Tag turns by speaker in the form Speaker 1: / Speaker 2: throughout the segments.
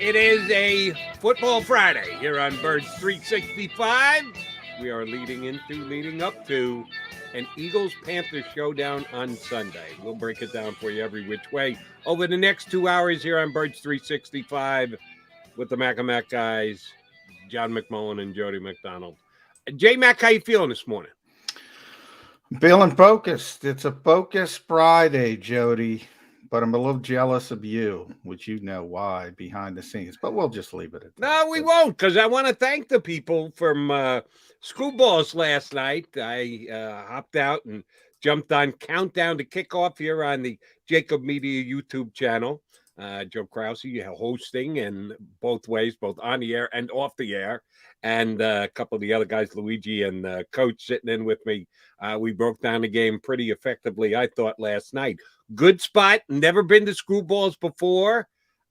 Speaker 1: It is a football Friday here on Birds 365. We are leading up to an Eagles-Panthers showdown on Sunday. We'll break it down for you every which way over the next 2 hours here on Birds 365 with the Mac guys, John McMullen and Jody McDonald. J-Mac, how you feeling this morning?
Speaker 2: Feeling focused. It's a focus Friday, Jody, but I'm a little jealous of you, which you know why behind the scenes, but we'll just leave it at that.
Speaker 1: No, we won't, because I want to thank the people from Screwballs last night. I hopped out and jumped on Countdown to Kickoff here on the JAKIB Media YouTube channel. Joe Krause hosting, and both ways, both on the air and off the air. And a couple of the other guys, Luigi and Coach, sitting in with me. We broke down the game pretty effectively, I thought, last night. Good spot. Never been to Screwballs before.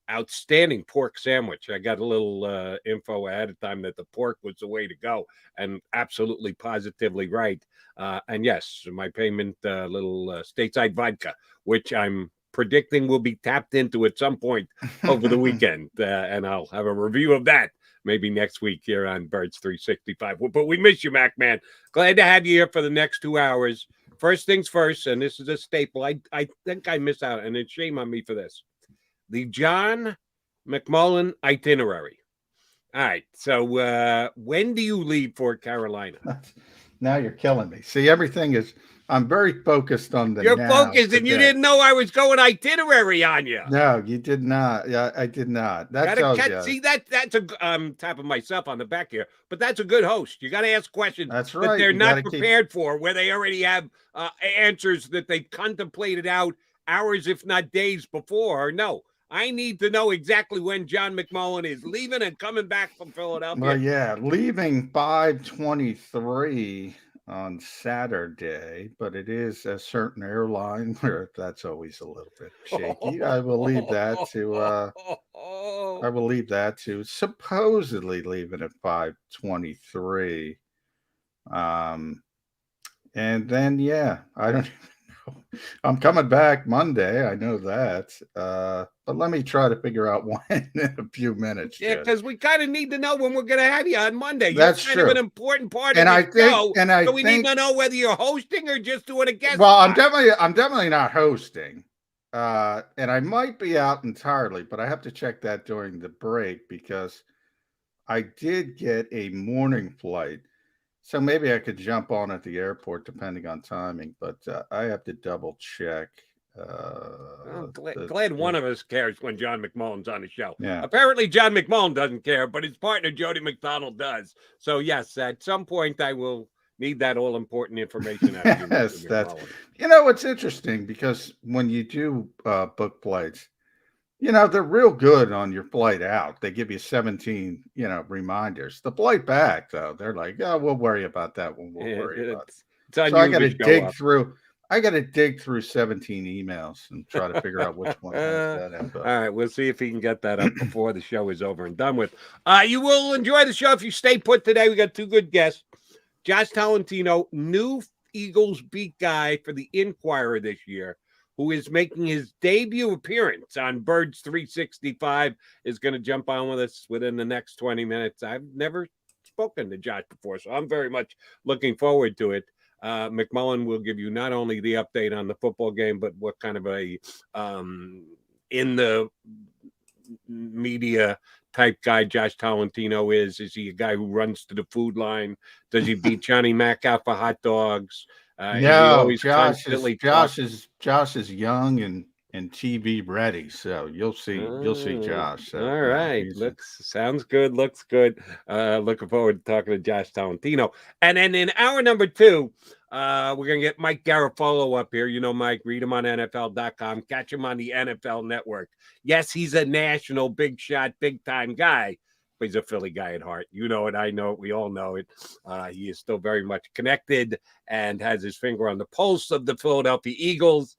Speaker 1: Outstanding pork sandwich. I got a little info ahead of time that the pork was the way to go, and absolutely positively right. And yes, my payment, little stateside vodka, which I'm predicting will be tapped into at some point over the weekend. And I'll have a review of that maybe next week here on Birds 365. But we miss you, Mac, man. Glad to have you here for the next 2 hours. First things first, and this is a staple. I think I miss out, and it's shame on me for this. The John McMullen itinerary. All right. So when do you leave for Carolina?
Speaker 2: Now you're killing me. See, everything is, I'm very focused on the
Speaker 1: You're
Speaker 2: now
Speaker 1: focused, and you
Speaker 2: today.
Speaker 1: didn't know I was going itinerary on you.
Speaker 2: No, you did not. Yeah, I did not. That tells you.
Speaker 1: See, that's a, I'm tapping myself on the back here, but that's a good host. You got to ask questions
Speaker 2: That's right.
Speaker 1: that they're
Speaker 2: You
Speaker 1: not
Speaker 2: gotta
Speaker 1: prepared for, where they already have answers that they contemplated out hours, if not days before. No, I need to know exactly when John McMullen is leaving and coming back from Philadelphia.
Speaker 2: Well, yeah, leaving 5:23 on Saturday, but it is a certain airline where that's always a little bit shaky. I will leave that to supposedly leaving at 5:23. And then I don't even know. I'm coming back Monday. I know that. But let me try to figure out when in a few minutes.
Speaker 1: Yeah, because we kind of need to know when we're going to have you on Monday.
Speaker 2: That's
Speaker 1: kind
Speaker 2: true.
Speaker 1: of an important part
Speaker 2: And
Speaker 1: of
Speaker 2: I
Speaker 1: the
Speaker 2: think,
Speaker 1: show.
Speaker 2: and I
Speaker 1: so we
Speaker 2: think,
Speaker 1: need to know whether you're hosting or just doing a guest.
Speaker 2: Well, I'm
Speaker 1: spot.
Speaker 2: definitely not hosting. And I might be out entirely, but I have to check that during the break because I did get a morning flight. So maybe I could jump on at the airport depending on timing, but I have to double check.
Speaker 1: Glad one of us cares when John McMullen's on the show.
Speaker 2: Yeah.
Speaker 1: Apparently, John McMullen doesn't care, but his partner, Jody McDonald, does. So, yes, at some point, I will need that all-important information out of you.
Speaker 2: Yes, that's, it's interesting because when you do book flights, they're real good on your flight out. They give you 17, reminders. The flight back, though, they're like, oh, we'll worry about that when we'll worry about it. So I got to dig through. I got to dig through 17 emails and try to figure out which one has that info.
Speaker 1: All right, we'll see if he can get that up before the show is over and done with. You will enjoy the show if you stay put today. We got two good guests. Josh Tolentino, new Eagles beat guy for the Inquirer this year, who is making his debut appearance on Birds 365, is going to jump on with us within the next 20 minutes. I've never spoken to Josh before, so I'm very much looking forward to it. McMullen will give you not only the update on the football game, but what kind of a in the media type guy Josh Tolentino is. Is he a guy who runs to the food line? Does he beat Johnny Mac out for hot dogs?
Speaker 2: No, Josh is young and TV ready, so you'll see Josh. So,
Speaker 1: all right, sounds good. Looks good. Looking forward to talking to Josh Tolentino. And then in hour number 2, we're gonna get Mike Garafolo up here. You know Mike, read him on NFL.com, catch him on the NFL Network. Yes, he's a national big shot, big time guy. But he's a Philly guy at heart. You know it. I know it. We all know it. He is still very much connected and has his finger on the pulse of the Philadelphia Eagles.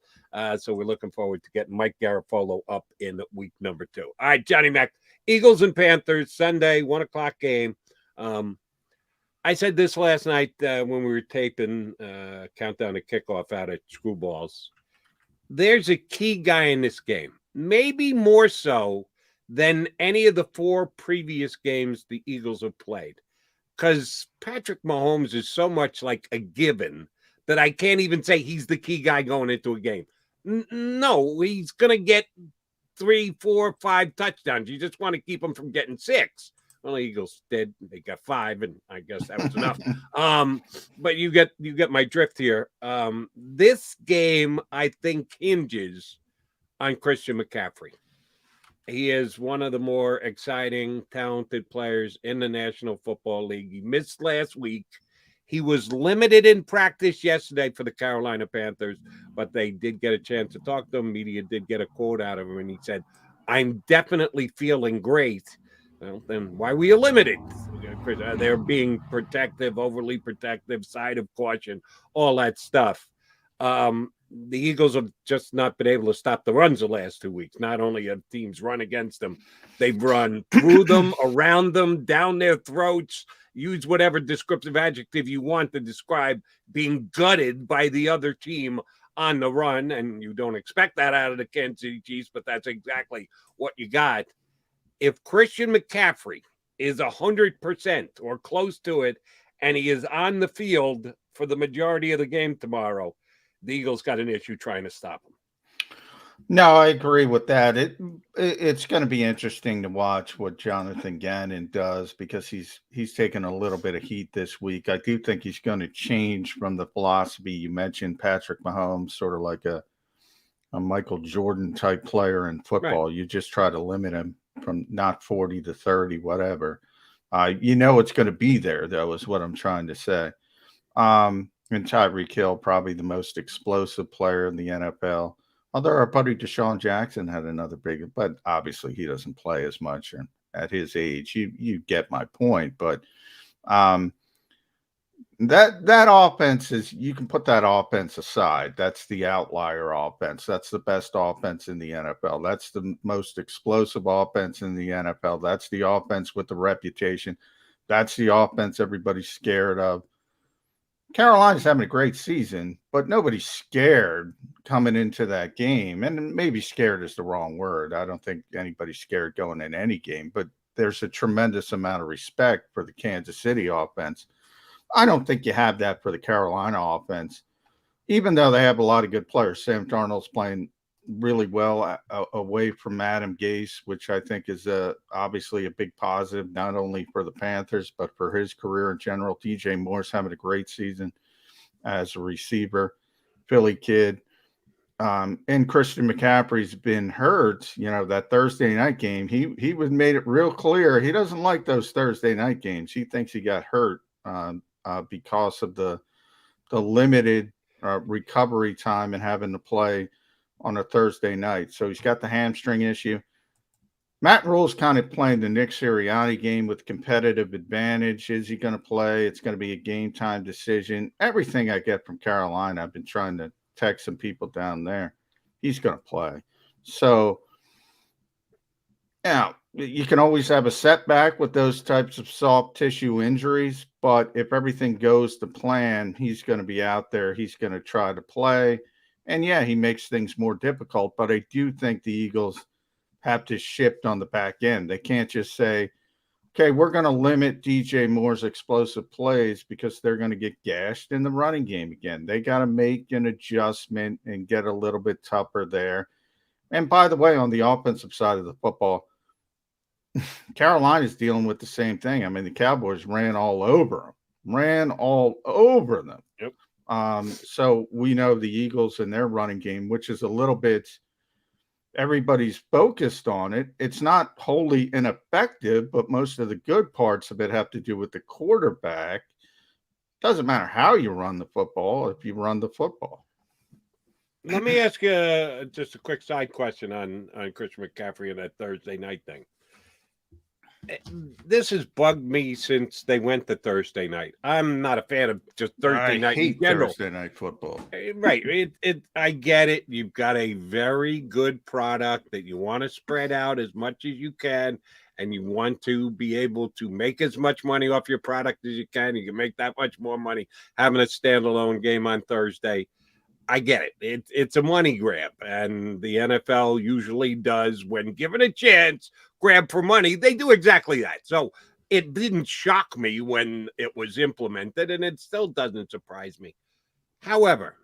Speaker 1: So we're looking forward to getting Mike Garafolo up in week number 2. All right, Johnny Mac, Eagles and Panthers, Sunday, 1:00 game. I said this last night when we were taping Countdown to Kickoff out at Screwballs. There's a key guy in this game, maybe more so than any of the 4 previous games the Eagles have played. Because Patrick Mahomes is so much like a given that I can't even say he's the key guy going into a game. No, he's going to get 3, 4, 5 touchdowns. You just want to keep him from getting 6. Well, the Eagles did. They got 5, and I guess that was enough. But you get my drift here. This game, I think, hinges on Christian McCaffrey. He is one of the more exciting, talented players in the National Football League. He missed last week. He was limited in practice yesterday for the Carolina Panthers, but they did get a chance to talk to him. Media did get a quote out of him, and he said, "I'm definitely feeling great." Well, then why were you limited? They're being protective, overly protective, side of caution, all that stuff. The Eagles have just not been able to stop the runs the last 2 weeks. Not only have teams run against them, they've run through them, around them, down their throats. Use whatever descriptive adjective you want to describe being gutted by the other team on the run. And you don't expect that out of the Kansas City Chiefs, but that's exactly what you got. If Christian McCaffrey is 100% or close to it, and he is on the field for the majority of the game tomorrow, the Eagles got an issue trying to stop him.
Speaker 2: No, I agree with that. It's going to be interesting to watch what Jonathan Gannon does because he's taken a little bit of heat this week. I do think he's going to change from the philosophy you mentioned, Patrick Mahomes, sort of like a Michael Jordan type player in football. Right. You just try to limit him from not 40 to 30, whatever. It's going to be there, though, is what I'm trying to say. And Tyreek Hill, probably the most explosive player in the NFL. Although our buddy Deshaun Jackson had another big, but obviously he doesn't play as much at his age. You get my point, but that offense is, you can put that offense aside. That's the outlier offense. That's the best offense in the NFL. That's the most explosive offense in the NFL. That's the offense with the reputation. That's the offense everybody's scared of. Carolina's having a great season, but nobody's scared coming into that game. And maybe scared is the wrong word. I don't think anybody's scared going in any game, but there's a tremendous amount of respect for the Kansas City offense. I don't think you have that for the Carolina offense, even though they have a lot of good players. Sam Darnold's playing really well away from Adam Gase, which I think is obviously a big positive, not only for the Panthers, but for his career in general. DJ Moore's having a great season as a receiver, Philly kid. And Christian McCaffrey's been hurt, that Thursday night game. He was made it real clear. He doesn't like those Thursday night games. He thinks he got hurt because of the limited recovery time and having to play on a Thursday night. So he's got the hamstring issue. Matt Rule's kind of playing the Nick Sirianni game with competitive advantage. Is he going to play? It's going to be a game time decision. Everything I get from Carolina, I've been trying to text some people down there. He's going to play. So, now, you can always have a setback with those types of soft tissue injuries, but if everything goes to plan, he's going to be out there. He's going to try to play. And yeah, he makes things more difficult, but I do think the Eagles have to shift on the back end. They can't just say, okay, we're going to limit DJ Moore's explosive plays because they're going to get gashed in the running game again. They got to make an adjustment and get a little bit tougher there. And by the way, on the offensive side of the football, Carolina's dealing with the same thing. I mean, the Cowboys ran all over them.
Speaker 1: Yep.
Speaker 2: So we know the Eagles and their running game, which is a little bit, everybody's focused on it. It's not wholly ineffective, but most of the good parts of it have to do with the quarterback. Doesn't matter how you run the football if you run the football.
Speaker 1: Let me ask you just a quick side question on Christian McCaffrey and that Thursday night thing. This has bugged me since they went to Thursday night. I'm not a fan of just Thursday night in general.
Speaker 2: Thursday night football.
Speaker 1: Right. I get it. You've got a very good product that you want to spread out as much as you can, and you want to be able to make as much money off your product as you can. You can make that much more money having a standalone game on Thursday. I get it. It's a money grab, and the NFL usually does, when given a chance, grab for money. They do exactly that. So it didn't shock me when it was implemented, and it still doesn't surprise me. However,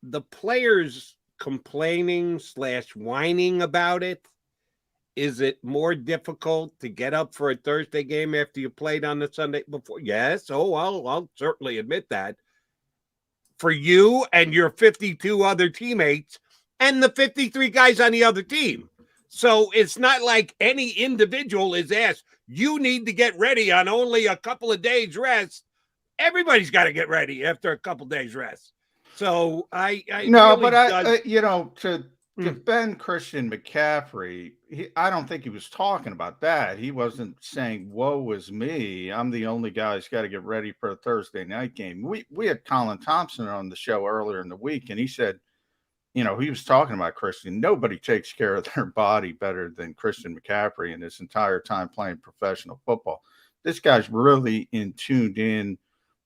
Speaker 1: the players complaining / whining about it, is it more difficult to get up for a Thursday game after you played on the Sunday before? Yes. Oh, I'll certainly admit that. For you and your 52 other teammates and the 53 guys on the other team. So it's not like any individual is asked, you need to get ready on only a couple of days rest. Everybody's got to get ready after a couple of days rest. So I
Speaker 2: no,
Speaker 1: really
Speaker 2: but I,
Speaker 1: does,
Speaker 2: to defend Christian McCaffrey, I don't think he was talking about that. He wasn't saying, "Woe is me, I'm the only guy who's got to get ready for a Thursday night game." We had Colin Thompson on the show earlier in the week, and he said, he was talking about Christian. Nobody takes care of their body better than Christian McCaffrey in his entire time playing professional football. This guy's really tuned in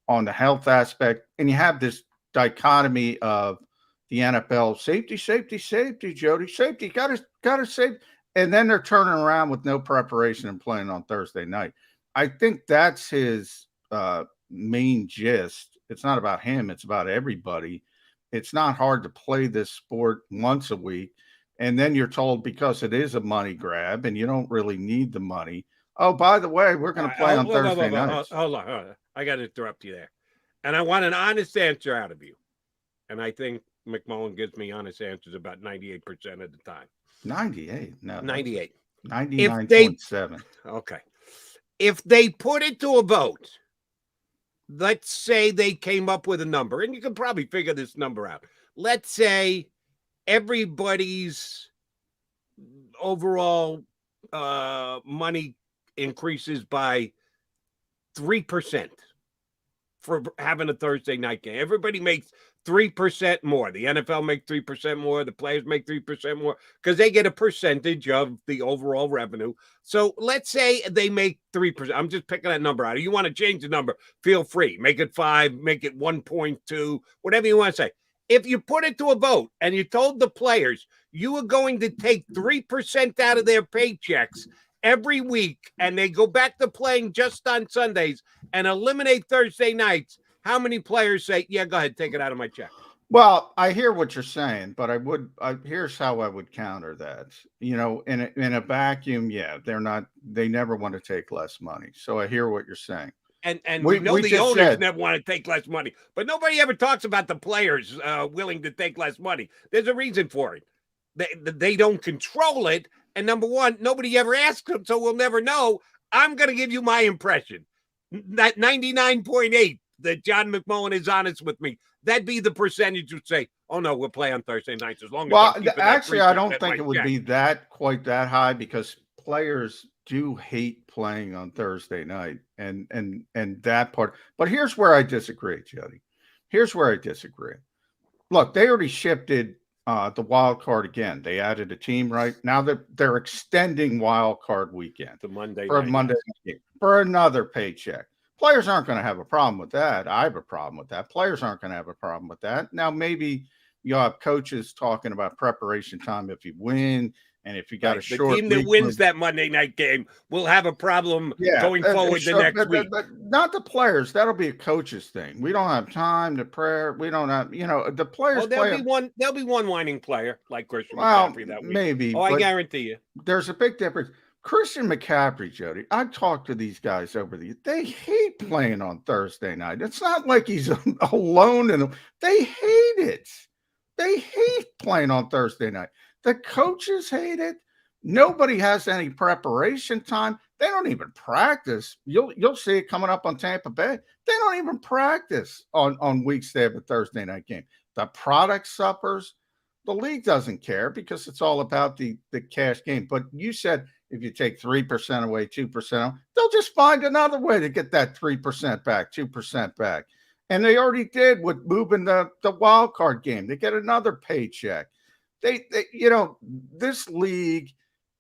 Speaker 2: on the health aspect, and you have this dichotomy of the NFL safety, Jody, safety, gotta save, and then they're turning around with no preparation and playing on Thursday night. I think that's his main gist. It's not about him; it's about everybody. It's not hard to play this sport once a week, and then you're told, because it is a money grab and you don't really need the money. Oh, by the way, we're going to play on Thursday nights.
Speaker 1: Hold on. I got to interrupt you there. And I want an honest answer out of you. And I think McMullen gives me honest answers about 98% of the time.
Speaker 2: 98? No.
Speaker 1: 98.
Speaker 2: 99.7.
Speaker 1: Okay. If they put it to a vote, let's say they came up with a number, and you can probably figure this number out. Let's say everybody's overall money increases by 3% for having a Thursday night game. Everybody makes 3% more. The NFL make 3% more. The players make 3% more because they get a percentage of the overall revenue. So let's say they make 3%. I'm just picking that number out. If you want to change the number, feel free. Make it 5, make it 1.2, whatever you want to say. If you put it to a vote and you told the players you were going to take 3% out of their paychecks every week, and they go back to playing just on Sundays and eliminate Thursday nights, how many players say, yeah, go ahead, take it out of my check?
Speaker 2: Well, I hear what you're saying, but here's how I would counter that. In a vacuum, yeah, they never want to take less money. So I hear what you're saying.
Speaker 1: And we know the owners never want to take less money, but nobody ever talks about the players willing to take less money. There's a reason for it. They don't control it. And number one, nobody ever asked them, so we'll never know. I'm going to give you my impression. That 99.8 that John McMullen is honest with me, that'd be the percentage would say, oh, no, we'll play on Thursday nights as long as.
Speaker 2: Well, actually, I don't think it would be quite that high because players do hate playing on Thursday night and that part. But here's where I disagree, Jody. Here's where I disagree. Look, they already shifted the wild card again. They added a team right now that they're extending wild card weekend
Speaker 1: to Monday
Speaker 2: for another paycheck. Players aren't going to have a problem with that. I have a problem with that. Players aren't going to have a problem with that. Now, maybe you'll have coaches talking about preparation time if you win. And if you got a short
Speaker 1: team that wins that Monday night game will have a problem going forward the next week.
Speaker 2: But not the players. That'll be a coach's thing. We don't have time to prepare. We don't have, the players.
Speaker 1: There'll be one whining player like Christian McCaffrey that week.
Speaker 2: Maybe.
Speaker 1: I guarantee you.
Speaker 2: There's a big difference. Christian McCaffrey, Jody, I talked to these guys over the years. They hate playing on Thursday night. It's not like he's alone in them. They hate it. They hate playing on Thursday night. The coaches hate it. Nobody has any preparation time. They don't even practice. You'll see it coming up on Tampa Bay. They don't even practice on weeks they have a Thursday night game. The product suffers. The league doesn't care because it's all about the cash game. But you said if you take 3% away, 2%, they'll just find another way to get that 3% back, 2% back. And they already did with moving the wild card game. They get another paycheck. They this league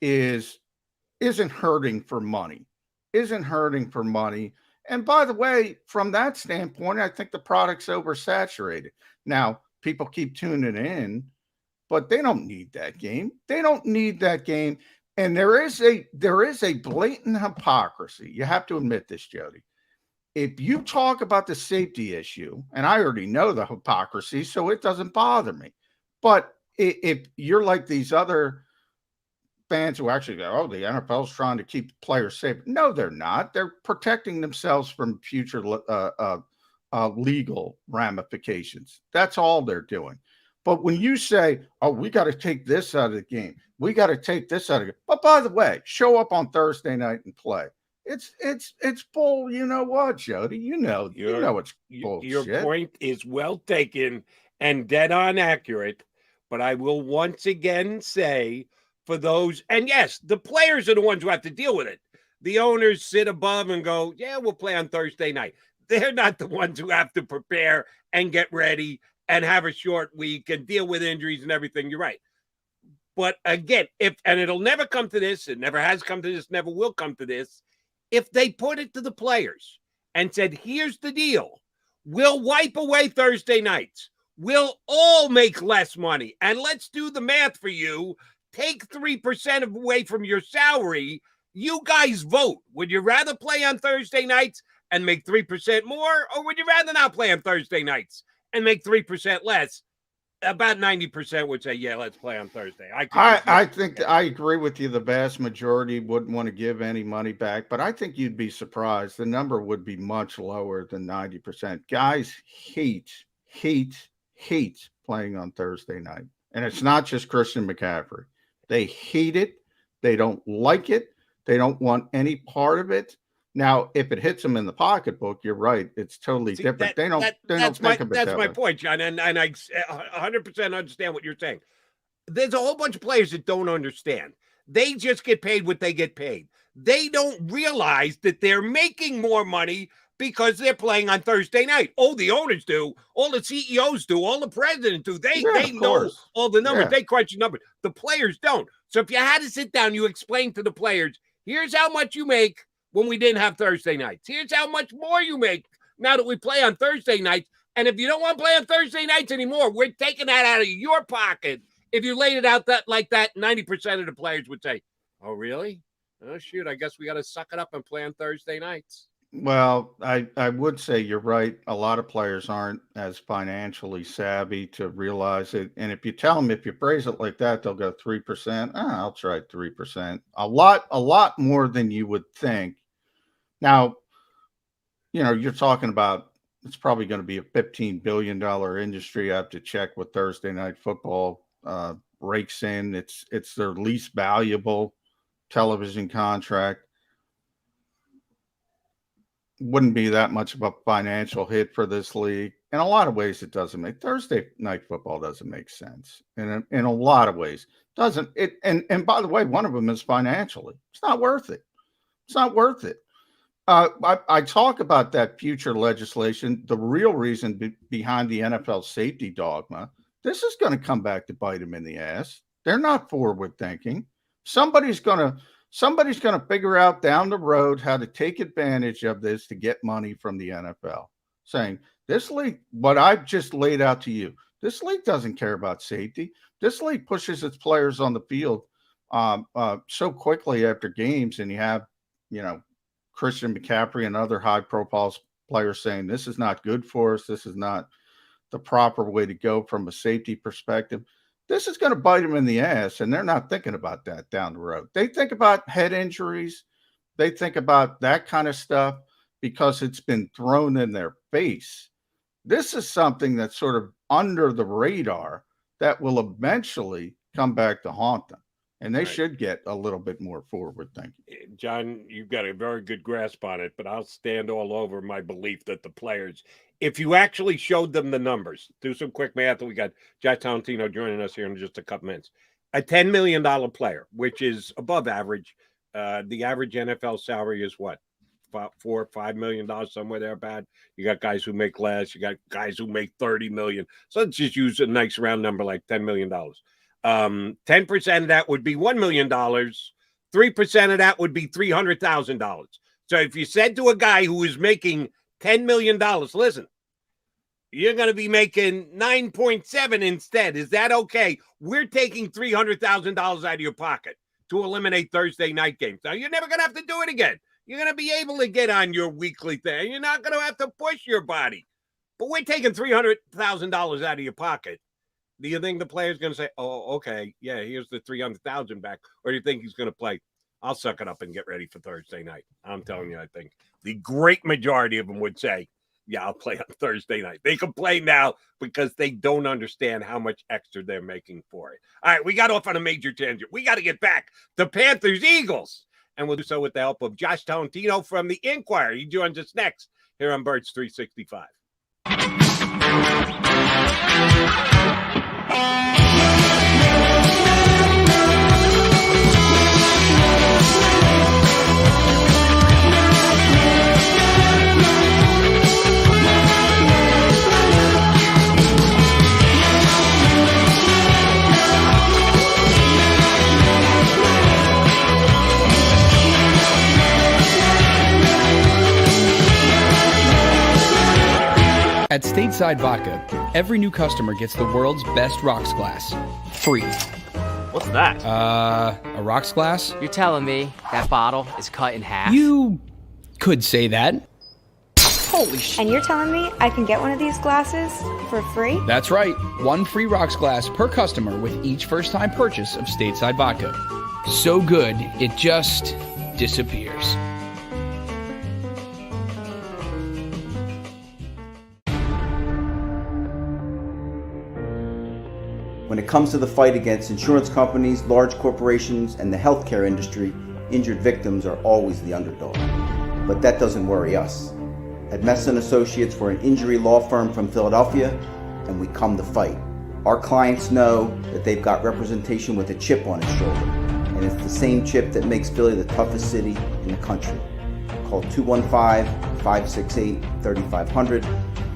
Speaker 2: isn't hurting for money. And by the way, from that standpoint, I think the product's oversaturated. Now, people keep tuning in, but they don't need that game. They don't need that game. And there is a blatant hypocrisy. You have to admit this, Jody. If you talk about the safety issue, and I already know the hypocrisy, so it doesn't bother me. But if you're like these other fans who actually go, oh, the NFL's trying to keep players safe. No, they're not. They're protecting themselves from future legal ramifications. That's all they're doing. But when you say, oh, we got to take this out of the game, we got to take this out of it. But by the way, show up on Thursday night and play. It's bull. You know what, Jody? You know it's bullshit.
Speaker 1: Your point is well taken and dead on accurate. But I will once again say, for those, and yes, the players are the ones who have to deal with it. The owners sit above and go, yeah, we'll play on Thursday night. They're not the ones who have to prepare and get ready and have a short week and deal with injuries and everything. You're right. But again, and it'll never come to this, it never has come to this, never will come to this, if they put it to the players and said, here's the deal, we'll wipe away Thursday nights. We'll all make less money. And let's do the math for you. Take 3% away from your salary. You guys vote. Would you rather play on Thursday nights and make 3% more, or would you rather not play on Thursday nights and make 3% less? About 90% would say, yeah, let's play on Thursday.
Speaker 2: I think I agree with you. The vast majority wouldn't want to give any money back, but I think you'd be surprised. The number would be much lower than 90%. Guys hate playing on Thursday night. And it's not just Christian McCaffrey. They hate it. They don't like it. They don't want any part of it. Now, if it hits them in the pocketbook, you're right. It's totally different. They don't think of it.
Speaker 1: That's my point, John. And I 100% understand what you're saying. There's a whole bunch of players that don't understand. They just get paid what they get paid. They don't realize that they're making more money because they're playing on Thursday night. Oh, the owners do. All the CEOs do. All the presidents do. They know all the numbers. Yeah. They crunch the numbers. The players don't. So if you had to sit down, you explain to the players, here's how much you make when we didn't have Thursday nights. Here's how much more you make now that we play on Thursday nights. And if you don't want to play on Thursday nights anymore, we're taking that out of your pocket. If you laid it out like that, 90% of the players would say, oh, really? Oh, shoot, I guess we got to suck it up and play on Thursday nights.
Speaker 2: Well, I would say you're right. A lot of players aren't as financially savvy to realize it. And if you tell them, if you phrase it like that, they'll go 3%. I'll try 3%. A lot more than you would think. Now, you're talking about, it's probably going to be a $15 billion industry. I have to check what Thursday Night Football rakes in. It's their least valuable television contract. Wouldn't be that much of a financial hit for this league. In a lot of ways, it doesn't make Thursday Night Football doesn't make sense. In a lot of ways, doesn't it? And by the way, one of them is financially. It's not worth it. It's not worth it. I talk about that future legislation. The real reason behind the NFL safety dogma, this is going to come back to bite them in the ass. They're not forward thinking. Somebody's going to figure out down the road how to take advantage of this to get money from the NFL, saying this league, what I've just laid out to you, this league doesn't care about safety. This league pushes its players on the field so quickly after games, and you have, Christian McCaffrey and other high-profile players saying this is not good for us. This is not the proper way to go from a safety perspective. This is going to bite them in the ass, and they're not thinking about that down the road. They think about head injuries. They think about that kind of stuff because it's been thrown in their face. This is something that's sort of under the radar that will eventually come back to haunt them. And they should get a little bit more forward thinking.
Speaker 1: John, you've got a very good grasp on it, but I'll stand all over my belief that the players, if you actually showed them the numbers, do some quick math. We got Josh Tolentino joining us here in just a couple minutes. A $10 million player, which is above average. The average NFL salary is what? $4 or $5 million, somewhere there bad. You got guys who make less. You got guys who make $30 million. So let's just use a nice round number like $10 million. 10% of that would be $1 million. 3% of that would be $300,000. So if you said to a guy who is making $10 million, listen, You're going to be making 9.7 instead. Is that okay? We're taking $300,000 out of your pocket to eliminate Thursday night games. Now, you're never going to have to do it again. You're going to be able to get on your weekly thing. You're not going to have to push your body. But we're taking $300,000 out of your pocket. Do you think the player's going to say, oh, okay, yeah, here's the $300,000 back? Or do you think he's going to play, I'll suck it up and get ready for Thursday night? I'm telling you, I think the great majority of them would say, yeah, I'll play on Thursday night. They complain now because they don't understand how much extra they're making for it. All right, we got off on a major tangent. We got to get back to Panthers-Eagles. And we'll do so with the help of Josh Tolentino from the Inquirer. He joins us next here on Birds 365.
Speaker 3: At Stateside Vodka, every new customer gets the world's best rocks glass. Free.
Speaker 4: What's that?
Speaker 3: A rocks glass?
Speaker 5: You're telling me that bottle is cut in half?
Speaker 3: You could say that. Holy shit.
Speaker 6: And you're telling me I can get one of these glasses for free?
Speaker 3: That's right. One free rocks glass per customer with each first-time purchase of Stateside Vodka. So good, it just disappears.
Speaker 7: When it comes to the fight against insurance companies, large corporations, and the healthcare industry, injured victims are always the underdog. But that doesn't worry us. At Messa & Associates, we're an injury law firm from Philadelphia, and we come to fight. Our clients know that they've got representation with a chip on its shoulder, and it's the same chip that makes Philly the toughest city in the country. Call 215-568-3500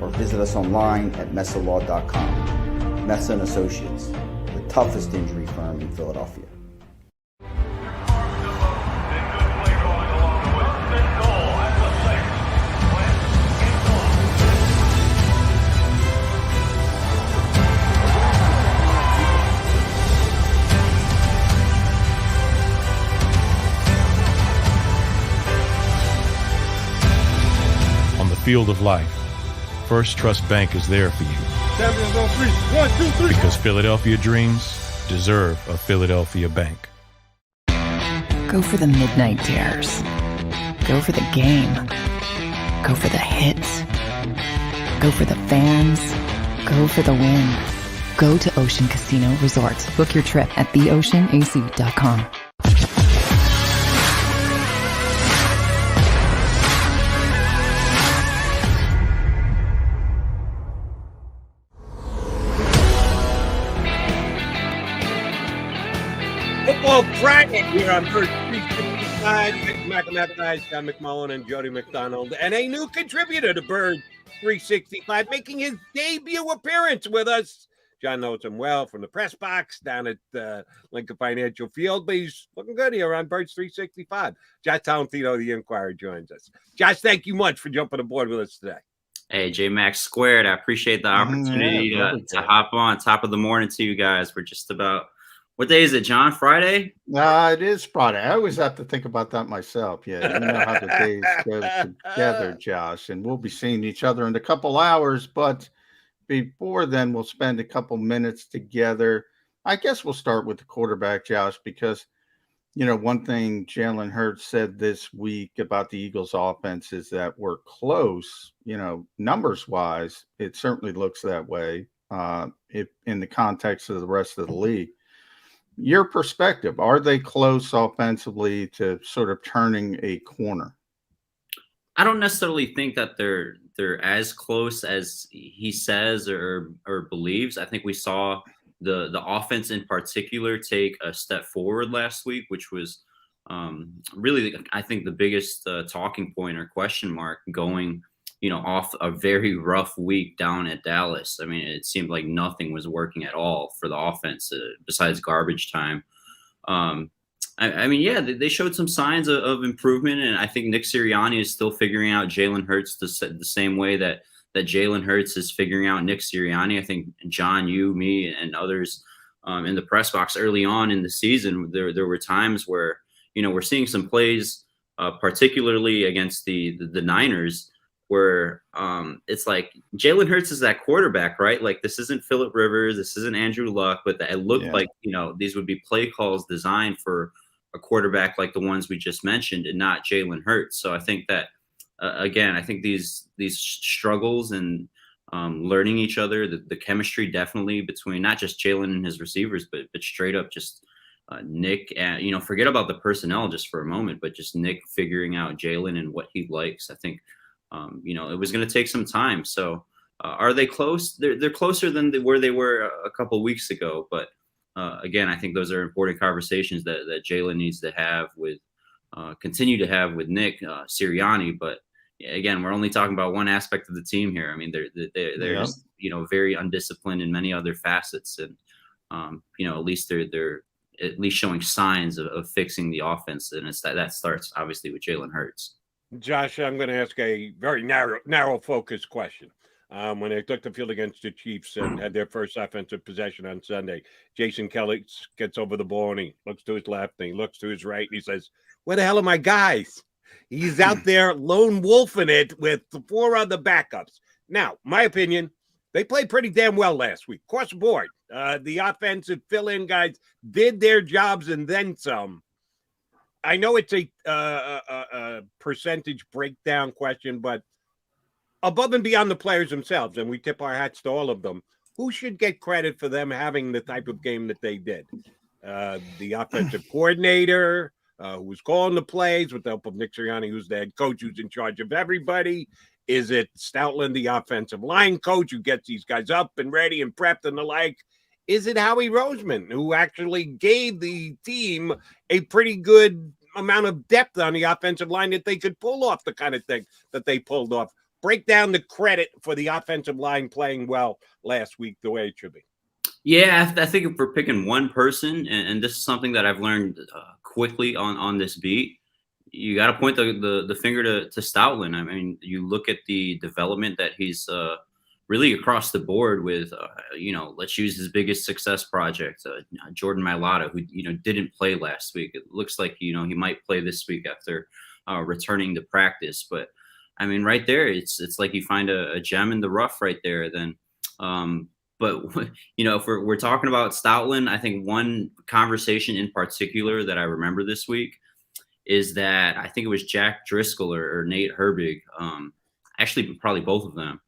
Speaker 7: or visit us online at messalaw.com. Messa & Associates, the toughest injury firm in Philadelphia.
Speaker 8: On the field of life, First Trust Bank is there for you.
Speaker 1: Champions on three. 1, 2, 3.
Speaker 8: Because Philadelphia dreams deserve a Philadelphia bank.
Speaker 9: Go for the midnight dares. Go for the game. Go for the hits. Go for the fans. Go for the win. Go to Ocean Casino Resort. Book your trip at theoceanac.com.
Speaker 1: Football Friday here on Birds 365. John McMullen and Jody McDonald, and a new contributor to Birds 365, making his debut appearance with us. John knows him well from the press box down at Lincoln Financial Field, but he's looking good here on Birds 365. Josh Tolentino, the Inquirer, joins us. Josh, thank you much for jumping aboard with us today.
Speaker 4: Hey, J-Max Squared. I appreciate the opportunity to hop on top of the morning to you guys. We're just about, what day is it, John? Friday?
Speaker 2: It is Friday. I always have to think about that myself. Yeah, you know how the days go together, Josh. And we'll be seeing each other in a couple hours. But before then, we'll spend a couple minutes together. I guess we'll start with the quarterback, Josh, because, you know, one thing Jalen Hurts said this week about the Eagles offense is that we're close, you know, numbers-wise. It certainly looks that way if in the context of the rest of the league. Your perspective, are they close offensively to sort of turning a corner?
Speaker 4: I don't necessarily think that they're as close as he says or believes. I think we saw the offense in particular take a step forward last week, which was really, I think, the biggest talking point or question mark going, you know, off a very rough week down at Dallas. I mean, it seemed like nothing was working at all for the offense besides garbage time. I mean, yeah, they showed some signs of improvement, and I think Nick Sirianni is still figuring out Jalen Hurts the same way that that Jalen Hurts is figuring out Nick Sirianni. I think John, you, me, and others in the press box early on in the season, there were times where, we're seeing some plays, particularly against the Niners, where it's like Jalen Hurts is that quarterback, right? Like, this isn't Phillip Rivers, this isn't Andrew Luck, but it looked like, these would be play calls designed for a quarterback like the ones we just mentioned, and not Jalen Hurts. So I think that, again, I think these struggles and learning each other, the chemistry definitely between not just Jalen and his receivers, but straight up just Nick, and forget about the personnel just for a moment, but just Nick figuring out Jalen and what he likes. I think it was going to take some time. So are they close? They're closer than where they were a couple weeks ago. But again, I think those are important conversations that Jalen needs to have with continue to have with Nick Sirianni. But again, we're only talking about one aspect of the team here. I mean, they're just, very undisciplined in many other facets, and at least they're at least showing signs of fixing the offense, and it's that starts obviously with Jalen Hurts.
Speaker 1: Josh, I'm going to ask a very narrow focused question. When they took the field against the Chiefs and had their first offensive possession on Sunday, Jason Kelly gets over the ball and he looks to his left and he looks to his right and he says, "Where the hell are my guys?" He's out there lone wolfing it with the 4 other backups. Now, my opinion, they played pretty damn well last week, across the board. The offensive fill-in guys did their jobs and then some. I know it's a percentage breakdown question, but above and beyond the players themselves, and we tip our hats to all of them, who should get credit for them having the type of game that they did? The offensive coordinator, who was calling the plays with the help of Nick Sirianni, who's the head coach, who's in charge of everybody? Is it Stoutland, the offensive line coach, who gets these guys up and ready and prepped and the like? Is it Howie Roseman, who actually gave the team a pretty good amount of depth on the offensive line that they could pull off the kind of thing that they pulled off? Break down the credit for the offensive line playing well last week the way it should be.
Speaker 4: Yeah, I think if we're picking one person, and this is something that I've learned quickly on this beat, you got to point the finger to Stoutland. I mean, you look at the development that he's really across the board with, let's use his biggest success project, Jordan Mailata, who, didn't play last week. It looks like, he might play this week after returning to practice. But, I mean, right there, it's like you find a gem in the rough right there. Then, but, if we're talking about Stoutland, I think one conversation in particular that I remember this week is that I think it was Jack Driscoll or Nate Herbig, actually probably both of them,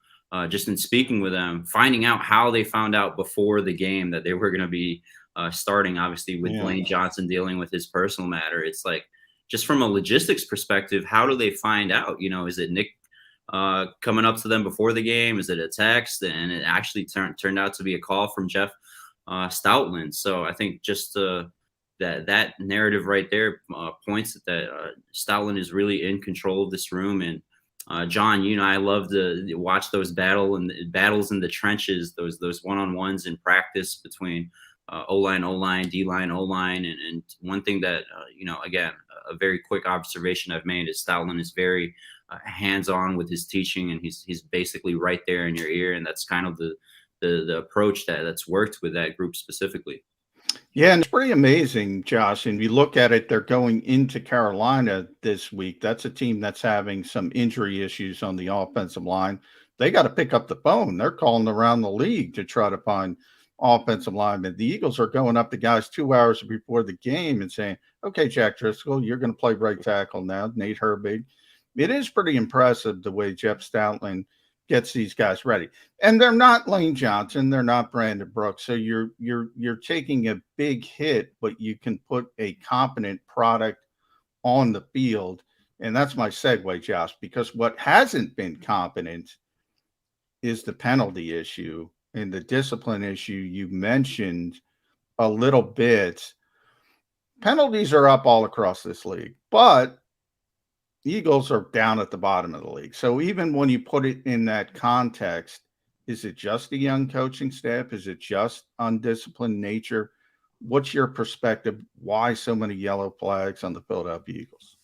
Speaker 4: just in speaking with them, finding out how they found out before the game that they were going to be starting, obviously, with Lane Johnson dealing with his personal matter. It's like, just from a logistics perspective, how do they find out? Is it Nick coming up to them before the game? Is it a text? And it actually turned out to be a call from Jeff Stoutland. So I think just that narrative right there points that Stoutland is really in control of this room. And John, I love to watch those battles in the trenches, those one-on-ones in practice between O-line, D-line, O-line. And one thing that, again, a very quick observation I've made is Stoutland is very hands-on with his teaching, and he's basically right there in your ear. And that's kind of the approach that's worked with that group specifically.
Speaker 2: Yeah, and it's pretty amazing, Josh. And you look at it, they're going into Carolina this week. That's a team that's having some injury issues on the offensive line. They got to pick up the phone. They're calling around the league to try to find offensive linemen. The Eagles are going up to guys 2 hours before the game and saying, "Okay, Jack Driscoll, you're going to play right tackle now." Nate Herbig. It is pretty impressive the way Jeff Stoutland gets these guys ready. And they're not Lane Johnson, they're not Brandon Brooks. So you're taking a big hit, but you can put a competent product on the field. And that's my segue, Josh, because what hasn't been competent is the penalty issue and the discipline issue you mentioned a little bit. Penalties are up all across this league, but Eagles are down at the bottom of the league. So even when you put it in that context, is it just a young coaching staff? Is it just undisciplined nature? What's your perspective? Why so many yellow flags on the Philadelphia Eagles?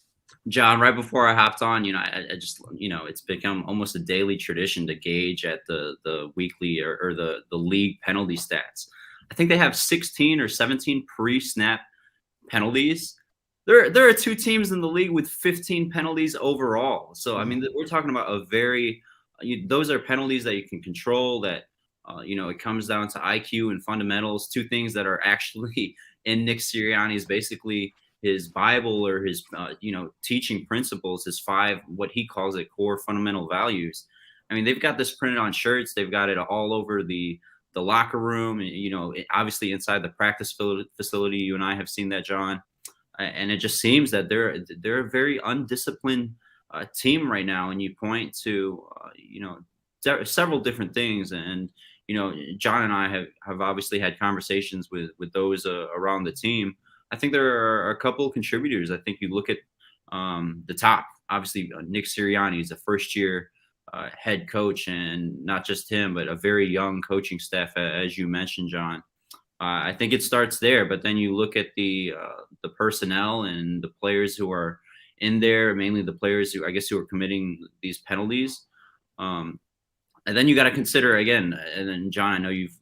Speaker 4: John, right before I hopped on, I just, it's become almost a daily tradition to gauge at the weekly or the league penalty stats. I think they have 16 or 17 pre-snap penalties. There are 2 teams in the league with 15 penalties overall. So, I mean, we're talking about those are penalties that you can control, that, it comes down to IQ and fundamentals, 2 things that are actually in Nick Sirianni's basically his Bible or his, teaching principles, his 5, what he calls it, core fundamental values. I mean, they've got this printed on shirts. They've got it all over the locker room, obviously inside the practice facility. You and I have seen that, John. And it just seems that they're a very undisciplined team right now. And you point to, several different things. And, John and I have obviously had conversations with those around the team. I think there are a couple of contributors. I think you look at the top, obviously Nick Sirianni is a first-year head coach, and not just him, but a very young coaching staff, as you mentioned, John. I think it starts there, but then you look at the personnel and the players who are in there, mainly the players who are committing these penalties. And then you got to consider again, and then John, I know you've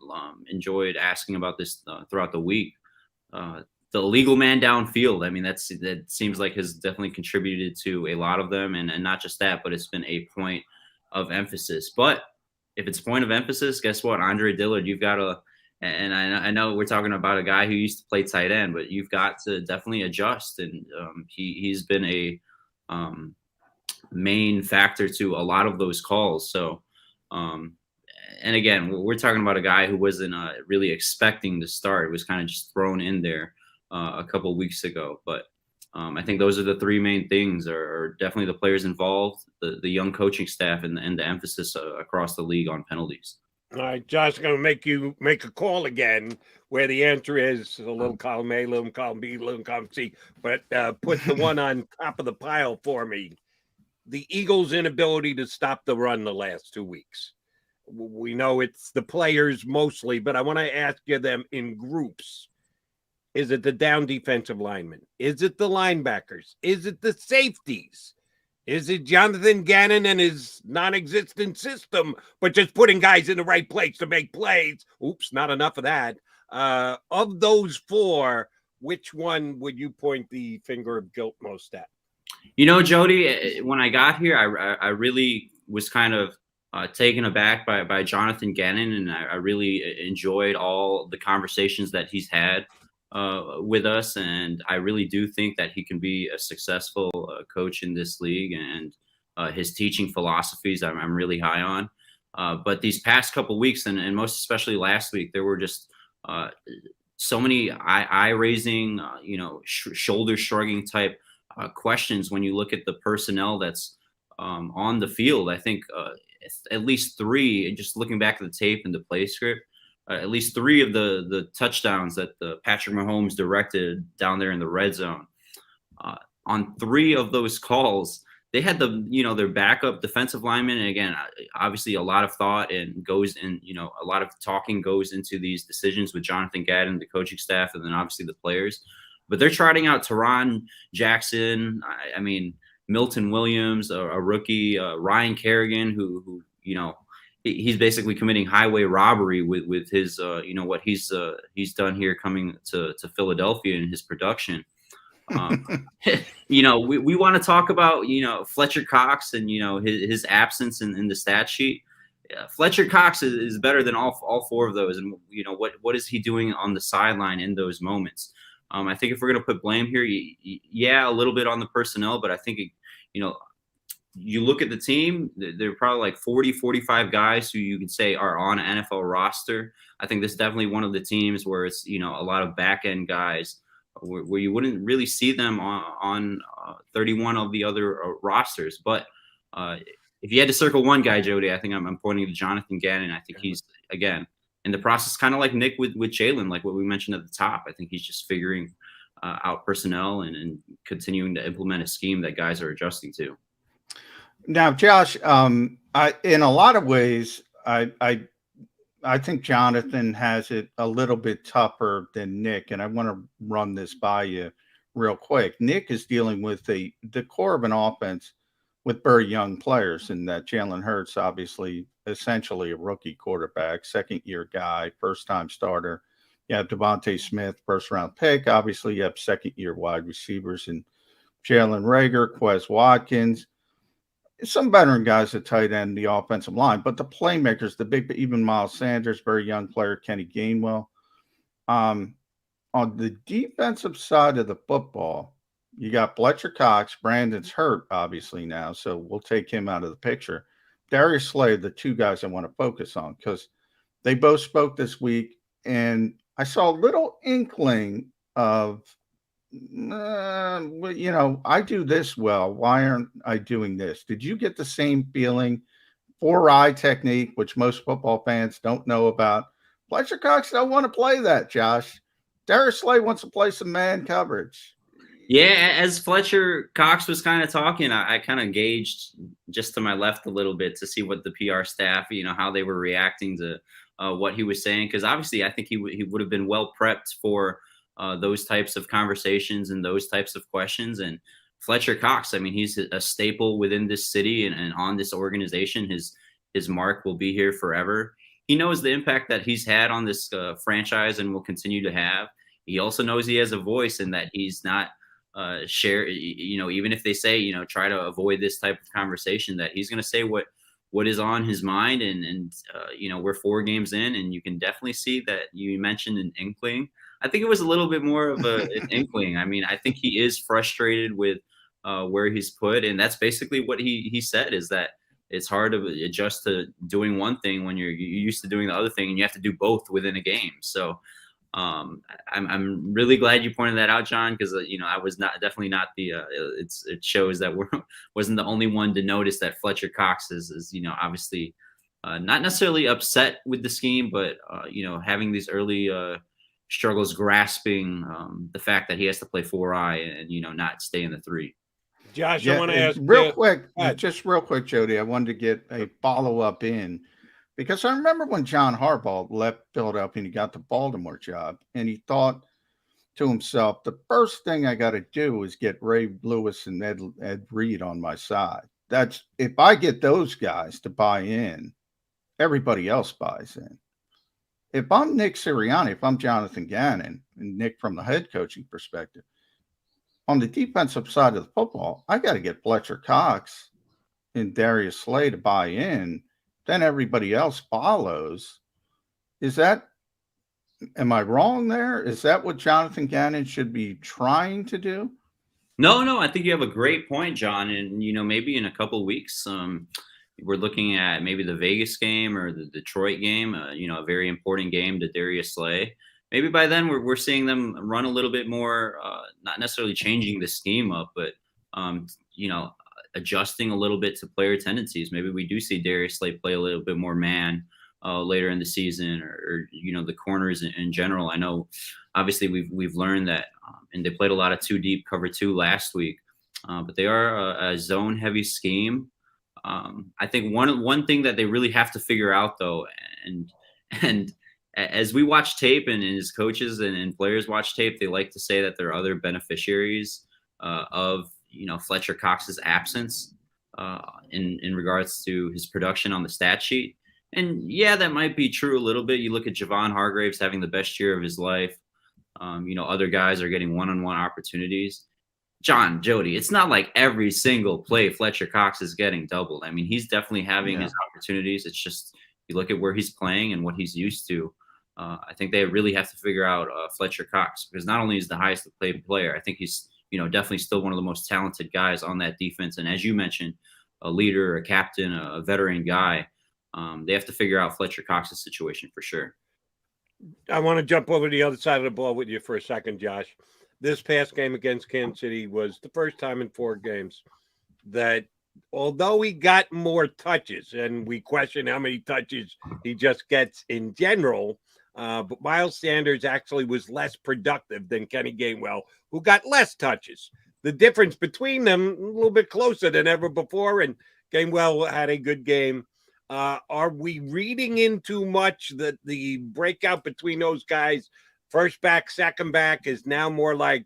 Speaker 4: enjoyed asking about this throughout the week. The illegal man downfield. I mean, that seems like has definitely contributed to a lot of them, and not just that, but it's been a point of emphasis. But if it's a point of emphasis, guess what? Andre Dillard, you've got to, and I know we're talking about a guy who used to play tight end, but you've got to definitely adjust. And he's been a main factor to a lot of those calls. So, and again, we're talking about a guy who wasn't really expecting to start. It was kind of just thrown in there a couple of weeks ago. But I think those are the 3 main things: are definitely the players involved, the young coaching staff, and the emphasis across the league on penalties.
Speaker 1: All right, Josh, going to make you make a call again where the answer is a little column A, little column B, little column C, but put the one on top of the pile for me. The Eagles' inability to stop the run the last 2 weeks. We know it's the players mostly, but I want to ask you them in groups. Is it the down defensive linemen? Is it the linebackers? Is it the safeties? Is it Jonathan Gannon and his non-existent system, but just putting guys in the right place to make plays? Oops, not enough of that. Of those 4, which one would you point the finger of guilt most at?
Speaker 4: Jody, when I got here, I really was kind of taken aback by Jonathan Gannon, and I really enjoyed all the conversations that he's had with us, and I really do think that he can be a successful coach in this league, and his teaching philosophies I'm really high on. But these past couple weeks, and most especially last week, there were just so many eye-raising, shoulder-shrugging type questions when you look at the personnel that's on the field. I think at least 3, just looking back at the tape and the play script, at least 3 of the touchdowns that Patrick Mahomes directed down there in the red zone. On 3 of those calls, they had their backup defensive lineman. And again, obviously a lot of thought and goes in, a lot of talking goes into these decisions with Jonathan Gannon, the coaching staff, and then obviously the players. But they're trotting out Teron Jackson. I mean, Milton Williams, a rookie, Ryan Kerrigan, who he's basically committing highway robbery with his, what he's done here coming to Philadelphia in his production. We want to talk about, Fletcher Cox and, his absence in the stat sheet. Fletcher Cox is better than all 4 of those. And, what is he doing on the sideline in those moments? I think if we're going to put blame here, a little bit on the personnel, but I think, you look at the team, there are probably like 40, 45 guys who you could say are on an NFL roster. I think this is definitely one of the teams where it's, a lot of back end guys where you wouldn't really see them on 31 of the other rosters. But if you had to circle one guy, Jody, I think I'm pointing to Jonathan Gannon. I think he's, again, in the process, kind of like Nick with Jalen, like what we mentioned at the top. I think he's just figuring out personnel and continuing to implement a scheme that guys are adjusting to.
Speaker 2: Now, Josh, in a lot of ways, I think Jonathan has it a little bit tougher than Nick, and I want to run this by you real quick. Nick is dealing with the core of an offense with very young players, and that Jalen Hurts, obviously, essentially a rookie quarterback, second-year guy, first-time starter. You have Devontae Smith, first-round pick. Obviously, you have second-year wide receivers and Jalen Reagor, Quez Watkins. Some veteran guys at tight end, the offensive line, but the playmakers, the big, even Miles Sanders, very young player, Kenny Gainwell. On the defensive side of the football, you got Fletcher Cox. Brandon's hurt, obviously, now, so we'll take him out of the picture. Darius Slay, the two guys I want to focus on because they both spoke this week, and I saw a little inkling of, I do this well. Why aren't I doing this? Did you get the same feeling? 4-eye technique, which most football fans don't know about. Fletcher Cox don't want to play that, Josh. Darius Slay wants to play some man coverage.
Speaker 4: Yeah, as Fletcher Cox was kind of talking, I kind of gauged just to my left a little bit to see what the PR staff, how they were reacting to what he was saying. Because obviously, I think he would have been well prepped for those types of conversations and those types of questions. And Fletcher Cox, I mean, he's a staple within this city and on this organization. His mark will be here forever. He knows the impact that he's had on this franchise and will continue to have. He also knows he has a voice and that he's not even if they say, try to avoid this type of conversation, that he's going to say what is on his mind. And we're 4 games in, and you can definitely see that you mentioned an inkling. I think it was a little bit more of an inkling. I mean, I think he is frustrated with where he's put. And that's basically what he said, is that it's hard to adjust to doing one thing when you're used to doing the other thing, and you have to do both within a game. So I'm really glad you pointed that out, John, because I was definitely not the it shows that wasn't the only one to notice that Fletcher Cox is obviously not necessarily upset with the scheme, but having these early struggles grasping the fact that he has to play 4-eye and not stay in the 3.
Speaker 1: Josh, I want to ask
Speaker 2: real quick, Jody. I wanted to get a follow-up in because I remember when John Harbaugh left Philadelphia and he got the Baltimore job, and he thought to himself, the first thing I got to do is get Ray Lewis and Ed Reed on my side. That's if I get those guys to buy in, everybody else buys in. If I'm Nick Sirianni, if I'm Jonathan Gannon, and Nick from the head coaching perspective, on the defensive side of the football, I got to get Fletcher Cox and Darius Slay to buy in. Then everybody else follows. Am I wrong there? Is that what Jonathan Gannon should be trying to do?
Speaker 4: No, I think you have a great point, John. And, maybe in a couple of weeks, we're looking at maybe the Vegas game or the Detroit game, a very important game to Darius Slay. Maybe by then we're seeing them run a little bit more, not necessarily changing the scheme up, but, adjusting a little bit to player tendencies. Maybe we do see Darius Slay play a little bit more man later in the season, or the corners in general. I know, obviously, we've learned that, and they played a lot of 2 deep cover 2 last week, but they are a zone heavy scheme. I think one thing that they really have to figure out, though, and as we watch tape and as coaches and players watch tape, they like to say that there are other beneficiaries of Fletcher Cox's absence in regards to his production on the stat sheet. And yeah, that might be true a little bit. You look at Javon Hargraves having the best year of his life. Other guys are getting one-on-one opportunities. John, Jody, it's not like every single play Fletcher Cox is getting doubled. I mean, he's definitely having his opportunities. It's just you look at where he's playing and what he's used to. I think they really have to figure out Fletcher Cox, because not only is the highest paid player, I think he's definitely still one of the most talented guys on that defense. And as you mentioned, a leader, a captain, a veteran guy. They have to figure out Fletcher Cox's situation for sure.
Speaker 1: I want to jump over to the other side of the ball with you for a second, Josh. This past game against Kansas City was the first time in 4 games that, although he got more touches, and we question how many touches he just gets in general, but Miles Sanders actually was less productive than Kenny Gainwell, who got less touches. The difference between them a little bit closer than ever before, and Gainwell had a good game. Are we reading in too much that the breakout between those guys, first back, second back, is now more like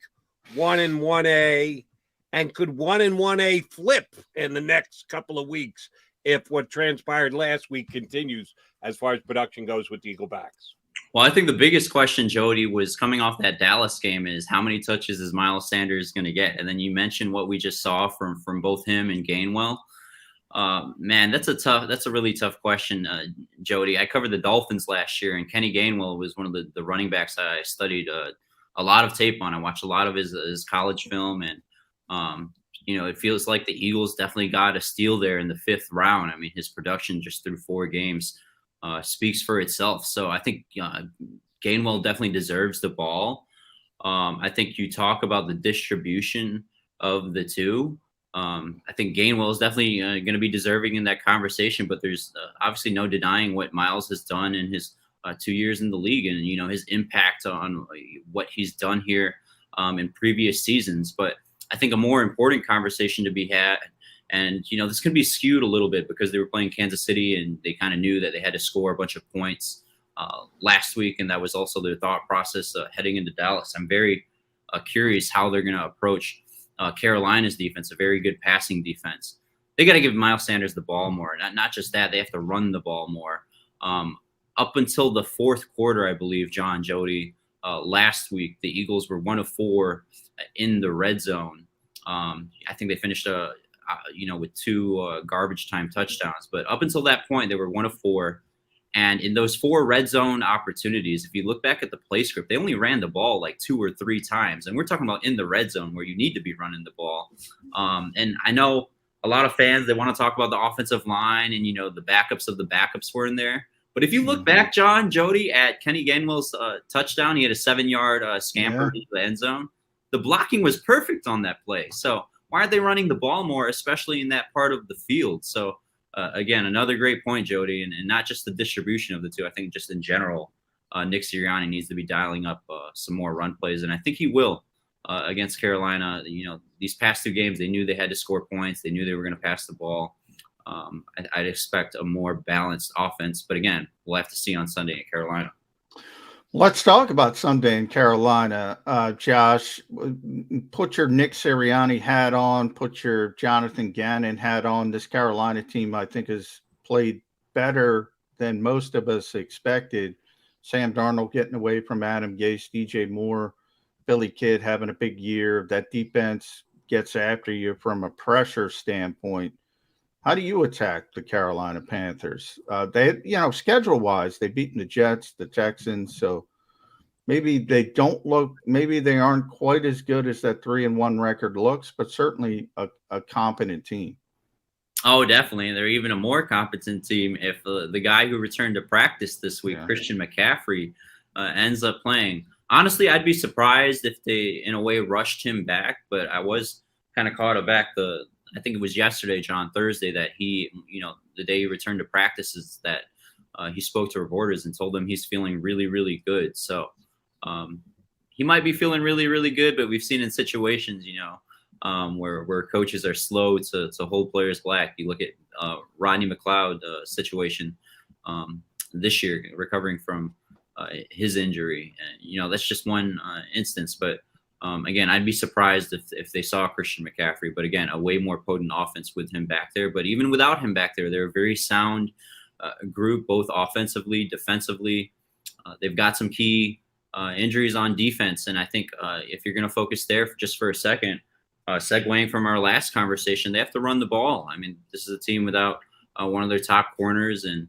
Speaker 1: 1 and 1A, and could 1 and 1A flip in the next couple of weeks if what transpired last week continues as far as production goes with the Eaglebacks?
Speaker 4: Well, I think the biggest question, Jody, was coming off that Dallas game is how many touches is Miles Sanders going to get? And then you mentioned what we just saw from both him and Gainwell. Man, that's a really tough question, Jody. I covered the Dolphins last year, and Kenny Gainwell was one of the running backs I studied a lot of tape on. I watched a lot of his college film, and it feels like the Eagles definitely got a steal there in the 5th round. I mean, his production just through 4 games speaks for itself. So I think Gainwell definitely deserves the ball. I think you talk about the distribution of the two. I think Gainwell is definitely going to be deserving in that conversation, but there's obviously no denying what Miles has done in his 2 years in the league, and his impact on what he's done here in previous seasons. But I think a more important conversation to be had, and this could be skewed a little bit because they were playing Kansas City and they kind of knew that they had to score a bunch of points last week, and that was also their thought process heading into Dallas. I'm very curious how they're going to approach Carolina's defense, a very good passing defense. They got to give Miles Sanders the ball more. Not just that, they have to run the ball more. Up until the 4th quarter, I believe, John, Jody, last week, the Eagles were 1 of 4 in the red zone. I think they finished with 2 garbage time touchdowns. But up until that point, they were 1 of 4. And in those 4 red zone opportunities, if you look back at the play script, they only ran the ball like 2 or 3 times. And we're talking about in the red zone where you need to be running the ball. And I know a lot of fans, they want to talk about the offensive line and, the backups of the backups were in there. But if you look back, John, Jody, at Kenny Gainwell's touchdown, he had a 7-yard scamper into the end zone. The blocking was perfect on that play. So why aren't they running the ball more, especially in that part of the field? So, again, another great point, Jody, and not just the distribution of the two. I think just in general, Nick Sirianni needs to be dialing up some more run plays, and I think he will against Carolina. These past 2 games, they knew they had to score points. They knew they were going to pass the ball. I'd expect a more balanced offense, but again, we'll have to see on Sunday in Carolina.
Speaker 2: Let's talk about Sunday in Carolina. Josh, put your Nick Sirianni hat on, put your Jonathan Gannon hat on. This Carolina team, I think, has played better than most of us expected. Sam Darnold getting away from Adam Gase, DJ Moore, Billy Kidd having a big year. That defense gets after you from a pressure standpoint. How do you attack the Carolina Panthers? They, schedule-wise, they've beaten the Jets, the Texans, so maybe they aren't quite as good as that 3-1 record looks, but certainly a competent team.
Speaker 4: Oh, definitely. They're even a more competent team if the guy who returned to practice this week, Christian McCaffrey, ends up playing. Honestly, I'd be surprised if they, in a way, rushed him back, but I was kind of caught aback I think it was yesterday, John, Thursday, that he, the day he returned to practices, that he spoke to reporters and told them he's feeling really, really good. So he might be feeling really, really good, but we've seen in situations, where coaches are slow to hold players back. You look at Rodney McLeod situation this year, recovering from his injury. And, that's just one instance, but again, I'd be surprised if they saw Christian McCaffrey, but again, a way more potent offense with him back there. But even without him back there, they're a very sound group, both offensively, defensively. They've got some key injuries on defense. And I think if you're going to focus there just for a second, segueing from our last conversation, they have to run the ball. I mean, this is a team without one of their top corners, and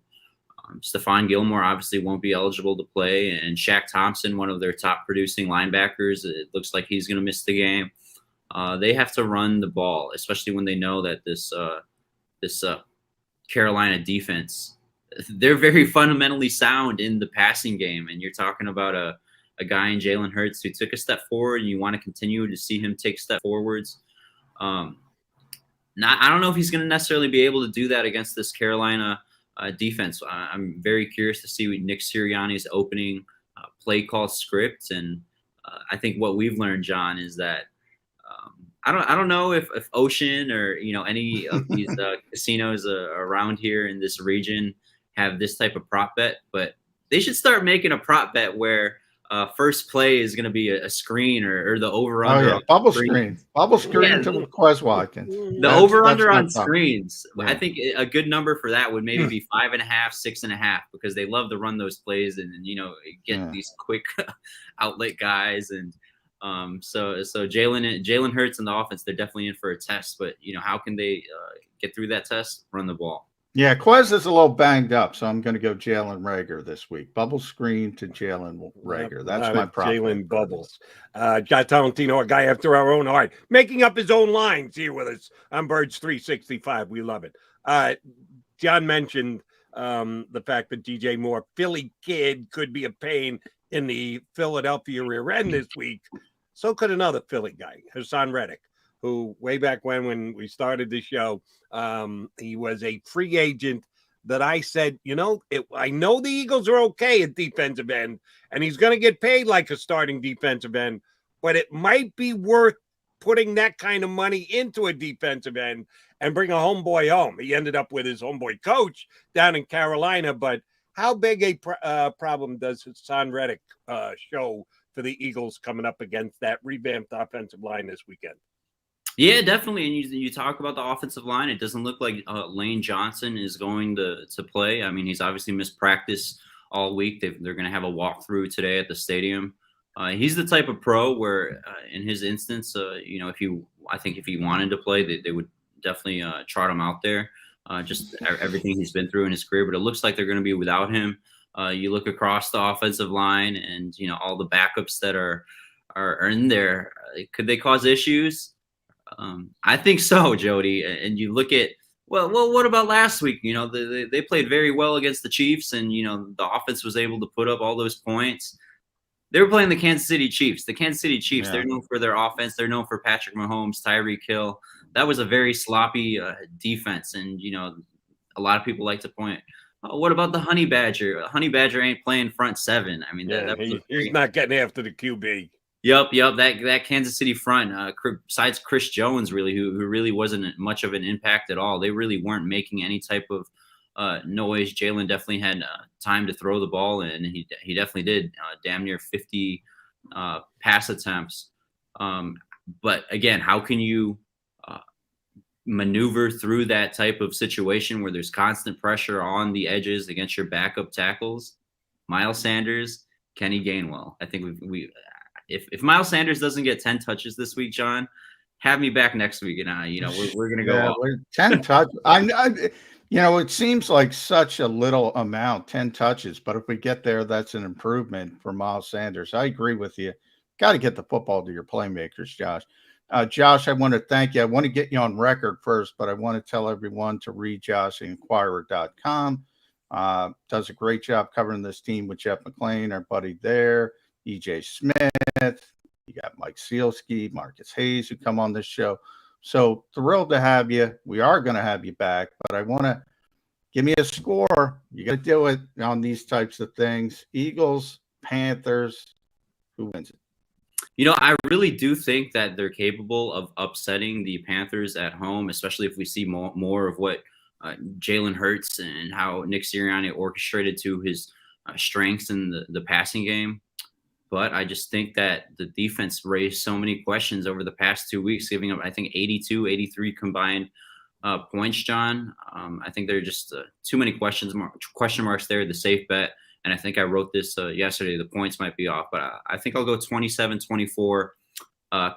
Speaker 4: Stephon Gilmore obviously won't be eligible to play, and Shaq Thompson, one of their top producing linebackers, it looks like he's going to miss the game. They have to run the ball, especially when they know that this Carolina defense, they're very fundamentally sound in the passing game. And you're talking about a guy in Jalen Hurts who took a step forward, and you want to continue to see him take step forwards. I don't know if he's going to necessarily be able to do that against this Carolina defense. I'm very curious to see Nick Sirianni's opening play call script, and I think what we've learned, John, is that I don't know if Ocean or any of these casinos around here in this region have this type of prop bet, but they should start making a prop bet where first play is going to be a screen or the over under.
Speaker 2: Oh yeah, bubble screen to Quez Watkins.
Speaker 4: The over under on
Speaker 2: thought.
Speaker 4: screens.
Speaker 2: Yeah.
Speaker 4: I think a good number for that would maybe be 5.5, 6.5, because they love to run those plays and get these quick outlet guys. And so Jalen Hurts and the offense, they're definitely in for a test. But how can they get through that test? Run the ball.
Speaker 2: Yeah, Quez is a little banged up, so I'm going to go Jalen Reagor this week. Bubble screen to Jalen Reagor. That's my problem.
Speaker 1: Jalen Bubbles. Josh Tolentino, a guy after our own heart, making up his own lines here with us on Birds 365. We love it. John mentioned the fact that DJ Moore, Philly kid, could be a pain in the Philadelphia rear end this week. So could another Philly guy, Haason Reddick, who way back when we started the show, he was a free agent that I said, I know the Eagles are okay at defensive end, and he's going to get paid like a starting defensive end, but it might be worth putting that kind of money into a defensive end and bring a homeboy home. He ended up with his homeboy coach down in Carolina, but how big a problem does Haason Reddick show for the Eagles coming up against that revamped offensive line this weekend?
Speaker 4: Yeah, definitely. And you talk about the offensive line. It doesn't look like Lane Johnson is going to play. I mean, he's obviously missed practice all week. They're going to have a walkthrough today at the stadium. He's the type of pro where, in his instance, if he wanted to play, they would definitely trot him out there. Just everything he's been through in his career. But it looks like they're going to be without him. You look across the offensive line, and all the backups that are in there. Could they cause issues? I think so, Jody. And you look at what about last week? They played very well against the Chiefs, and the offense was able to put up all those points. They were playing the Kansas City Chiefs. The Kansas City Chiefs, they're known for their offense. They're known for Patrick Mahomes, Tyreek Hill. That was a very sloppy defense, and a lot of people like to point. Oh, what about the Honey Badger? Honey Badger ain't playing front seven. I mean,
Speaker 1: he's not getting after the QB.
Speaker 4: Yep. That Kansas City front, besides Chris Jones, really, who really wasn't much of an impact at all. They really weren't making any type of noise. Jalen definitely had time to throw the ball, and he definitely did damn near 50 pass attempts. But again, how can you maneuver through that type of situation where there's constant pressure on the edges against your backup tackles? Miles Sanders, Kenny Gainwell. I think If Miles Sanders doesn't get 10 touches this week, John, have me back next week, and we're going to go.
Speaker 2: 10 touches. It seems like such a little amount, 10 touches, but if we get there, that's an improvement for Miles Sanders. I agree with you. Got to get the football to your playmakers, Josh. Josh, I want to thank you. I want to get you on record first, but I want to tell everyone to read JoshInquirer.com. Does a great job covering this team with Jeff McClain, our buddy there. EJ Smith, you got Mike Sealski, Marcus Hayes, who come on this show. So thrilled to have you. We are going to have you back, but I want to give me a score. You got to do it on these types of things. Eagles, Panthers, who wins it?
Speaker 4: I really do think that they're capable of upsetting the Panthers at home, especially if we see more of what Jalen Hurts and how Nick Sirianni orchestrated to his strengths in the passing game. But I just think that the defense raised so many questions over the past 2 weeks, giving up, I think, 82, 83 combined points, John. I think there are just too many question marks there, the safe bet. And I think I wrote this yesterday. The points might be off, but I think I'll go 27-24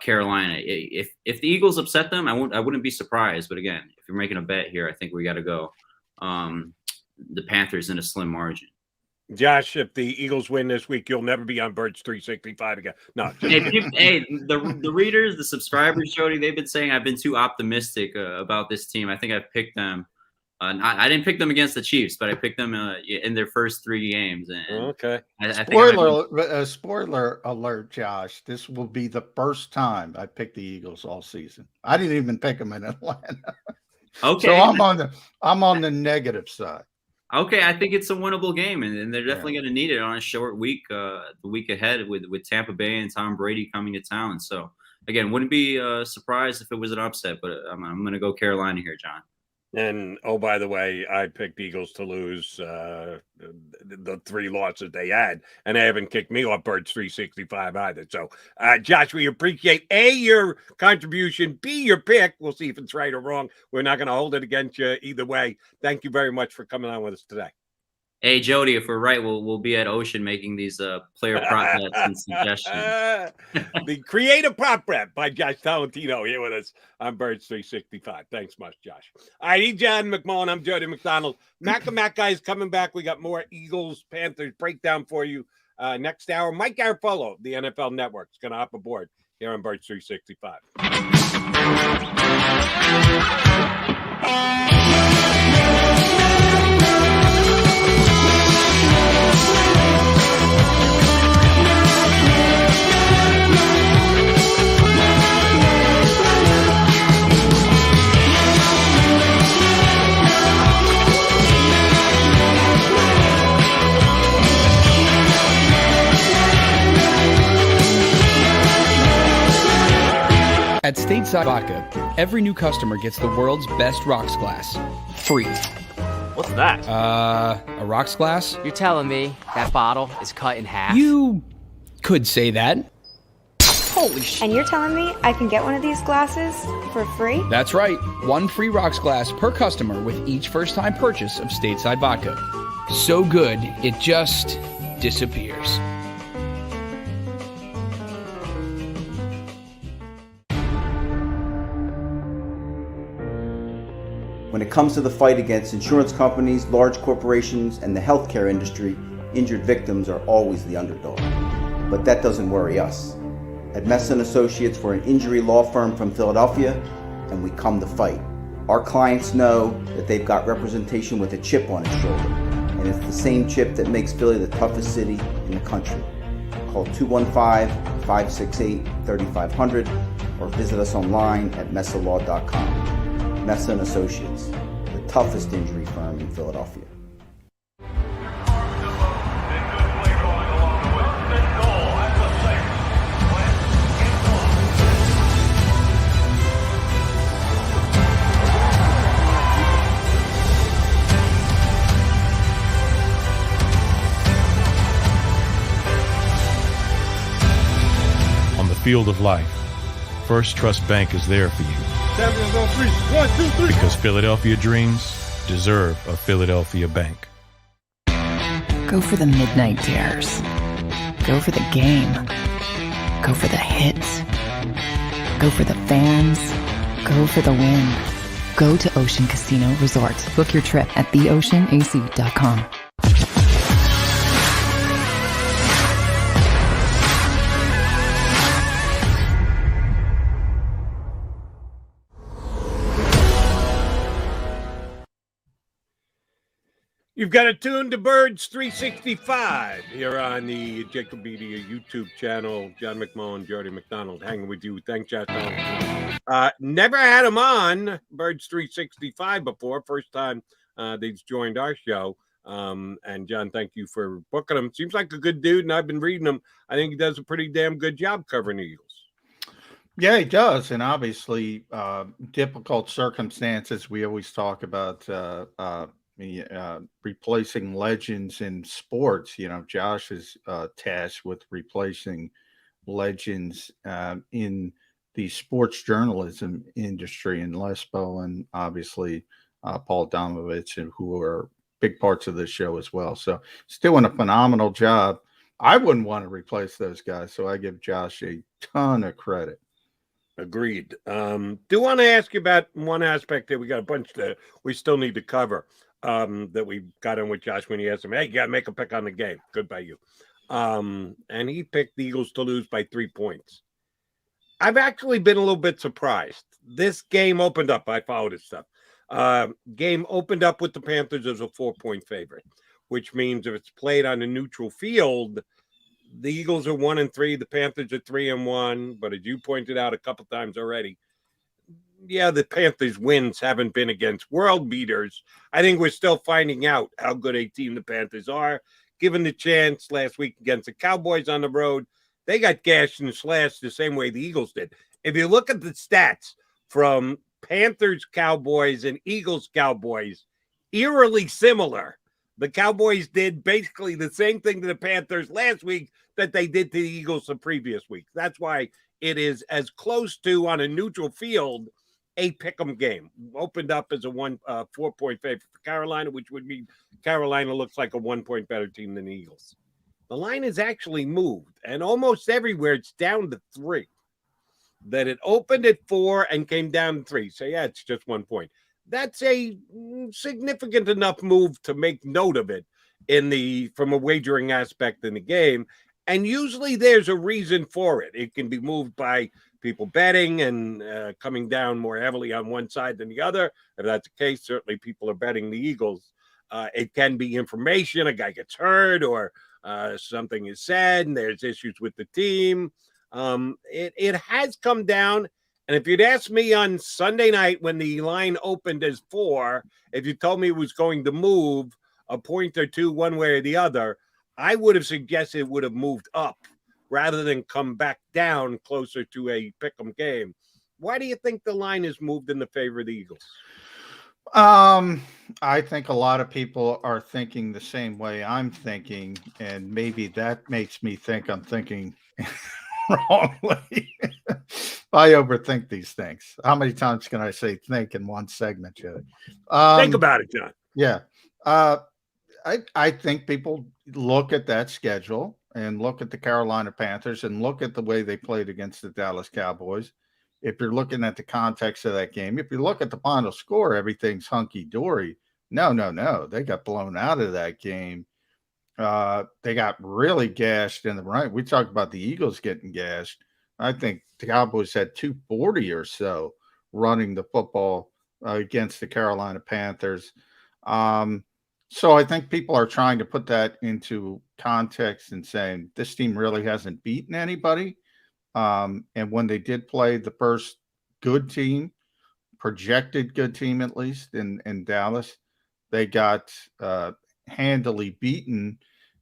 Speaker 4: Carolina. If the Eagles upset them, I wouldn't be surprised. But again, if you're making a bet here, I think we got to go the Panthers in a slim margin.
Speaker 1: Josh, if the Eagles win this week, you'll never be on Birds 365 again. No.
Speaker 4: The readers, the subscribers, Jody, they've been saying I've been too optimistic about this team. I think I've picked them. I didn't pick them against the Chiefs, but I picked them in their first 3 games. And
Speaker 1: okay.
Speaker 2: Spoiler alert, Josh. This will be the first time I picked the Eagles all season. I didn't even pick them in Atlanta.
Speaker 4: Okay.
Speaker 2: So I'm on the negative side.
Speaker 4: Okay, I think it's a winnable game, and they're definitely going to need it on a short week, the week ahead with Tampa Bay and Tom Brady coming to town. So, again, wouldn't be surprised if it was an upset, but I'm going to go Carolina here, John.
Speaker 1: And oh, by the way, I picked Eagles to lose the 3 losses they had, and they haven't kicked me off Birds 365 either. So, Josh, we appreciate A, your contribution, B, your pick. We'll see if it's right or wrong. We're not going to hold it against you either way. Thank you very much for coming on with us today.
Speaker 4: Hey, Jody, if we're right, we'll be at Ocean making these player prop bets and suggestions.
Speaker 1: The creative prop bet by Josh Tolentino here with us on Birds 365. Thanks much, Josh. All right, he's John McMullen. I'm Jody McDonald. Mac and Mac guys coming back. We got more Eagles, Panthers breakdown for you next hour. Mike Garafolo, the NFL Network, is going to hop aboard here on Birds 365.
Speaker 3: At Stateside Vodka, every new customer gets the world's best rocks glass. Free.
Speaker 5: What's that?
Speaker 3: A rocks glass?
Speaker 5: You're telling me that bottle is cut in half?
Speaker 3: You could say that. Holy shit.
Speaker 6: And you're telling me I can get one of these glasses for free?
Speaker 3: That's right. 1 free rocks glass per customer with each first-time purchase of Stateside Vodka. So good, it just disappears.
Speaker 7: When it comes to the fight against insurance companies, large corporations, and the healthcare industry, injured victims are always the underdog. But that doesn't worry us. At Messa & Associates, we're an injury law firm from Philadelphia, and we come to fight. Our clients know that they've got representation with a chip on its shoulder, and it's the same chip that makes Philly the toughest city in the country. Call 215-568-3500 or visit us online at messalaw.com. Messa & Associates, the toughest injury firm in Philadelphia.
Speaker 8: On the field of life, First Trust Bank is there for you.
Speaker 10: Champions on 3. 1, 2, 3.
Speaker 8: Because Philadelphia dreams deserve a Philadelphia bank.
Speaker 9: Go for the midnight dares. Go for the game. Go for the hits. Go for the fans. Go for the win. Go to Ocean Casino Resort. Book your trip at theoceanac.com.
Speaker 1: You've got it tuned to Birds 365 here on the JAKIB Media YouTube channel. John McMullen, Jody McDonald hanging with you. Thanks, Josh. Never had him on Birds 365 before. First time they've joined our show. And John, thank you for booking him. Seems like a good dude, and I've been reading him. I think he does a pretty damn good job covering the Eagles.
Speaker 2: Yeah, he does. And obviously, difficult circumstances. We always talk about replacing legends in sports. You know, Josh is tasked with replacing legends in the sports journalism industry, and Lesbo and obviously Paul Domovich, who are big parts of this show as well. So he's doing a phenomenal job. I wouldn't want to replace those guys, so I give Josh a ton of credit.
Speaker 1: Agreed. Do want to ask you about one aspect that we got a bunch that we still need to cover. That we got in with Josh when he asked him, hey, you got to make a pick on the game. Good by you. And he picked the Eagles to lose by 3 points. I've actually been a little bit surprised. This game opened up. I followed this stuff. Game opened up with the Panthers as a 4-point favorite, which means if it's played on a neutral field, the Eagles are 1-3. The Panthers are 3-1. But as you pointed out a couple times already, yeah, the Panthers' wins haven't been against world beaters. I think we're still finding out how good a team the Panthers are. Given the chance last week against the Cowboys on the road, they got gashed and slashed the same way the Eagles did. If you look at the stats from Panthers Cowboys and Eagles Cowboys, eerily similar. The Cowboys did basically the same thing to the Panthers last week that they did to the Eagles the previous week. That's why it is as close to, on a neutral field, a pick'em game. Opened up as a 4-point favorite for Carolina, which would mean Carolina looks like a 1-point better team than the Eagles. The line is actually moved, and almost everywhere it's down to 3. That it opened at 4 and came down to 3. So, yeah, it's just 1 point. That's a significant enough move to make note of it from a wagering aspect in the game. And usually there's a reason for it. It can be moved by people betting and coming down more heavily on one side than the other. If that's the case, certainly people are betting the Eagles. It can be information. A guy gets hurt or something is said and there's issues with the team. It has come down. And if you'd asked me on Sunday night when the line opened as 4, if you told me it was going to move a point or two one way or the other, I would have suggested it would have moved up rather than come back down closer to a pick'em game. Why do you think the line is moved in the favor of the Eagles?
Speaker 2: I think a lot of people are thinking the same way I'm thinking, and maybe that makes me think I'm thinking wrongly. I overthink these things. How many times can I say think in one segment, Joe?
Speaker 1: Think about it, John.
Speaker 2: Yeah. I think people look at that schedule and look at the Carolina Panthers and look at the way they played against the Dallas Cowboys. If you're looking at the context of that game, if you look at the final score, everything's hunky-dory. No. They got blown out of that game. They got really gashed in the right. We talked about the Eagles getting gashed. I think the Cowboys had 240 or so running the football against the Carolina Panthers. So I think people are trying to put that into context and saying this team really hasn't beaten anybody. And when they did play the first good team, projected good team at least in Dallas, they got handily beaten.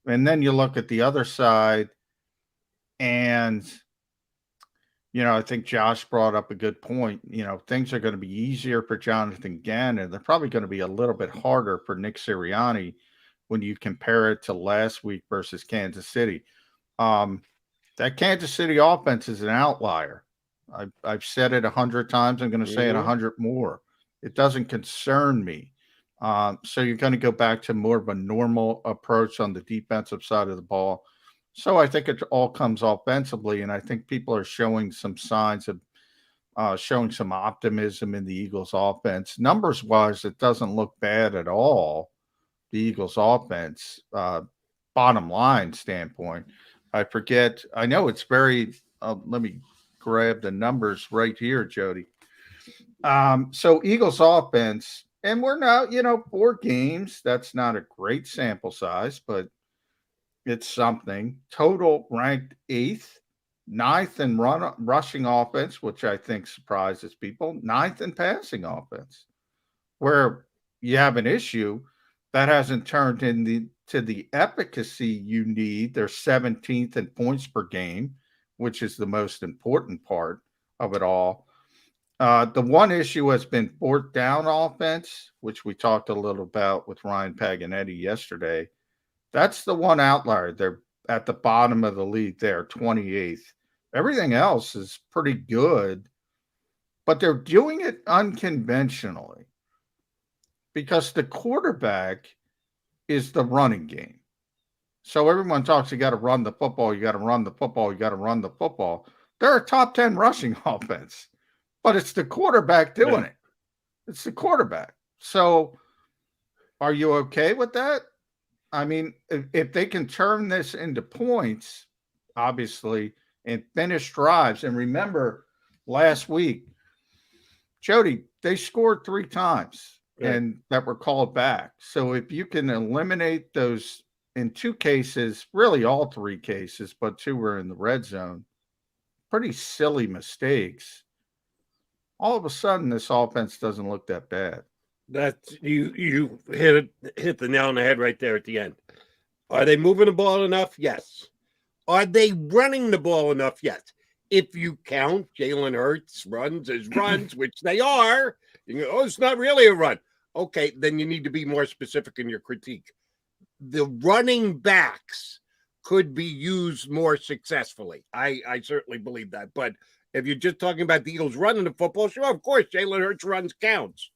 Speaker 2: And then you look at the other side and I think Josh brought up a good point. Things are going to be easier for Jonathan Gannon. They're probably going to be a little bit harder for Nick Sirianni when you compare it to last week versus Kansas City. That Kansas City offense is an outlier. I've said it 100 times. I'm going to say it 100 more. It doesn't concern me. So you're going to go back to more of a normal approach on the defensive side of the ball. So I think it all comes offensively, and I think people are showing some signs of showing some optimism in the Eagles offense. Numbers-wise, it doesn't look bad at all, the Eagles offense, bottom line standpoint. I know it's very let me grab the numbers right here, Jody. So Eagles offense, and we're now, 4 games. That's not a great sample size, but it's something. Total ranked 8th, 9th in rushing offense, which I think surprises people, 9th in passing offense. Where you have an issue that hasn't turned into the efficacy you need. They're 17th in points per game, which is the most important part of it all. The one issue has been 4th down offense, which we talked a little about with Ryan Paganetti yesterday. That's the one outlier. They're at the bottom of the league there, 28th. Everything else is pretty good, but they're doing it unconventionally because the quarterback is the running game. So everyone talks, you got to run the football, you got to run the football, you got to run the football. They're a top 10 rushing offense, but it's the quarterback doing it. It's the quarterback. So are you okay with that? I mean, if they can turn this into points, obviously, and finish drives, and remember last week, Jody, they scored 3 times and that were called back. So if you can eliminate those in 2 cases, really all 3 cases, but 2 were in the red zone, pretty silly mistakes. All of a sudden, this offense doesn't look that bad.
Speaker 1: That's you hit the nail on the head right there at the end. Are they moving the ball enough? Yes. Are they running the ball enough? Yes. If you count Jalen Hurts runs as runs, which they are, you go, oh, it's not really a run. Okay, then you need to be more specific in your critique. The running backs could be used more successfully. I certainly believe that. But if you're just talking about the Eagles running the football, sure, of course, Jalen Hurts runs counts.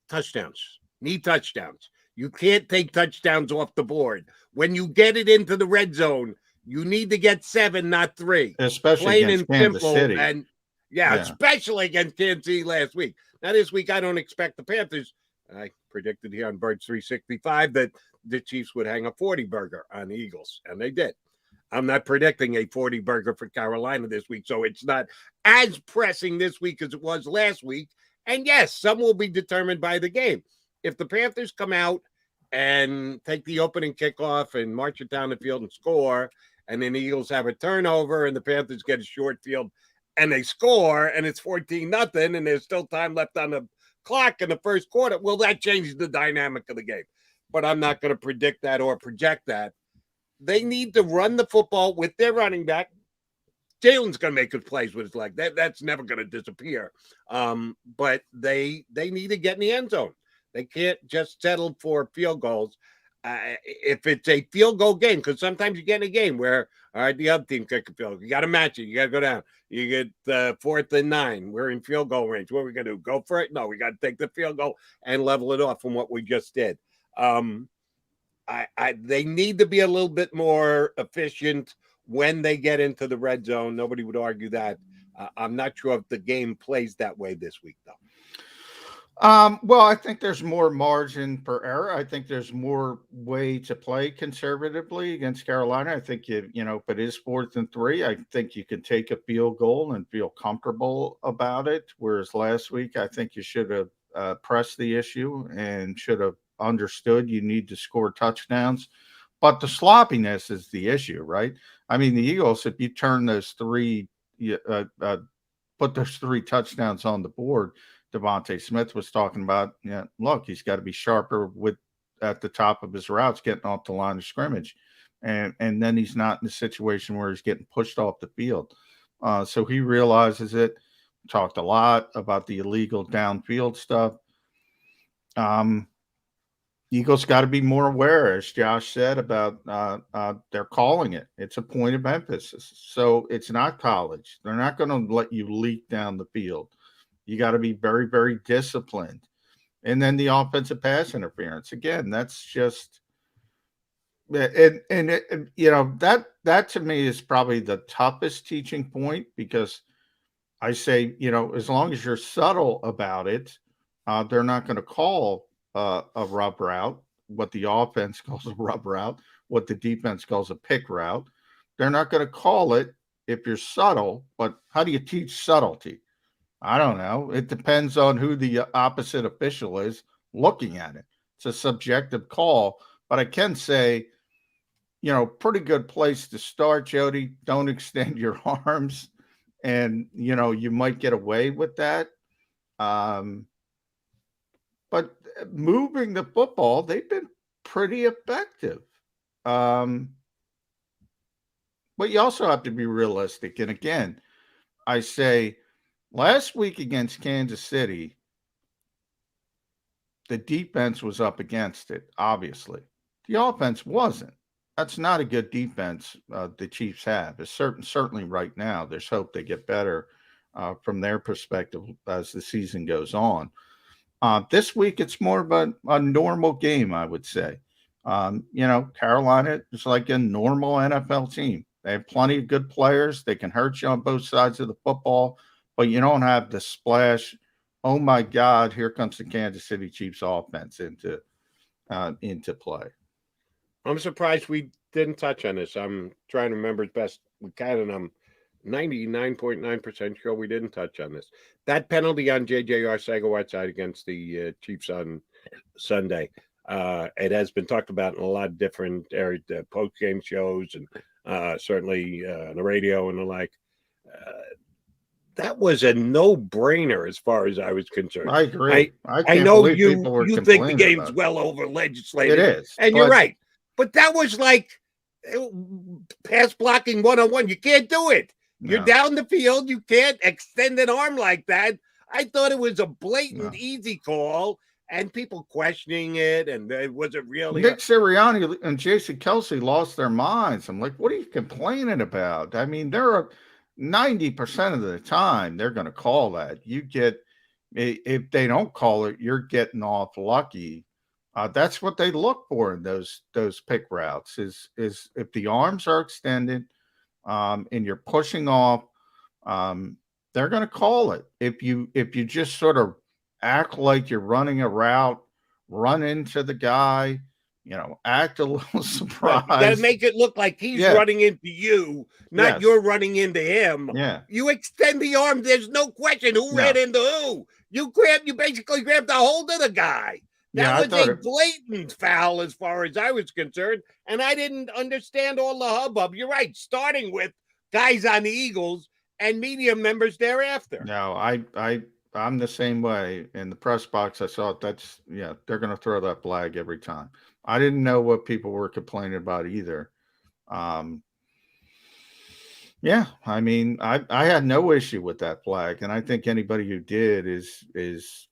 Speaker 1: Touchdowns. Need touchdowns. You can't take touchdowns off the board. When you get it into the red zone, you need to get 7, not 3.
Speaker 2: Especially
Speaker 1: plain
Speaker 2: against
Speaker 1: and
Speaker 2: Kansas
Speaker 1: simple.
Speaker 2: City.
Speaker 1: And especially against Kansas City last week. Now, this week, I don't expect the Panthers. I predicted here on Birds 365 that the Chiefs would hang a 40-burger on the Eagles, and they did. I'm not predicting a 40-burger for Carolina this week, so it's not as pressing this week as it was last week. And yes, some will be determined by the game. If the Panthers come out and take the opening kickoff and march it down the field and score, and then the Eagles have a turnover and the Panthers get a short field and they score and it's 14-0 and there's still time left on the clock in the first quarter, well, that changes the dynamic of the game. But I'm not going to predict that or project that. They need to run the football with their running back. Jalen's going to make good plays with his leg. That's never going to disappear. But they need to get in the end zone. They can't just settle for field goals. If it's a field goal game, because sometimes you get in a game where, all right, the other team kick a field goal. You got to match it. You got to go down. You get 4th and 9. We're in field goal range. What are we going to do? Go for it? No, we got to take the field goal and level it off from what we just did. They need to be a little bit more efficient when they get into the red zone. Nobody would argue that. I'm not sure if the game plays that way this week, though.
Speaker 2: Well, I think there's more margin for error. I think there's more way to play conservatively against Carolina. I think if it is 4th and 3, I think you can take a field goal and feel comfortable about it. Whereas last week, I think you should have pressed the issue and should have understood you need to score touchdowns. But the sloppiness is the issue, right? I mean, the Eagles, if you turn those 3, put those 3 touchdowns on the board, Devontae Smith was talking about, look, he's got to be sharper at the top of his routes, getting off the line of scrimmage. And then he's not in a situation where he's getting pushed off the field. So he realizes it, talked a lot about the illegal downfield stuff. Eagles got to be more aware, as Josh said, about they're calling it. It's a point of emphasis. So it's not college. They're not going to let you leak down the field. You got to be very, very disciplined. And then the offensive pass interference. Again, that's just that to me is probably the toughest teaching point, because I say, as long as you're subtle about it, they're not going to call a rub route, what the offense calls a rub route, what the defense calls a pick route. They're not going to call it if you're subtle. But how do you teach subtlety? I don't know. It depends on who the opposite official is looking at it. It's a subjective call, but I can say, pretty good place to start, Jody. Don't extend your arms, and, you might get away with that. But moving the football, they've been pretty effective. But you also have to be realistic. And again, I say, last week against Kansas City, the defense was up against it, obviously. The offense wasn't. That's not a good defense the Chiefs have. It's certainly right now. There's hope they get better from their perspective as the season goes on. This week, it's more of a normal game, I would say. Carolina is like a normal NFL team. They have plenty of good players. They can hurt you on both sides of the football. But you don't have the splash, oh my God, here comes the Kansas City Chiefs offense into play.
Speaker 1: I'm surprised we didn't touch on this. I'm trying to remember as best we can, and I'm 99.9% sure we didn't touch on this. That penalty on J.J. Arcega-Whiteside against the Chiefs on Sunday, it has been talked about in a lot of different areas, post-game shows, and certainly on the radio and the like. That was a no-brainer as far as I was concerned.
Speaker 2: I agree.
Speaker 1: I know you think the game's well over legislated.
Speaker 2: It is.
Speaker 1: And you're right. But that was like pass blocking one-on-one. You can't do it. You're
Speaker 2: No.
Speaker 1: down the field. You can't extend an arm like that. I thought it was a blatant,
Speaker 2: No.
Speaker 1: easy call, and people questioning it, and was it really?
Speaker 2: Nick Sirianni and Jason Kelsey lost their minds. I'm like, what are you complaining about? I mean, they're 90% of the time they're going to call that. You get, if they don't call it, you're getting off lucky. That's what they look for in those pick routes is if the arms are extended and you're pushing off, they're going to call it. If you just sort of act like you're running a route, run into the guy, act a little surprised.
Speaker 1: You got to make it look like he's running into you, not you're running into him.
Speaker 2: Yeah.
Speaker 1: You extend the arm. There's no question who ran into who. You basically grabbed a hold of the guy. That was a blatant foul as far as I was concerned, and I didn't understand all the hubbub. You're right, starting with guys on the Eagles and media members thereafter.
Speaker 2: No, I'm the same way. In the press box, I saw it. They're going to throw that flag every time. I didn't know what people were complaining about either. I mean, I had no issue with that flag, and I think anybody who did is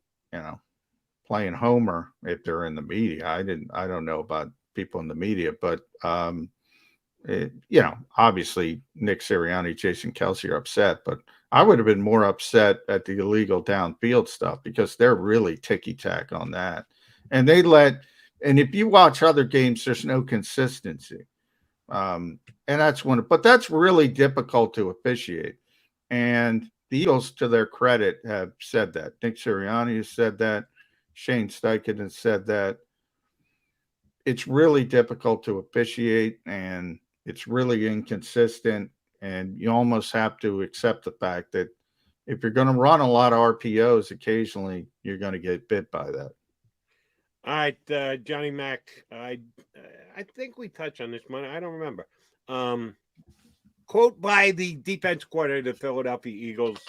Speaker 2: playing homer if they're in the media. I don't know about people in the media, but obviously Nick Sirianni, Jason Kelsey are upset, but I would have been more upset at the illegal downfield stuff because they're really ticky-tack on that. And and if you watch other games, there's no consistency. And but that's really difficult to officiate. And the Eagles, to their credit, have said that. Nick Sirianni has said that. Shane Steichen has said that. It's really difficult to officiate, and it's really inconsistent, and you almost have to accept the fact that if you're going to run a lot of RPOs occasionally, you're going to get bit by that.
Speaker 1: All right, Johnny Mac, I think we touched on this one. I don't remember. Quote by the defense coordinator of the Philadelphia Eagles,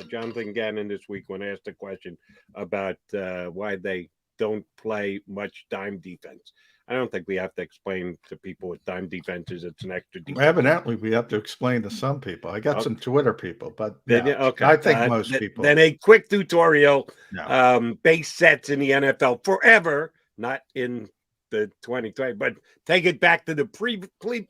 Speaker 1: Jonathan Gannon, this week when asked a question about why they don't play much dime defense. I don't think we have to explain to people what dime defense is. It's an extra defense.
Speaker 2: Evidently, we have to explain to some people. I got some Twitter people, but
Speaker 1: okay.
Speaker 2: I think most people.
Speaker 1: Then a quick tutorial, base sets in the NFL forever, not in the 2020, but take it back to the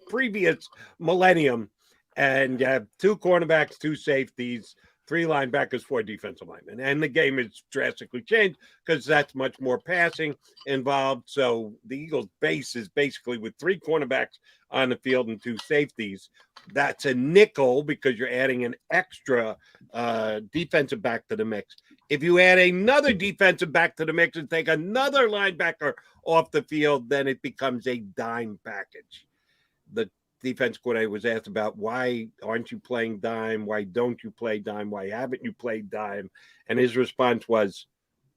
Speaker 1: previous millennium. And you have 2 cornerbacks, 2 safeties, 3 linebackers, 4 defensive linemen. And the game has drastically changed because that's much more passing involved. So the Eagles' base is basically with 3 cornerbacks on the field and 2 safeties. That's a nickel because you're adding an extra defensive back to the mix. If you add another defensive back to the mix and take another linebacker off the field, then it becomes a dime package. The defense coordinator was asked about why aren't you playing dime? Why don't you play dime? Why haven't you played dime? And his response was,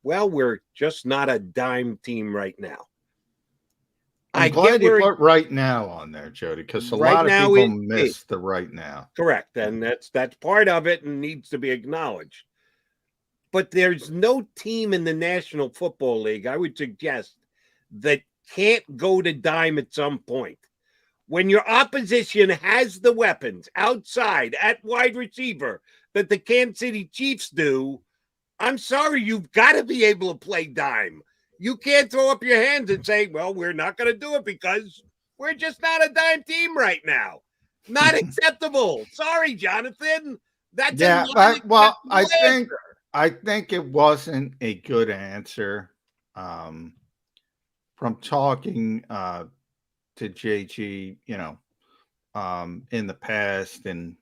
Speaker 1: well, we're just not a dime team right now.
Speaker 2: I'm glad you put right now on there, Jody, because a lot of people miss the right now.
Speaker 1: Correct. And that's part of it and needs to be acknowledged. But there's no team in the National Football League, I would suggest, that can't go to dime at some point. When your opposition has the weapons outside at wide receiver that the Kansas City Chiefs do, I'm sorry, you've got to be able to play dime. You can't throw up your hands and say, well, we're not going to do it because we're just not a dime team right now. Not acceptable. Sorry, Jonathan. That's
Speaker 2: I think it wasn't a good answer. From talking to JG, in the past and,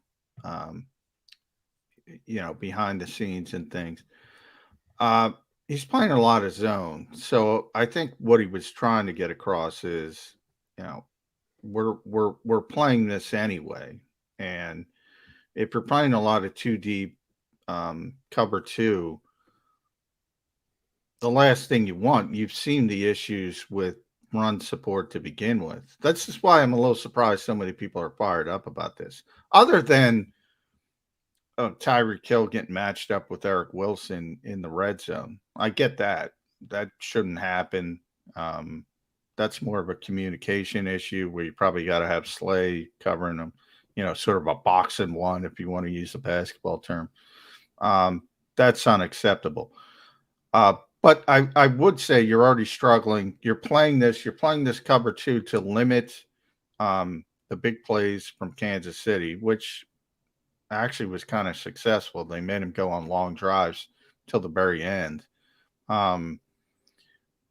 Speaker 2: behind the scenes and things. He's playing a lot of zone. So I think what he was trying to get across is, we're playing this anyway. And if you're playing a lot of 2 deep cover 2, the last thing you want, you've seen the issues with run support to begin with. That's just why I'm a little surprised so many people are fired up about this. Other than Tyreek Hill getting matched up with Eric Wilson in the red zone. I get that. That shouldn't happen. That's more of a communication issue where you probably got to have Slay covering them. sort of a box and one, if you want to use the basketball term. That's unacceptable. But I would say you're already struggling. You're playing this cover 2 to limit the big plays from Kansas City, which actually was kind of successful. They made him go on long drives till the very end.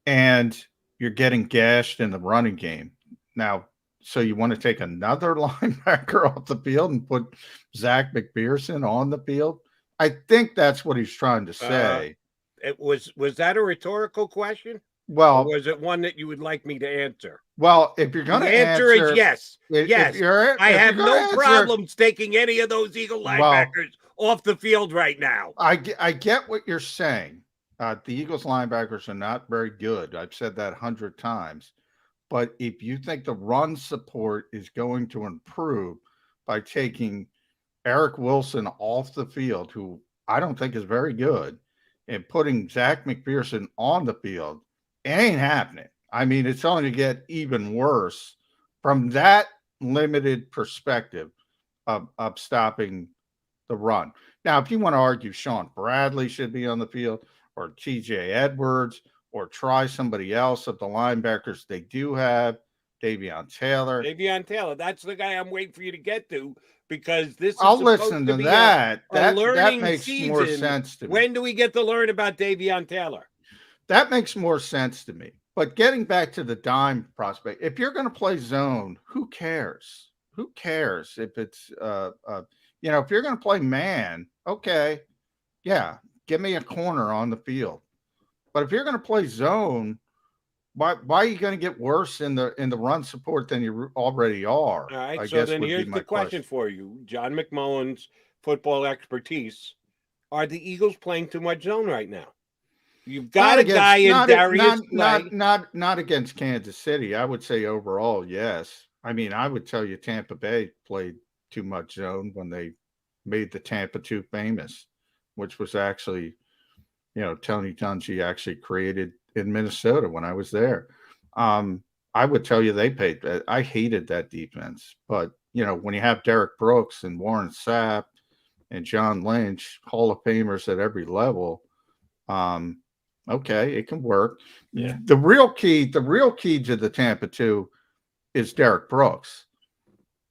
Speaker 2: And you're getting gashed in the running game. Now, so you want to take another linebacker off the field and put Zach McPherson on the field? I think that's what he's trying to say.
Speaker 1: Was that a rhetorical question?
Speaker 2: Well,
Speaker 1: or was it one that you would like me to answer?
Speaker 2: Well, if you're going to
Speaker 1: answer is yes. Yes. I have no problems taking any of those Eagle linebackers off the field right now.
Speaker 2: I get what you're saying. The Eagles linebackers are not very good. I've said that 100 times. But if you think the run support is going to improve by taking Eric Wilson off the field, who I don't think is very good, and putting Zach McPherson on the field, it ain't happening. I mean, it's only to get even worse from that limited perspective of stopping the run. Now, if you want to argue Sean Bradley should be on the field, or TJ Edwards, or try somebody else of the linebackers they do have, Davion Taylor.
Speaker 1: Davion Taylor, that's the guy I'm waiting for you to get to, because this is
Speaker 2: I'll listen to that.
Speaker 1: That
Speaker 2: makes more sense to me.
Speaker 1: When do we get to learn about Davion Taylor?
Speaker 2: That makes more sense to me. But getting back to the dime prospect, if you're going to play zone, who cares? Who cares if it's if you're going to play man, okay, yeah, give me a corner on the field. But if you're going to play zone, why are you going to get worse in the run support than you already are?
Speaker 1: All right, so then here's the question for you. John McMullen's football expertise. Are the Eagles playing too much zone right now? You've got a guy in Darius.
Speaker 2: Not against Kansas City. I would say overall, yes. I mean, I would tell you Tampa Bay played too much zone when they made the Tampa 2 famous, which was actually, Tony Dungy actually created in Minnesota when I was there. I would tell you they paid. I hated that defense. But, when you have Derek Brooks and Warren Sapp and John Lynch, Hall of Famers at every level, okay, it can work.
Speaker 1: Yeah.
Speaker 2: The real key to the Tampa 2 is Derek Brooks,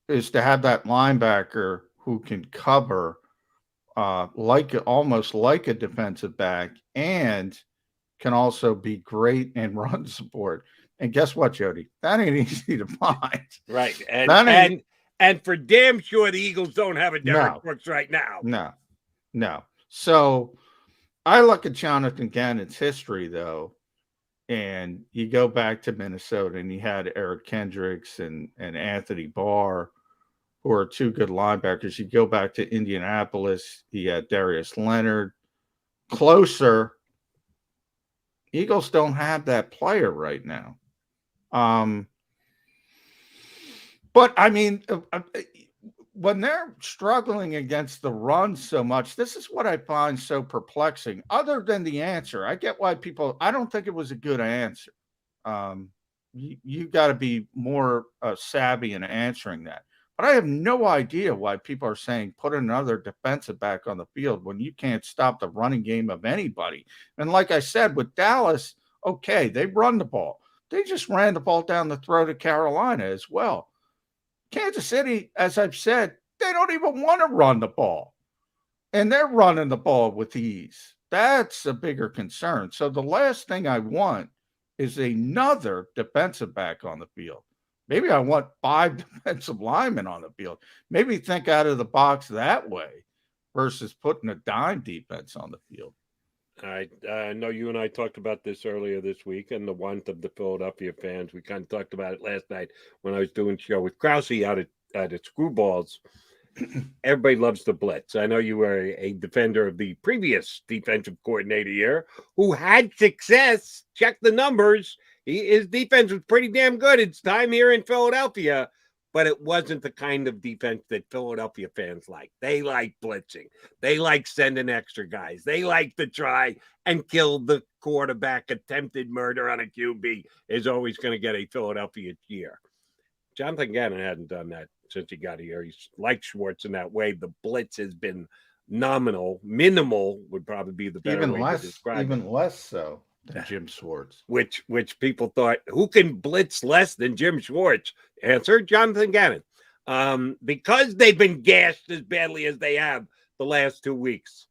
Speaker 2: is to have that linebacker who can cover almost like a defensive back and can also be great in run support. And guess what, Jody? That ain't easy to find.
Speaker 1: Right. And for damn sure the Eagles don't have a Derek Brooks right now.
Speaker 2: No. So I look at Jonathan Gannon's history, though, and you go back to Minnesota, and he had Eric Kendricks and Anthony Barr, who are 2 good linebackers. You go back to Indianapolis, he had Darius Leonard. Closer, Eagles don't have that player right now. But, I mean, when they're struggling against the run so much, this is what I find so perplexing. Other than the answer, I get why I don't think it was a good answer. You got to be more savvy in answering that. But I have no idea why people are saying put another defensive back on the field when you can't stop the running game of anybody. And like I said, with Dallas, okay, they run the ball. They just ran the ball down the throat of Carolina as well. Kansas City, as I've said, they don't even want to run the ball. And they're running the ball with ease. That's a bigger concern. So the last thing I want is another defensive back on the field. Maybe I want 5 defensive linemen on the field. Maybe think out of the box that way versus putting a dime defense on the field.
Speaker 1: I know you and I talked about this earlier this week and the want of the Philadelphia fans. We kind of talked about it last night when I was doing a show with Krause out at Screwballs. Everybody loves the blitz. I know you were a defender of the previous defensive coordinator here who had success. Check the numbers. His defense was pretty damn good. It's time here in Philadelphia, but it wasn't the kind of defense that Philadelphia fans like. They like blitzing. They like sending extra guys. They like to try and kill the quarterback. Attempted murder on a QB is always going to get a Philadelphia cheer. Jonathan Gannon hadn't done that since he got here. He's like Schwartz in that way. The blitz has been nominal. Minimal would probably be the better way to describe it.
Speaker 2: Even less so than Jim Schwartz.
Speaker 1: Which people thought, who can blitz less than Jim Schwartz? Answer, Jonathan Gannon. Because they've been gashed as badly as they have the last 2 weeks.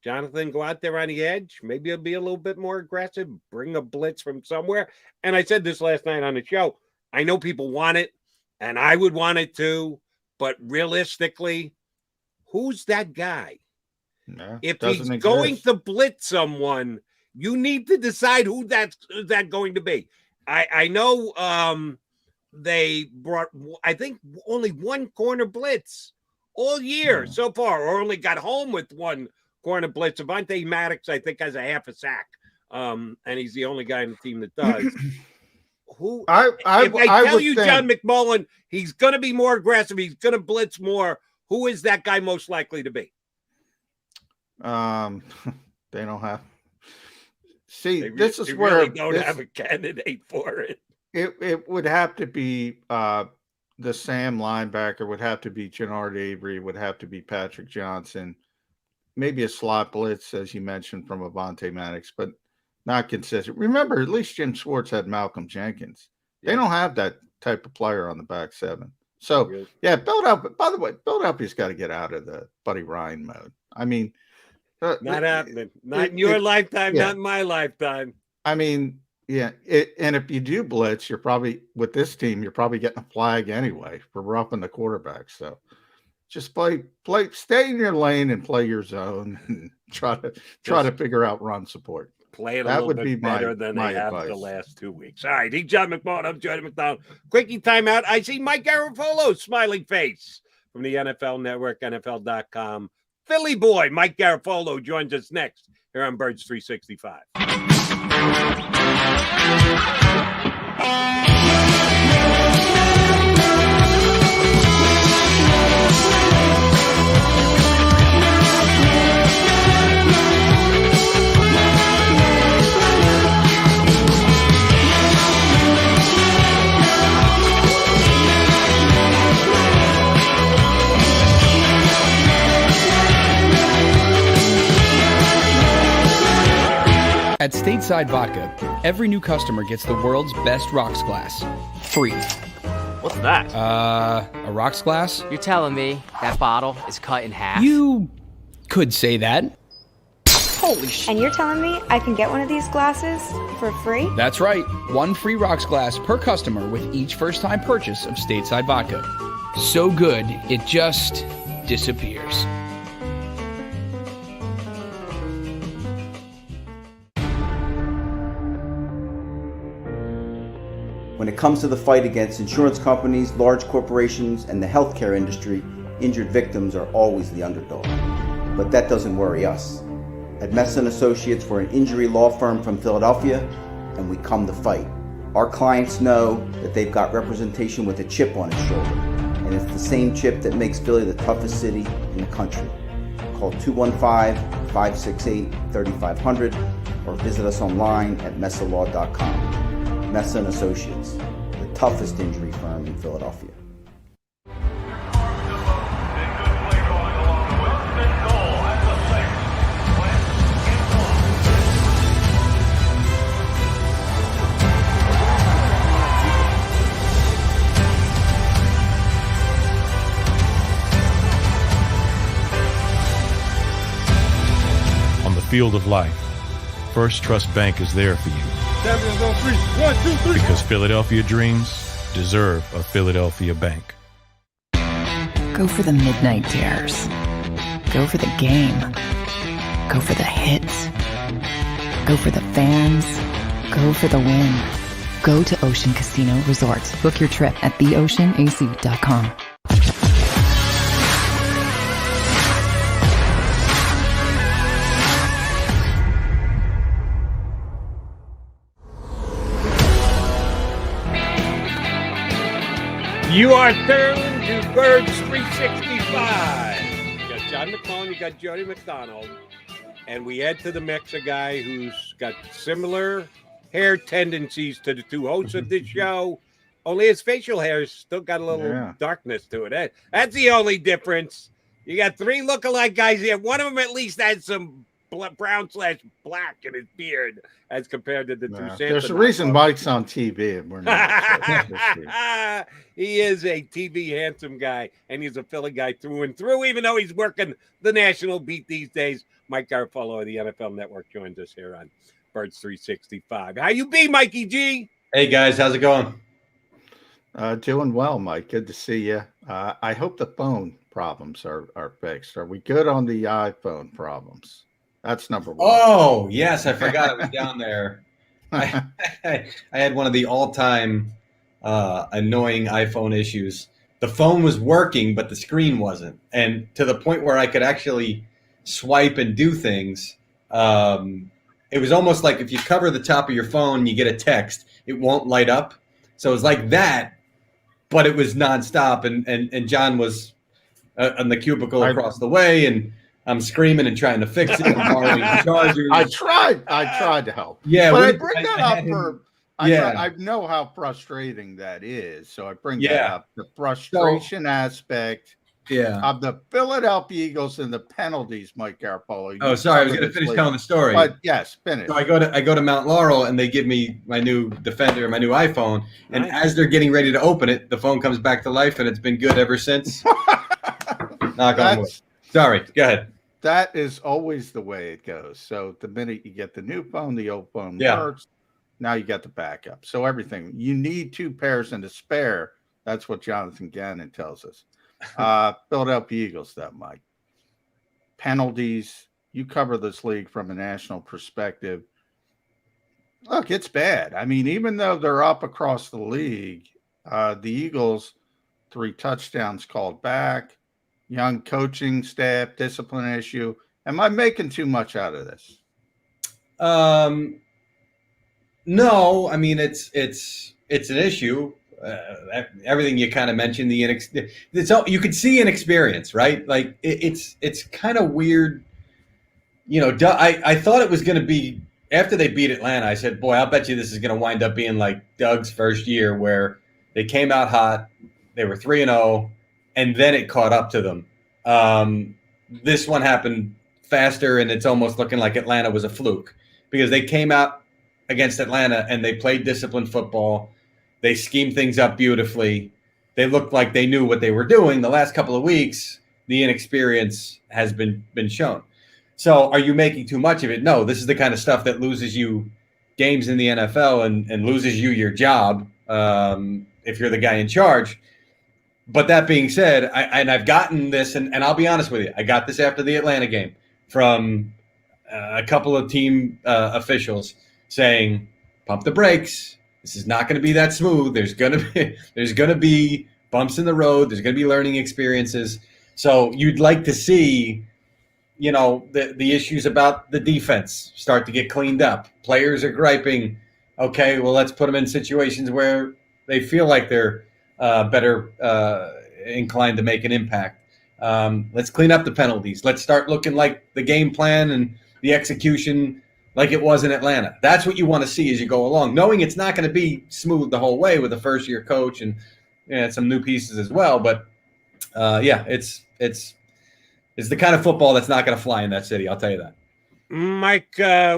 Speaker 1: Jonathan, go out there on the edge. Maybe it'll be a little bit more aggressive. Bring a blitz from somewhere. And I said this last night on the show. I know people want it, and I would want it too. But realistically, who's that guy?
Speaker 2: No,
Speaker 1: if he's going to blitz someone, you need to decide who's that going to be. I know they brought, I think, only one corner blitz all year so far, or only got home with one corner blitz. Avante Maddox, I think, has a half a sack, and he's the only guy in the team that does. If I tell you, John McMullen, he's going to be more aggressive, he's going to blitz more, who is that guy most likely to be?
Speaker 2: They don't have. See,
Speaker 1: this is where really don't have a candidate for it.
Speaker 2: It would have to be the Sam linebacker, would have to be Jannard Avery, would have to be Patrick Johnson, maybe a slot blitz, as you mentioned, from Avante Maddox, but not consistent. Remember, at least Jim Schwartz had Malcolm Jenkins. They don't have that type of player on the back seven. So, yeah, by the way, Philadelphia's got to get out of the Buddy Ryan mode. I mean,
Speaker 1: not happening. Not in your lifetime, not in my lifetime.
Speaker 2: I mean, yeah, and if you do blitz, you're probably, with this team, you're probably getting a flag anyway for roughing the quarterback. So just play, stay in your lane and play your zone and try to figure out run support.
Speaker 1: Play it a little bit better than they have the last 2 weeks. All right, he's John McMullen. I'm Jody McDonald. Quickie timeout. I see Mike Garafolo, smiling face from the NFL Network, NFL.com. Philly boy Mike Garafolo joins us next here on Birds 365.
Speaker 3: At Stateside Vodka, every new customer gets the world's best rocks glass, free.
Speaker 5: What's that?
Speaker 3: A rocks glass?
Speaker 5: You're telling me that bottle is cut in half?
Speaker 3: You could say that. Holy shit.
Speaker 6: And you're telling me I can get one of these glasses for free?
Speaker 3: That's right. One free rocks glass per customer with each first-time purchase of Stateside Vodka. So good, it just disappears.
Speaker 7: When it comes to the fight against insurance companies, large corporations, and the healthcare industry, injured victims are always the underdog. But that doesn't worry us. At Messa & Associates, we're an injury law firm from Philadelphia, and we come to fight. Our clients know that they've got representation with a chip on its shoulder, and it's the same chip that makes Philly the toughest city in the country. Call 215-568-3500 or visit us online at messalaw.com. Messa & Associates, the toughest injury firm in Philadelphia.
Speaker 8: On the field of life, First Trust Bank is there for you.
Speaker 10: Champions on three. 1, 2, 3.
Speaker 8: Because Philadelphia dreams deserve a Philadelphia bank.
Speaker 9: Go for the midnight dares. Go for the game. Go for the hits. Go for the fans. Go for the win. Go to Ocean Casino Resort. Book your trip at theoceanac.com.
Speaker 1: You are tuned to Birds 365. You got John McMullen, you got Jody McDonald, and we head to the mix a guy who's got similar hair tendencies to the two hosts of this show Only his facial hair has still got a little darkness to it. That's the only difference. You got 3 lookalike guys here. One of them at least had some brown/black in his beard as compared to the two Santa.
Speaker 2: There's a reason Mike's on TV and we're not.
Speaker 1: He is a TV handsome guy, and he's a Philly guy through and through, even though he's working the national beat these days. Mike Garafolo of the NFL Network joins us here on Birds 365. How you be, Mikey G?
Speaker 11: Hey, guys. How's it going?
Speaker 2: Doing well, Mike. Good to see you. I hope the phone problems are fixed. Are we good on the iPhone problems? That's number one.
Speaker 11: Oh, yes. I forgot it was down there. I had one of the all-time annoying iPhone issues. The phone was working, but the screen wasn't. And to the point where I could actually swipe and do things. It was almost like if you cover the top of your phone and you get a text, it won't light up. So it was like that, but it was nonstop. And John was on the cubicle across the way, and I'm screaming and trying to fix it. I'm borrowing chargers.
Speaker 2: I tried to help.
Speaker 11: Yeah,
Speaker 2: but I bring that up for.
Speaker 11: Yeah,
Speaker 2: I know how frustrating that is, so I bring that up. The frustration aspect. Of the Philadelphia Eagles and the penalties, Mike Garafolo.
Speaker 11: Oh, sorry, I was going to finish telling the story.
Speaker 2: But yes, finish.
Speaker 11: So I go to Mount Laurel, and they give me my new Defender, my new iPhone, and as they're getting ready to open it, the phone comes back to life, and it's been good ever since. Knock on wood. Sorry, go ahead.
Speaker 2: That is always the way it goes. So the minute you get the new phone, the old phone works. Now you got the backup. So everything. You need 2 pairs and a spare. That's what Jonathan Gannon tells us. Philadelphia Eagles, though, Mike. Penalties. You cover this league from a national perspective. Look, it's bad. I mean, even though they're up across the league, the Eagles, 3 touchdowns called back, young coaching staff, discipline issue. Am I making too much out of this?
Speaker 11: No, I mean it's an issue. Everything you kind of mentioned, you could see inexperience, right? Like it's kind of weird. You know, I thought it was going to be after they beat Atlanta. I said, boy, I'll bet you this is going to wind up being like Doug's first year, where they came out hot, they were 3-0, and then it caught up to them. This one happened faster, and it's almost looking like Atlanta was a fluke because they came out against Atlanta and they played disciplined football. They schemed things up beautifully. They looked like they knew what they were doing. The last couple of weeks, the inexperience has been shown. So are you making too much of it? No, this is the kind of stuff that loses you games in the NFL and loses you your job if you're the guy in charge. But that being said, I've gotten this, and I'll be honest with you, I got this after the Atlanta game from a couple of team officials saying, pump the brakes. This is not going to be that smooth. There's going to be bumps in the road. There's going to be learning experiences. So you'd like to see, you know, the issues about the defense start to get cleaned up. Players are griping. Okay, well, let's put them in situations where they feel like they're better inclined to make an impact. Let's clean up the penalties. Let's start looking like the game plan and the execution like it was in Atlanta. That's what you want to see as you go along, knowing it's not going to be smooth the whole way with a first-year coach and some new pieces as well. But it's the kind of football that's not going to fly in that city. I'll tell you that.
Speaker 1: Mike,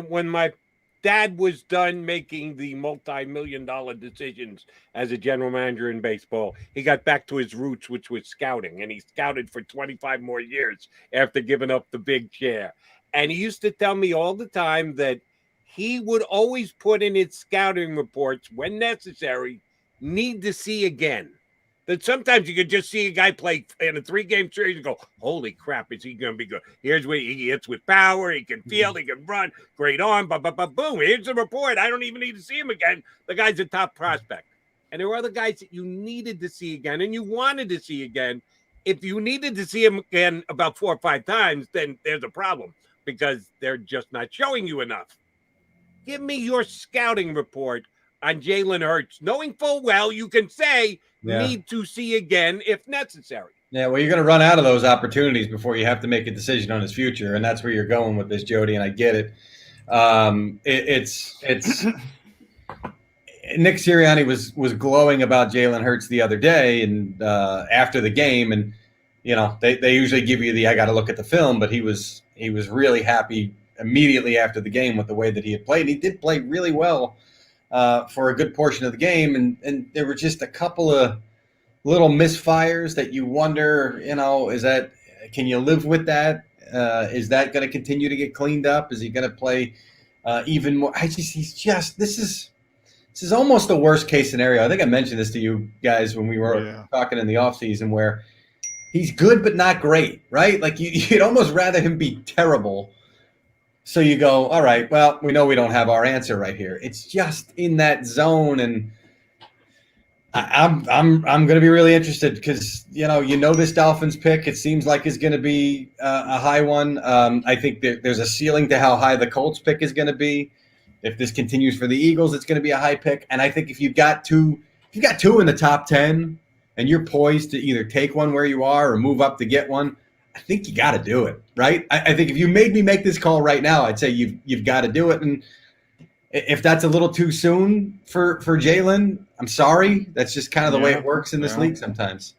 Speaker 1: when my dad was done making the multi-million-dollar decisions as a general manager in baseball, he got back to his roots, which was scouting, and he scouted for 25 more years after giving up the big chair. And he used to tell me all the time that he would always put in his scouting reports, when necessary, need to see again. That sometimes you could just see a guy play in a 3-game series and go, holy crap, is he going to be good? Here's where he hits with power. He can field. He can run. Great arm. Boom. Here's the report. I don't even need to see him again. The guy's a top prospect. And there were other guys that you needed to see again and you wanted to see again. If you needed to see him again about 4 or 5 times, then there's a problem because they're just not showing you enough. Give me your scouting report on Jalen Hurts, knowing full well you can say need to see again if necessary.
Speaker 11: Yeah, well, you're going to run out of those opportunities before you have to make a decision on his future, and that's where you're going with this, Jody, and I get it. Nick Sirianni was glowing about Jalen Hurts the other day and after the game, and they usually give you the I got to look at the film, but he was really happy immediately after the game with the way that he had played. And he did play really well for a good portion of the game, and there were just a couple of little misfires that you wonder, can you live with that? Is that going to continue to get cleaned up? Is he going to play even more? This is almost the worst case scenario. I think I mentioned this to you guys when we were talking in the offseason, where he's good but not great, right? Like you'd almost rather him be terrible. So you go, all right, well, we know we don't have our answer right here. It's just in that zone, and I'm going to be really interested because this Dolphins pick, it seems like is going to be a high one. I think there's a ceiling to how high the Colts pick is going to be. If this continues for the Eagles, it's going to be a high pick. And I think if you've got two in the top 10 and you're poised to either take one where you are or move up to get one, I think you got to do it, right? I think if you made me make this call right now, I'd say you've got to do it. And if that's a little too soon for Jalen, I'm sorry. That's just kind of the way it works in this league sometimes.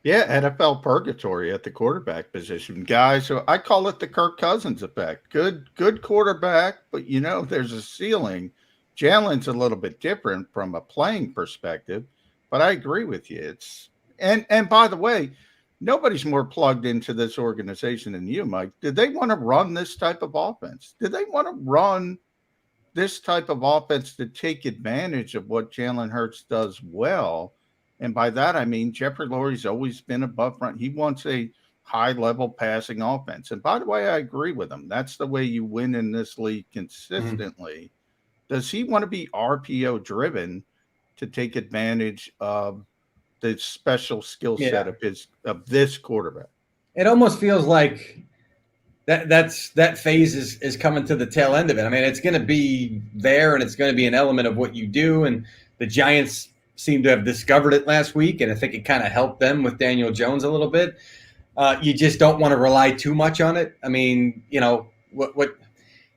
Speaker 2: Yeah, NFL purgatory at the quarterback position. Guys, so I call it the Kirk Cousins effect. Good quarterback, but there's a ceiling. Jalen's a little bit different from a playing perspective, but I agree with you. And by the way, nobody's more plugged into this organization than you, Mike. Did they want to run this type of offense? Did they want to run this type of offense to take advantage of what Jalen Hurts does well? And by that, I mean, Jeffrey Lurie's always been above front. He wants a high-level passing offense. And by the way, I agree with him. That's the way you win in this league consistently. Does he want to be RPO-driven to take advantage of the special skill set of this quarterback?
Speaker 11: It almost feels like that phase is coming to the tail end of it. I mean, it's going to be there, and it's going to be an element of what you do. And the Giants seem to have discovered it last week, and I think it kind of helped them with Daniel Jones a little bit. You just don't want to rely too much on it. I mean, what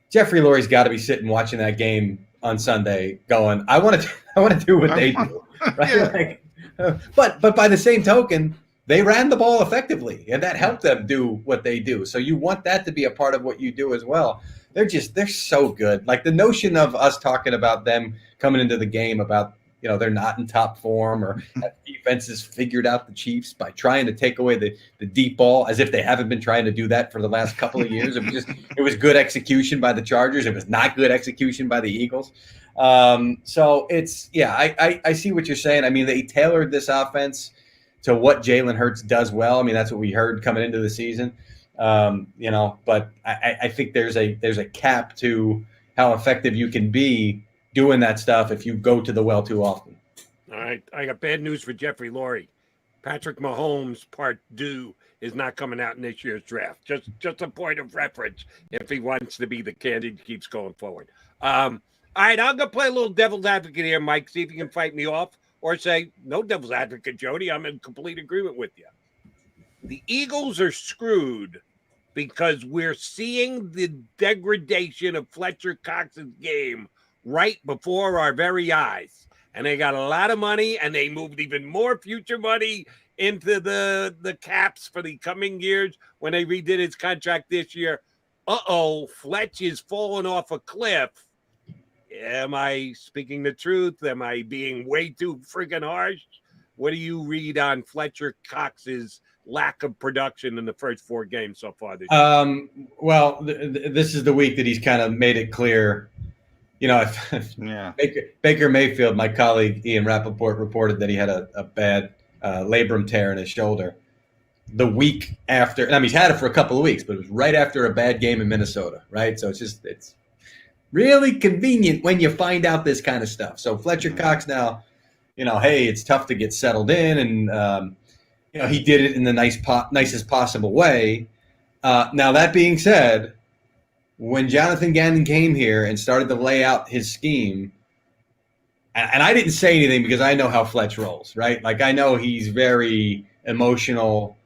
Speaker 11: Jeffrey Lurie's got to be sitting watching that game on Sunday, going, I want to do what they do, right? But by the same token, they ran the ball effectively, and that helped them do what they do. So you want that to be a part of what you do as well. They're so good. Like the notion of us talking about them coming into the game about, they're not in top form, or defenses figured out the Chiefs by trying to take away the deep ball, as if they haven't been trying to do that for the last couple of years. It was good execution by the Chargers. It was not good execution by the Eagles. So I see what you're saying. I mean, they tailored this offense to what Jalen Hurts does well. I mean, that's what we heard coming into the season. But I think there's a cap to how effective you can be doing that stuff if you go to the well too often.
Speaker 1: All right. I got bad news for Jeffrey Lurie. Patrick Mahomes Part 2 is not coming out in this year's draft. Just a point of reference if he wants to be the candidate keeps going forward. All right, I'm going to play a little devil's advocate here, Mike, see if you can fight me off, or say, no devil's advocate, Jody. I'm in complete agreement with you. The Eagles are screwed because we're seeing the degradation of Fletcher Cox's game right before our very eyes. And they got a lot of money, and they moved even more future money into the caps for the coming years when they redid his contract this year. Fletch is falling off a cliff. Am I speaking the truth? Am I being way too freaking harsh? What do you read on Fletcher Cox's lack of production in the first 4 games so far this year?
Speaker 11: Well, this is the week that he's kind of made it clear. Baker Mayfield, my colleague Ian Rappaport, reported that he had a bad labrum tear in his shoulder the week after. I mean, he's had it for a couple of weeks, but it was right after a bad game in Minnesota, right? So it's really convenient when you find out this kind of stuff. So Fletcher Cox now, hey, it's tough to get settled in, and he did it in the nicest possible way. Now that being said, when Jonathan Gannon came here and started to lay out his scheme, and I didn't say anything because I know how Fletch rolls, right? Like I know he's very emotional,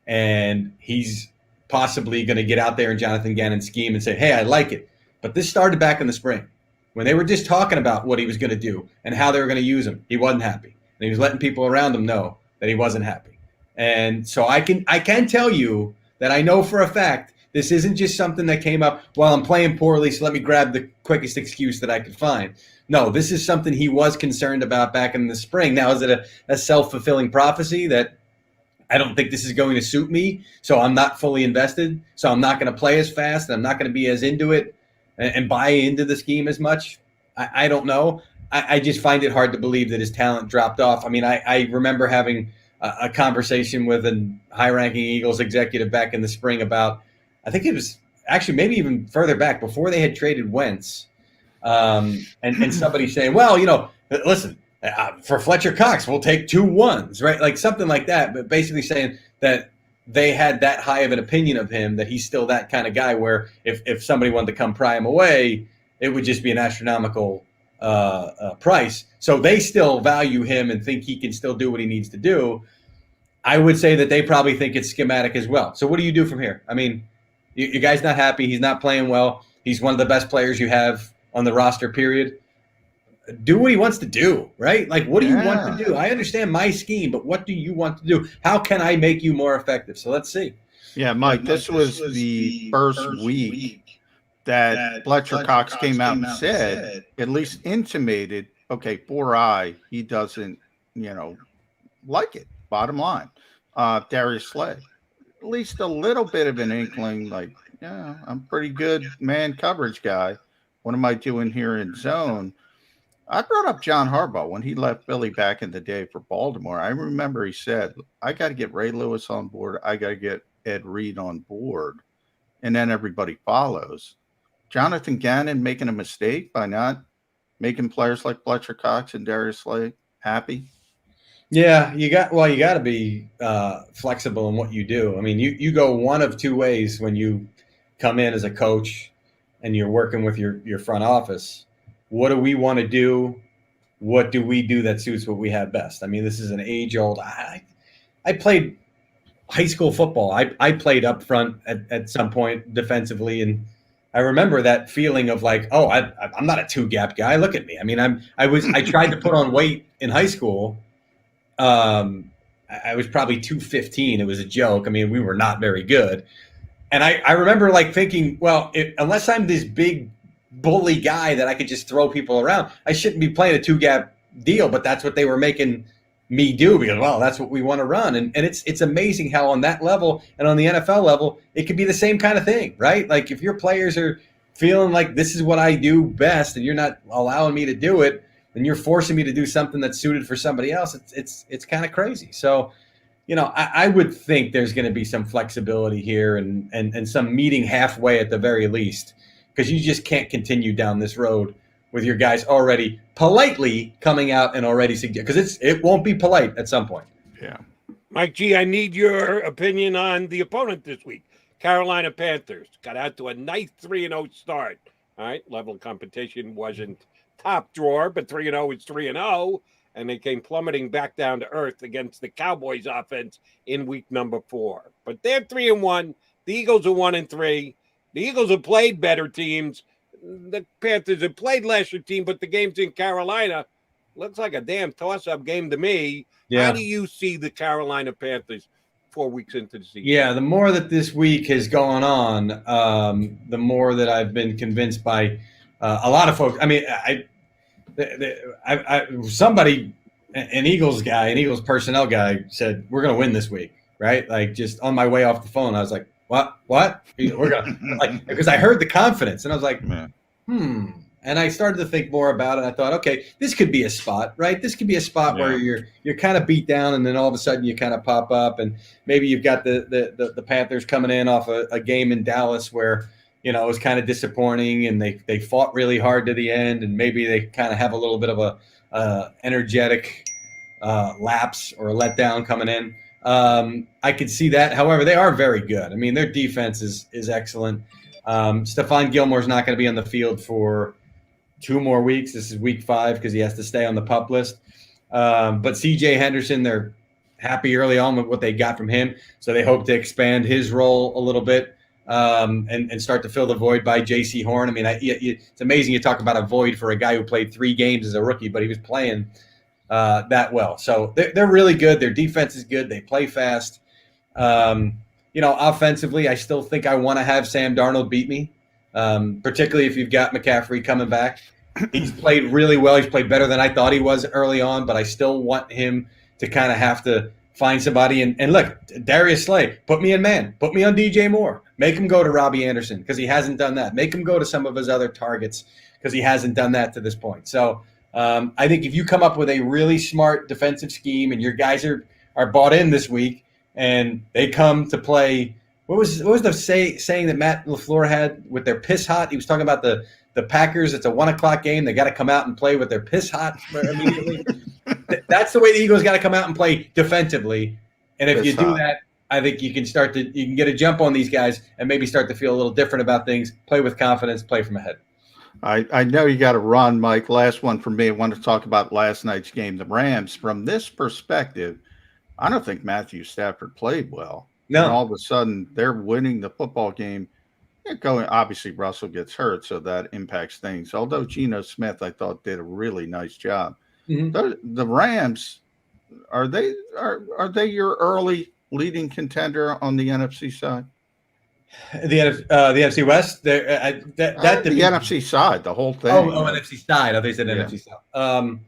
Speaker 11: and he's possibly going to get out there in Jonathan Gannon's scheme and say, hey, I like it. But this started back in the spring. when they were just talking about what he was going to do and how they were going to use him, he wasn't happy. And he was letting people around him know that he wasn't happy. And so I can tell you that I know for a fact this isn't just something that came up, well, I'm playing poorly, so let me grab the quickest excuse that I could find. No, this is something he was concerned about back in the spring. Now, is it a self-fulfilling prophecy that I don't think this is going to suit me, so I'm not fully invested, so I'm not going to play as fast, and I'm not going to be as into it and buy into the scheme as much? I don't know. I just find it hard to believe that his talent dropped off. I mean, I remember having a conversation with a high-ranking Eagles executive back in the spring about, I think it was actually maybe even further back before they had traded Wentz, and somebody saying, well, listen, for Fletcher Cox, we'll take 2 1s, right? Like something like that, but basically saying that they had that high of an opinion of him that he's still that kind of guy where if somebody wanted to come pry him away, it would just be an astronomical price. So they still value him and think he can still do what he needs to do. I would say that they probably think it's schematic as well. So what do you do from here? I mean, your guy's not happy. He's not playing well. He's one of the best players you have on the roster, period. Do what he wants to do, right? Like, what do you want to do? I understand my scheme, but what do you want to do? How can I make you more effective? So let's see.
Speaker 2: Yeah, Mike, this was the first week that Fletcher Cox came out and said, at least intimated, okay, for he doesn't, like it, bottom line. Darius Slay, at least a little bit of an inkling, like, yeah, I'm pretty good man coverage guy. What am I doing here in zone? I brought up John Harbaugh when he left Philly back in the day for Baltimore. I remember he said, I got to get Ray Lewis on board. I got to get Ed Reed on board. And then everybody follows. Jonathan Gannon making a mistake by not making players like Fletcher Cox and Darius Slay happy.
Speaker 11: Yeah, you got to be flexible in what you do. I mean, you go one of 2 ways when you come in as a coach and you're working with your front office. What do we want to do? What do we do that suits what we have best? I mean, this is an age-old. I played high school football. I played up front at some point defensively, and I remember that feeling of like, oh, I'm not a 2-gap guy. Look at me. I mean, I tried to put on weight in high school. I was probably 215. It was a joke. I mean, we were not very good. And I remember like thinking, well, unless I'm this big bully guy that I could just throw people around, I shouldn't be playing a 2-gap deal, but that's what they were making me do because, well, that's what we want to run. And it's amazing how on that level and on the NFL level, it could be the same kind of thing, right? Like if your players are feeling like this is what I do best and you're not allowing me to do it and you're forcing me to do something that's suited for somebody else, it's kind of crazy. So, I would think there's going to be some flexibility here and some meeting halfway at the very least, because you just can't continue down this road with your guys already politely coming out and already suggest, because it won't be polite at some point.
Speaker 2: Yeah.
Speaker 1: Mike G, I need your opinion on the opponent this week. Carolina Panthers got out to a nice 3-0 start. All right, level of competition wasn't top drawer, but 3-0 is 3-0, and they came plummeting back down to earth against the Cowboys offense in week number 4. But they're 3-1. The Eagles are 1-3. The Eagles have played better teams. The Panthers have played lesser team, but the game's in Carolina. Looks like a damn toss-up game to me.
Speaker 11: Yeah.
Speaker 1: How do you see the Carolina Panthers 4 weeks into the season?
Speaker 11: Yeah, the more that this week has gone on, the more that I've been convinced by a lot of folks. I mean, somebody, an Eagles personnel guy said, we're going to win this week, right? Like just on my way off the phone, I was like, What? We're gonna like, because I heard the confidence and I was like, And I started to think more about it. I thought, okay, this could be a spot, right? This could be a spot where you're kind of beat down, and then all of a sudden you kind of pop up, and maybe you've got the Panthers coming in off a game in Dallas where it was kind of disappointing, and they fought really hard to the end, and maybe they kind of have a little bit of a energetic lapse or a letdown coming in. I could see that. However, they are very good. I mean, their defense is excellent. Stephon Gilmore's not going to be on the field for 2 more weeks. This is week 5 because he has to stay on the PUP list. But CJ Henderson, they're happy early on with what they got from him. So they hope to expand his role a little bit. and start to fill the void by J.C. Horn. I mean, it's amazing you talk about a void for a guy who played 3 games as a rookie, but he was playing that well. So they're really good. Their defense is good. They play fast. Offensively, I still think I want to have Sam Darnold beat me, particularly if you've got McCaffrey coming back. He's played really well. He's played better than I thought he was early on, but I still want him to kind of have to find somebody. And look, Darius Slay, put me in man. Put me on DJ Moore. Make him go to Robbie Anderson because he hasn't done that. Make him go to some of his other targets because he hasn't done that to this point. So I think if you come up with a really smart defensive scheme and your guys are bought in this week and they come to play – what was the saying that Matt LaFleur had with their piss hot? He was talking about the Packers. It's a 1:00 game. They got to come out and play with their piss hot immediately. That's the way the Eagles got to come out and play defensively. And if you do that, I think you can get a jump on these guys and maybe start to feel a little different about things, play with confidence, play from ahead.
Speaker 2: I know you got to run, Mike. Last one for me. I want to talk about last night's game. The Rams, from this perspective, I don't think Matthew Stafford played well.
Speaker 11: No.
Speaker 2: And all of a sudden, they're winning the football game. Obviously, Russell gets hurt, so that impacts things. Although Geno Smith, I thought, did a really nice job. Mm-hmm. The Rams, are they your early leading contender on the NFC side?
Speaker 11: The NFC West, the
Speaker 2: NFC side, the whole thing.
Speaker 11: NFC side. I think they said NFC side.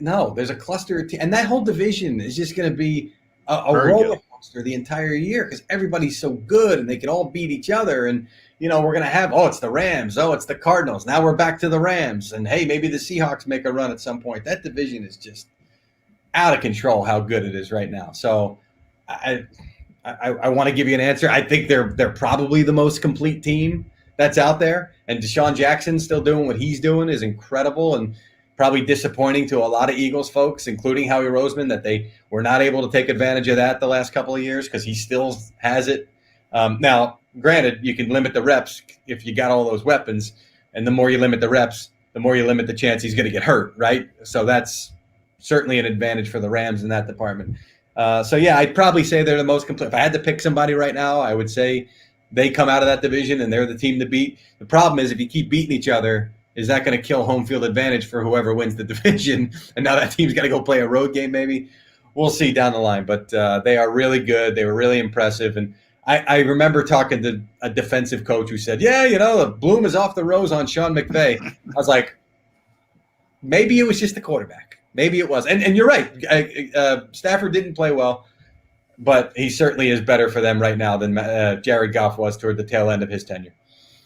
Speaker 11: No, there's a cluster of and that whole division is just going to be a roller coaster the entire year because everybody's so good and they can all beat each other. And we're going to have it's the Rams, it's the Cardinals. Now we're back to the Rams, and hey, maybe the Seahawks make a run at some point. That division is just out of control. How good it is right now. So I want to give you an answer. I think they're probably the most complete team that's out there, and Deshaun Jackson still doing what he's doing is incredible and probably disappointing to a lot of Eagles folks, including Howie Roseman, that they were not able to take advantage of that the last couple of years because he still has it. Now, granted, you can limit the reps if you got all those weapons, and the more you limit the reps, the more you limit the chance he's going to get hurt, right? So that's certainly an advantage for the Rams in that department. I'd probably say they're the most complete. If I had to pick somebody right now, I would say they come out of that division and they're the team to beat. The problem is if you keep beating each other, is that going to kill home field advantage for whoever wins the division? And now that team's got to go play a road game maybe. We'll see down the line. But they are really good. They were really impressive. And I remember talking to a defensive coach who said, the bloom is off the rose on Sean McVay. I was like, maybe it was just the quarterback. Maybe it was. And you're right. Stafford didn't play well, but he certainly is better for them right now than Jared Goff was toward the tail end of his tenure.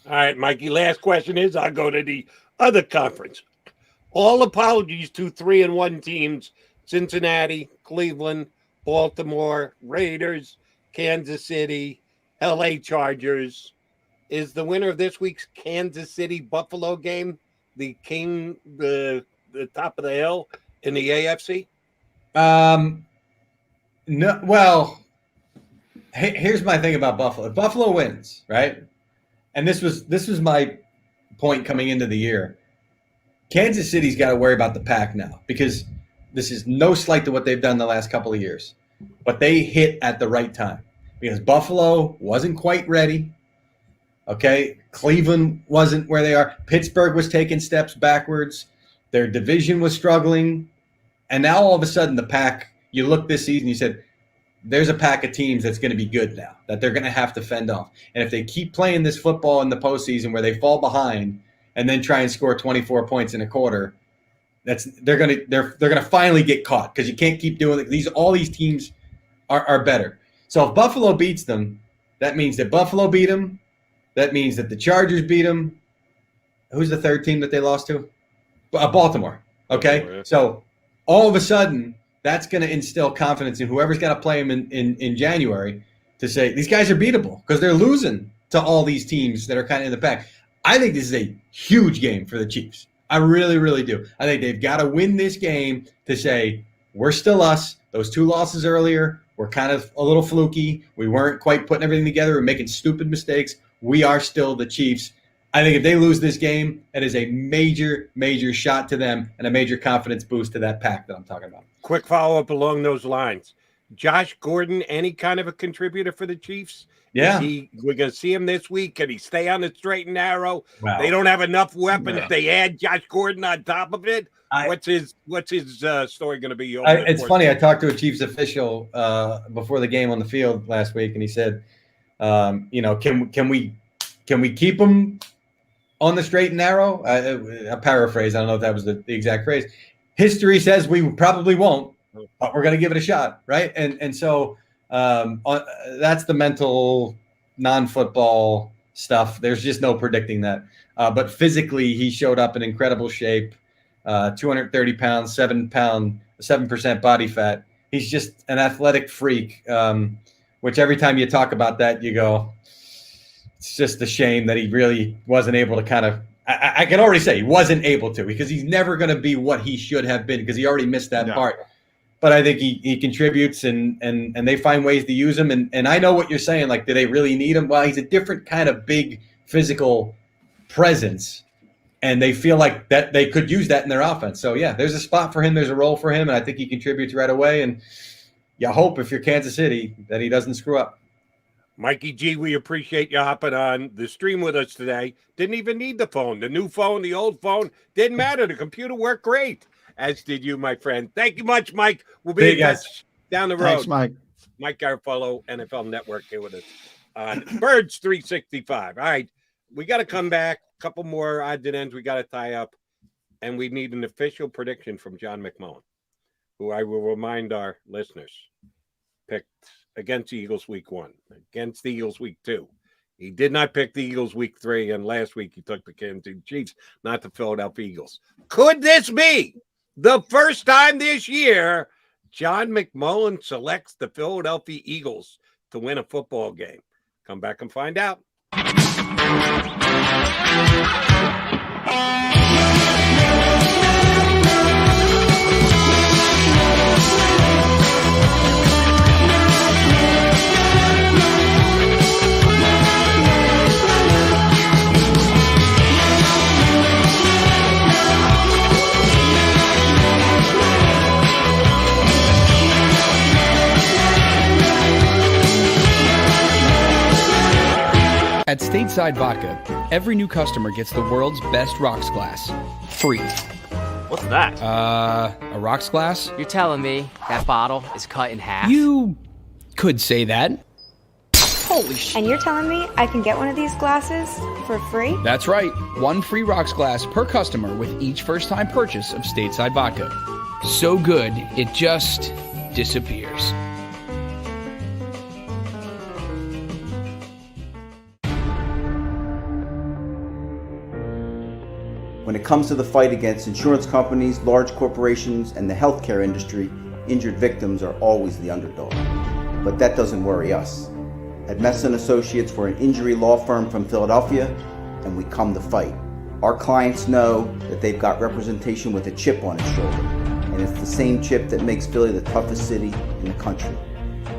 Speaker 1: All right, Mikey, last question is I'll go to the other conference. All apologies to 3-1 teams, Cincinnati, Cleveland, Baltimore, Raiders, Kansas City, LA Chargers. Is the winner of this week's Kansas City Buffalo game the top of the hill in the AFC?
Speaker 11: No. Well, here's my thing about Buffalo. If Buffalo wins, right? And this was my point coming into the year. Kansas City's got to worry about the pack now because this is no slight to what they've done the last couple of years. But they hit at the right time because Buffalo wasn't quite ready. Okay, Cleveland wasn't where they are. Pittsburgh was taking steps backwards. Their division was struggling. And now all of a sudden the pack, you look this season, you said, there's a pack of teams that's going to be good now, that they're going to have to fend off. And if they keep playing this football in the postseason where they fall behind and then try and score 24 points in a quarter, they're going to finally get caught because you can't keep doing it. All these teams are better. So if Buffalo beats them, that means that Buffalo beat them. That means that the Chargers beat them. Who's the third team that they lost to? Baltimore. Okay, so all of a sudden, that's going to instill confidence in whoever's got to play them in January to say these guys are beatable because they're losing to all these teams that are kind of in the pack. I think this is a huge game for the Chiefs. I really, really do. I think they've got to win this game to say we're still us. Those 2 losses earlier were kind of a little fluky. We weren't quite putting everything together. We're making stupid mistakes. We are still the Chiefs. I think if they lose this game, it is a major, major shot to them and a major confidence boost to that pack that I'm talking about.
Speaker 1: Quick follow-up along those lines. Josh Gordon any kind of a contributor for the Chiefs?
Speaker 11: Yeah.
Speaker 1: We're going to see him this week. Can he stay on the straight and narrow?
Speaker 11: Wow.
Speaker 1: They don't have enough weapons.
Speaker 2: No.
Speaker 1: They add Josh Gordon on top of it. What's his story going to be?
Speaker 11: It's funny. I talked to a Chiefs official before the game on the field last week, and he said, can we keep him on the straight and narrow? A paraphrase. I don't know if that was the exact phrase. History says we probably won't, but we're going to give it a shot, right? And so that's the mental non-football stuff. There's just no predicting that. But physically, he showed up in incredible shape. 230 pounds, 7% body fat. He's just an athletic freak, which every time you talk about that, you go, it's just a shame that he really wasn't able to kind of, I can already say he wasn't able to, because he's never going to be what he should have been, because he already missed that part. But I think he contributes, and they find ways to use him. And I know what you're saying, like, do they really need him? Well, he's a different kind of big physical presence, and they feel like that they could use that in their offense. So, yeah, there's a spot for him. There's a role for him, and I think he contributes right away. And you hope, if you're Kansas City, that he doesn't screw up.
Speaker 1: Mikey G, we appreciate you hopping on the stream with us today. Didn't even need the phone. The new phone, the old phone, didn't matter. The computer worked great, as did you, my friend. Thank you much, Mike. We'll be in touch down the road.
Speaker 2: Thanks, Mike.
Speaker 1: Mike Garafolo, NFL Network, here with us on Birds 365. All right, we got to come back. A couple more odds and ends we got to tie up, and we need an official prediction from John McMullen, who I will remind our listeners picked against the Eagles week 1, against the Eagles week 2. He did not pick the Eagles week 3, and last week he took the Kansas City Chiefs, not the Philadelphia Eagles. Could this be the first time this year John McMullen selects the Philadelphia Eagles to win a football game? Come back and find out.
Speaker 3: At Stateside Vodka, every new customer gets the world's best rocks glass, free.
Speaker 5: What's that?
Speaker 3: A rocks glass?
Speaker 5: You're telling me that bottle is cut in half?
Speaker 3: You could say that. Holy shit.
Speaker 6: And you're telling me I can get one of these glasses for free?
Speaker 3: That's right. One free rocks glass per customer with each first-time purchase of Stateside Vodka. So good, it just disappears.
Speaker 7: When it comes to the fight against insurance companies, large corporations, and the healthcare industry, injured victims are always the underdog. But that doesn't worry us. At Mesa & Associates, we're an injury law firm from Philadelphia, and we come to fight. Our clients know that they've got representation with a chip on its shoulder, and it's the same chip that makes Philly the toughest city in the country.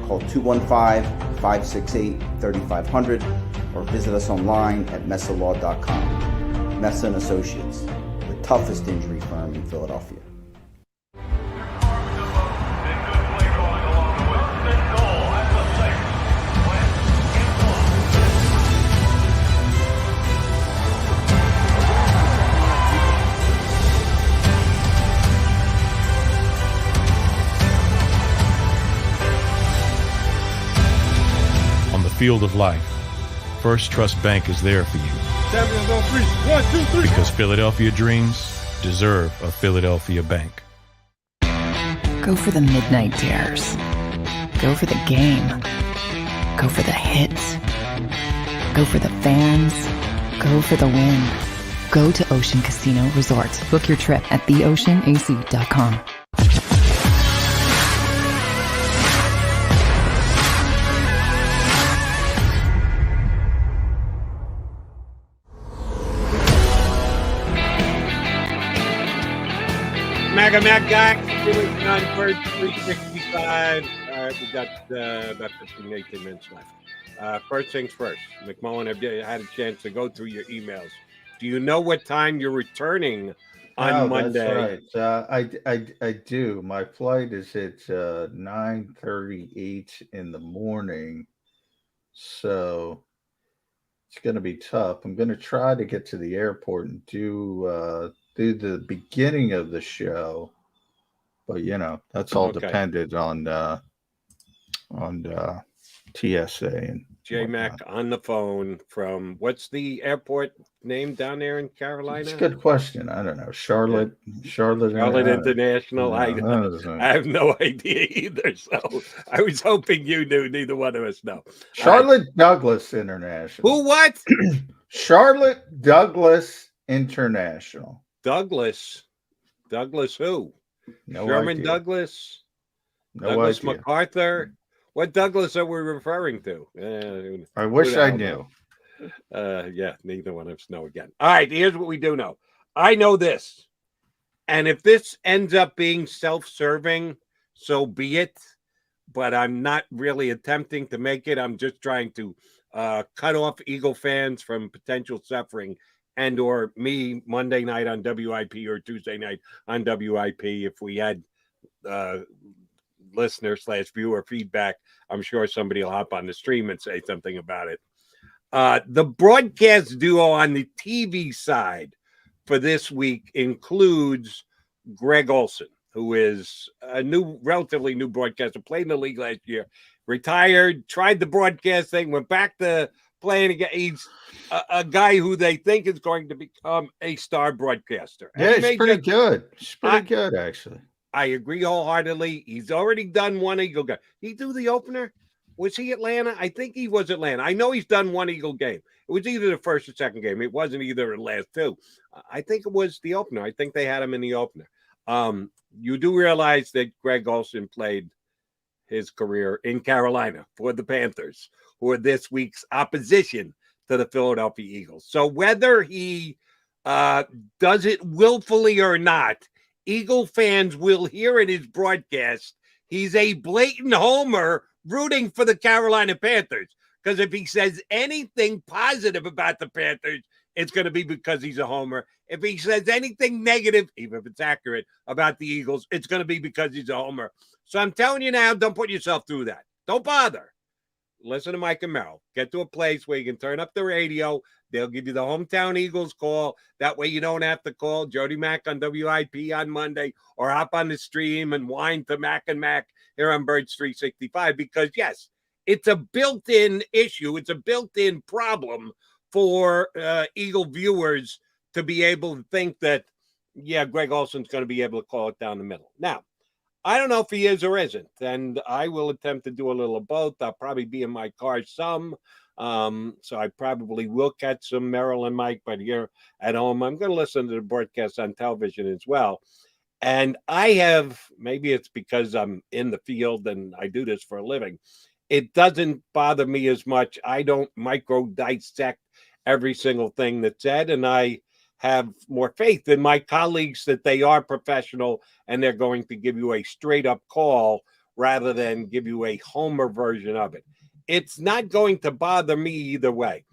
Speaker 7: Call 215-568-3500 or visit us online at mesalaw.com. Mesa & Associates, the toughest injury firm in Philadelphia.
Speaker 8: On the field of life, First Trust Bank is there for you.
Speaker 10: Champions on 3. 1, 2, 3.
Speaker 8: Because Philadelphia dreams deserve a Philadelphia bank.
Speaker 9: Go for the midnight dares. Go for the game. Go for the hits. Go for the fans. Go for the win. Go to Ocean Casino Resort. Book your trip at theoceanac.com.
Speaker 1: Mac guy, continuing on Bird 365. All right, we got about 15, 18 minutes left. First things first, McMullen, have you had a chance to go through your emails Do you know what time you're returning on Monday?
Speaker 2: That's right. I do. My flight is at 9:38 in the morning, so it's going to be tough. I'm going to try to get to the airport and do the beginning of the show, but that's all dependent on TSA and
Speaker 1: J-Mac on the phone from what's the airport name down there in Carolina?
Speaker 2: It's a good question. I don't know. Charlotte
Speaker 1: International. I have no idea either. So I was hoping you knew. Neither one of us know.
Speaker 2: Charlotte Douglas International.
Speaker 1: Who? What?
Speaker 2: Charlotte Douglas International.
Speaker 1: Douglas who?
Speaker 2: No
Speaker 1: Sherman
Speaker 2: idea.
Speaker 1: Douglas.
Speaker 2: No
Speaker 1: Douglas
Speaker 2: idea.
Speaker 1: MacArthur. What Douglas are we referring to?
Speaker 2: I wish I knew.
Speaker 1: Yeah, neither one of us know again. All right, here's what we do know. I know this. And if this ends up being self-serving, so be it. But I'm not really attempting to make it. I'm just trying to cut off Eagle fans from potential suffering and or me Monday night on WIP or Tuesday night on WIP. If we had listener/viewer feedback, I'm sure somebody will hop on the stream and say something about it. The broadcast duo on the TV side for this week includes Greg Olson, who is a relatively new broadcaster, played in the league last year, retired, tried the broadcast thing, went back to playing again. He's a guy who they think is going to become a star broadcaster.
Speaker 2: Yeah, he's pretty good. He's pretty good, actually.
Speaker 1: I agree wholeheartedly. He's already done one Eagle game. Did he do the opener? Was he Atlanta? I think he was Atlanta. I know he's done one Eagle game. It was either the first or second game. It wasn't either of the last two. I think it was the opener. I think they had him in the opener. You do realize that Greg Olson played his career in Carolina for the Panthers, who are this week's opposition to the Philadelphia Eagles. So whether he does it willfully or not, Eagle fans will hear in his broadcast he's a blatant homer rooting for the Carolina Panthers. Because if he says anything positive about the Panthers, it's going to be because he's a homer. If he says anything negative, even if it's accurate, about the Eagles, it's going to be because he's a homer. So I'm telling you now, don't put yourself through that. Don't bother. Listen to Mike and Merrill. Get to a place where you can turn up the radio. They'll give you the hometown Eagles call. That way you don't have to call Jody Mack on WIP on Monday or hop on the stream and whine to Mac and Mac here on Birds 365. Because, yes, it's a built-in issue. It's a built-in problem for Eagle viewers to be able to think that, yeah, Greg Olson's going to be able to call it down the middle. Now, I don't know if he is or isn't, and I will attempt to do a little of both. I'll probably be in my car some, so I probably will catch some Merrill and Mike, but here at home, I'm going to listen to the broadcast on television as well. And I have, maybe it's because I'm in the field and I do this for a living, it doesn't bother me as much. I don't micro dissect every single thing that's said, and I have more faith in my colleagues that they are professional and they're going to give you a straight up call rather than give you a homer version of it. It's not going to bother me either way.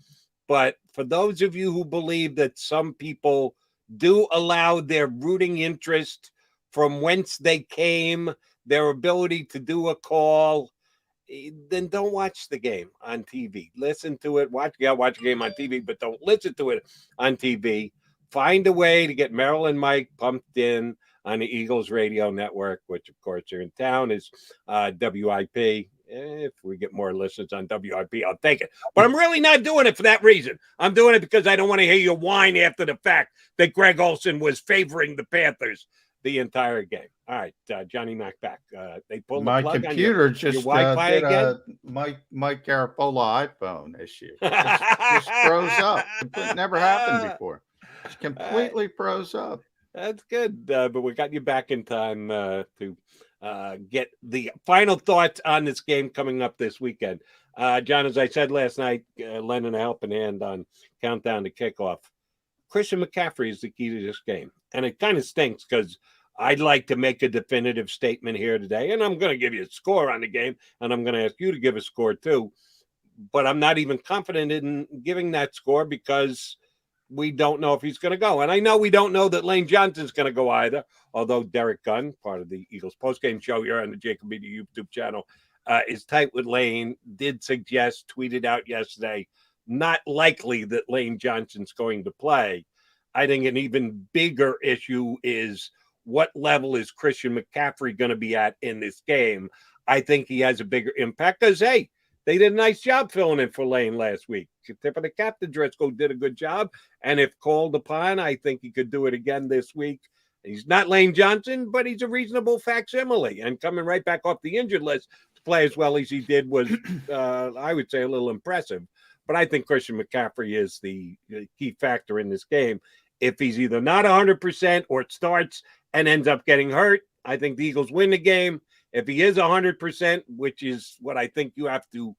Speaker 1: But for those of you who believe that some people do allow their rooting interest from whence they came, their ability to do a call, then don't watch the game on TV. Listen to it. Watch a game on TV, but don't listen to it on TV. Find a way to get Merrill and Mike pumped in on the Eagles radio network, which, of course, are in town, is WIP. If we get more listeners on WIP, I'll take it. But I'm really not doing it for that reason. I'm doing it because I don't want to hear you whine after the fact that Greg Olson was favoring the Panthers the entire game. All right, Johnny Mac back. They pulled
Speaker 2: my
Speaker 1: the plug
Speaker 2: computer
Speaker 1: on your Wi-Fi
Speaker 2: did
Speaker 1: again?
Speaker 2: Mike Garafolo iPhone issue. Just froze up. It never happened before. It's completely froze up.
Speaker 1: That's good, but we got you back in time to get the final thoughts on this game coming up this weekend. John, as I said last night, lending a helping hand on countdown to kickoff. Christian McCaffrey is the key to this game. And it kind of stinks because I'd like to make a definitive statement here today, and I'm going to give you a score on the game, and I'm going to ask you to give a score too. But I'm not even confident in giving that score because we don't know if he's going to go. And I know we don't know that Lane Johnson's going to go either, although Derek Gunn, part of the Eagles postgame show here on the JAKIB Media YouTube channel, is tight with Lane, did suggest, tweeted out yesterday, not likely that Lane Johnson's going to play. I think an even bigger issue is what level is Christian McCaffrey going to be at in this game. I think he has a bigger impact because, hey, they did a nice job filling in for Lane last week. Tip of the cap to Driscoll, did a good job. And if called upon, I think he could do it again this week. He's not Lane Johnson, but he's a reasonable facsimile. And coming right back off the injured list to play as well as he did was, I would say, a little impressive. But I think Christian McCaffrey is the key factor in this game. If he's either not 100% or it starts and ends up getting hurt, I think the Eagles win the game. If he is 100%, which is what I think you have to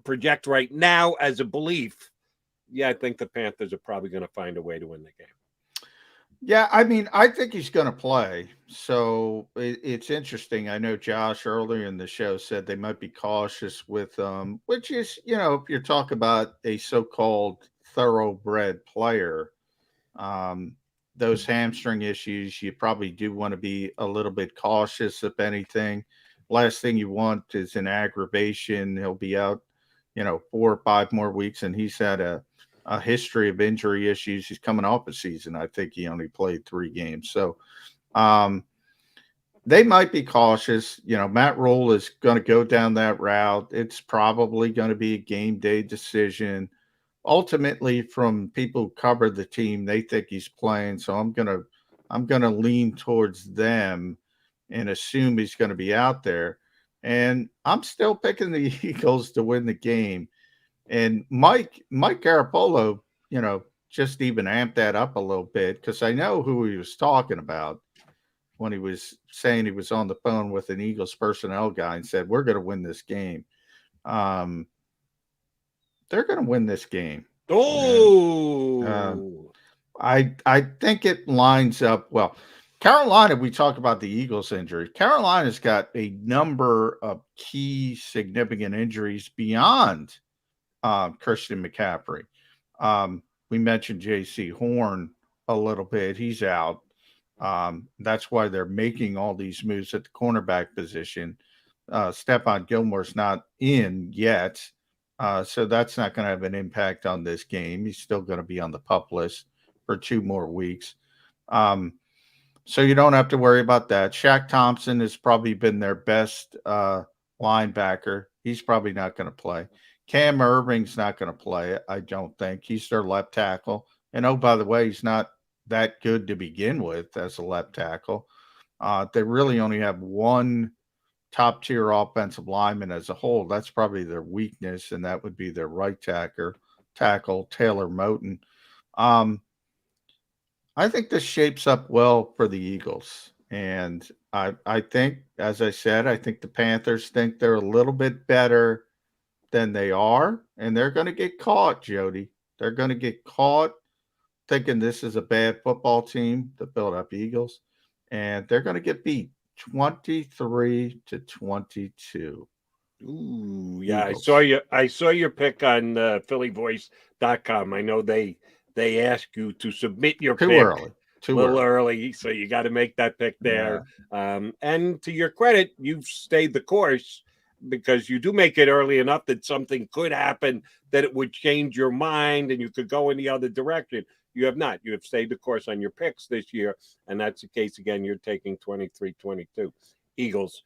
Speaker 1: project right now as a belief, yeah, I think the Panthers are probably going to find a way to win the game.
Speaker 2: Yeah, I mean, I think he's going to play. So it's interesting. I know Josh earlier in the show said they might be cautious with which is, if you're talking about a so-called thoroughbred player, those hamstring issues, you probably do want to be a little bit cautious, if anything. Last thing you want is an aggravation. He'll be out, 4 or 5 more weeks, and he's had a history of injury issues. He's coming off a season. I think he only played 3 games. So they might be cautious. Matt Rule is going to go down that route. It's probably going to be a game day decision. Ultimately, from people who cover the team, they think he's playing. So I'm gonna lean towards them and assume he's going to be out there. And I'm still picking the Eagles to win the game. And Mike Garafolo, just even amped that up a little bit because I know who he was talking about when he was saying he was on the phone with an Eagles personnel guy and said, we're going to win this game. They're going to win this game.
Speaker 1: Oh,
Speaker 2: I think it lines up well. Carolina, we talk about the Eagles injury. Carolina's got a number of key significant injuries beyond Christian McCaffrey. We mentioned J.C. Horn a little bit. He's out. That's why they're making all these moves at the cornerback position. Stephon Gilmore's not in yet. So that's not going to have an impact on this game. He's still going to be on the PUP list for 2 more weeks. So you don't have to worry about that. Shaq Thompson has probably been their best linebacker. He's probably not going to play. Cam Irving's not going to play, I don't think. He's their left tackle. And, oh, by the way, he's not that good to begin with as a left tackle. They really only have one top-tier offensive lineman as a whole. That's probably their weakness, and that would be their right tackle, Taylor Moton. I think this shapes up well for the Eagles. And I think, as I said, I think the Panthers think they're a little bit better than they are, and they're going to get caught, Jody. They're going to get caught thinking this is a bad football team, the Philadelphia Eagles, and they're going to get beat 23-22.
Speaker 1: Ooh, yeah.
Speaker 2: Eagles.
Speaker 1: I saw your pick on phillyvoice.com. I know they ask you to submit your pick
Speaker 2: early.
Speaker 1: a little early, so you got to make that pick there. Yeah. And to your credit, you've stayed the course because you do make it early enough that something could happen that it would change your mind and you could go in the other direction. You have not. You have stayed the course on your picks this year, and that's the case again. You're taking 23-22 Eagles.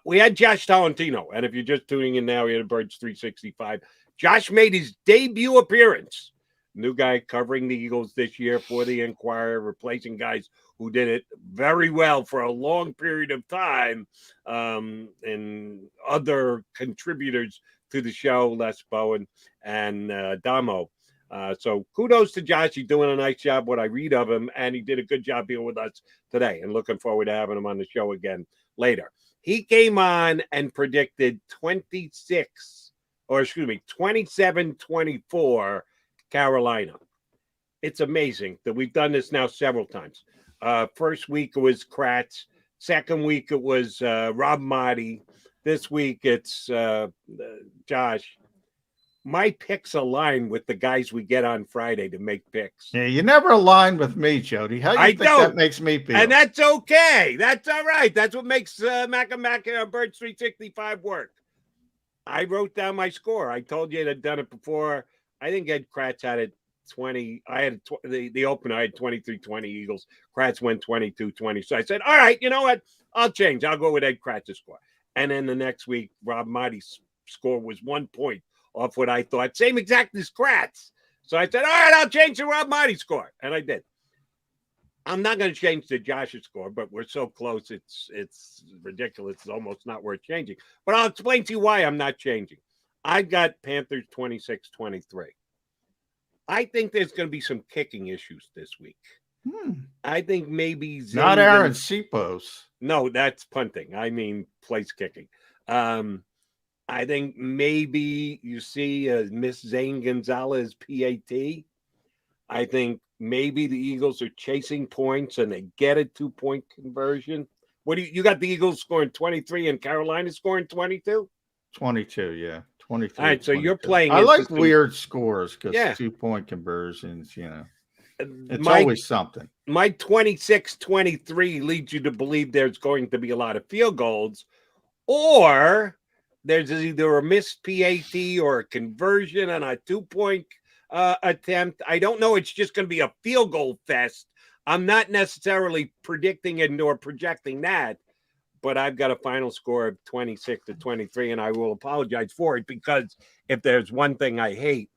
Speaker 1: We had Josh Tolentino, and if you're just tuning in now, he had a Birds 365. Josh made his debut appearance. New guy covering the Eagles this year for the Inquirer, replacing guys who did it very well for a long period of time, and other contributors to the show, Les Bowen and Damo. So kudos to Josh. He's doing a nice job, what I read of him, and he did a good job here with us today, and looking forward to having him on the show again later. He came on and predicted 27-24 Carolina. It's amazing that we've done this now several times. First week it was Kratz. Second week it was Rob Motti. This week it's Josh. my picks align with the guys we get on Friday to make picks.
Speaker 2: Yeah, you never align with me, Jody. How do you think that makes me feel?
Speaker 1: And that's okay. That's all right. That's what makes Mac and Birds 365 work. I wrote down my score. I told you I'd done it before. I think Ed Kratz had it 20. I had the opener. I had 23-20 Eagles. Kratz went 22-20. So I said, all right, you know what? I'll change. I'll go with Ed Kratz's score. And then the next week, Rob Marty's score was 1 point off what I thought. Same exact as Kratz. So I said, all right, I'll change the Rob Marty score. And I did. I'm not going to change the Josh's score, but we're so close. It's ridiculous. It's almost not worth changing. But I'll explain to you why I'm not changing. I got Panthers 26-23. I think there's going to be some kicking issues this week. I think maybe
Speaker 2: not Aaron Sipos.
Speaker 1: No, that's punting. I mean, place kicking. I think maybe you see Miss Zane Gonzalez PAT. I think maybe the Eagles are chasing points and they get a 2-point conversion. What do you got? The Eagles scoring 23 and Carolina scoring 22?
Speaker 2: 22, yeah. 23.
Speaker 1: All right, so
Speaker 2: 22.
Speaker 1: you're playing.
Speaker 2: I like weird scores because 2-point conversions, it's always something.
Speaker 1: My 26-23 leads you to believe there's going to be a lot of field goals, or there's either a missed PAT or a conversion on a 2-point attempt. I don't know. It's just going to be a field goal fest. I'm not necessarily predicting it nor projecting that, but I've got a final score of 26-23, and I will apologize for it because if there's one thing I hate,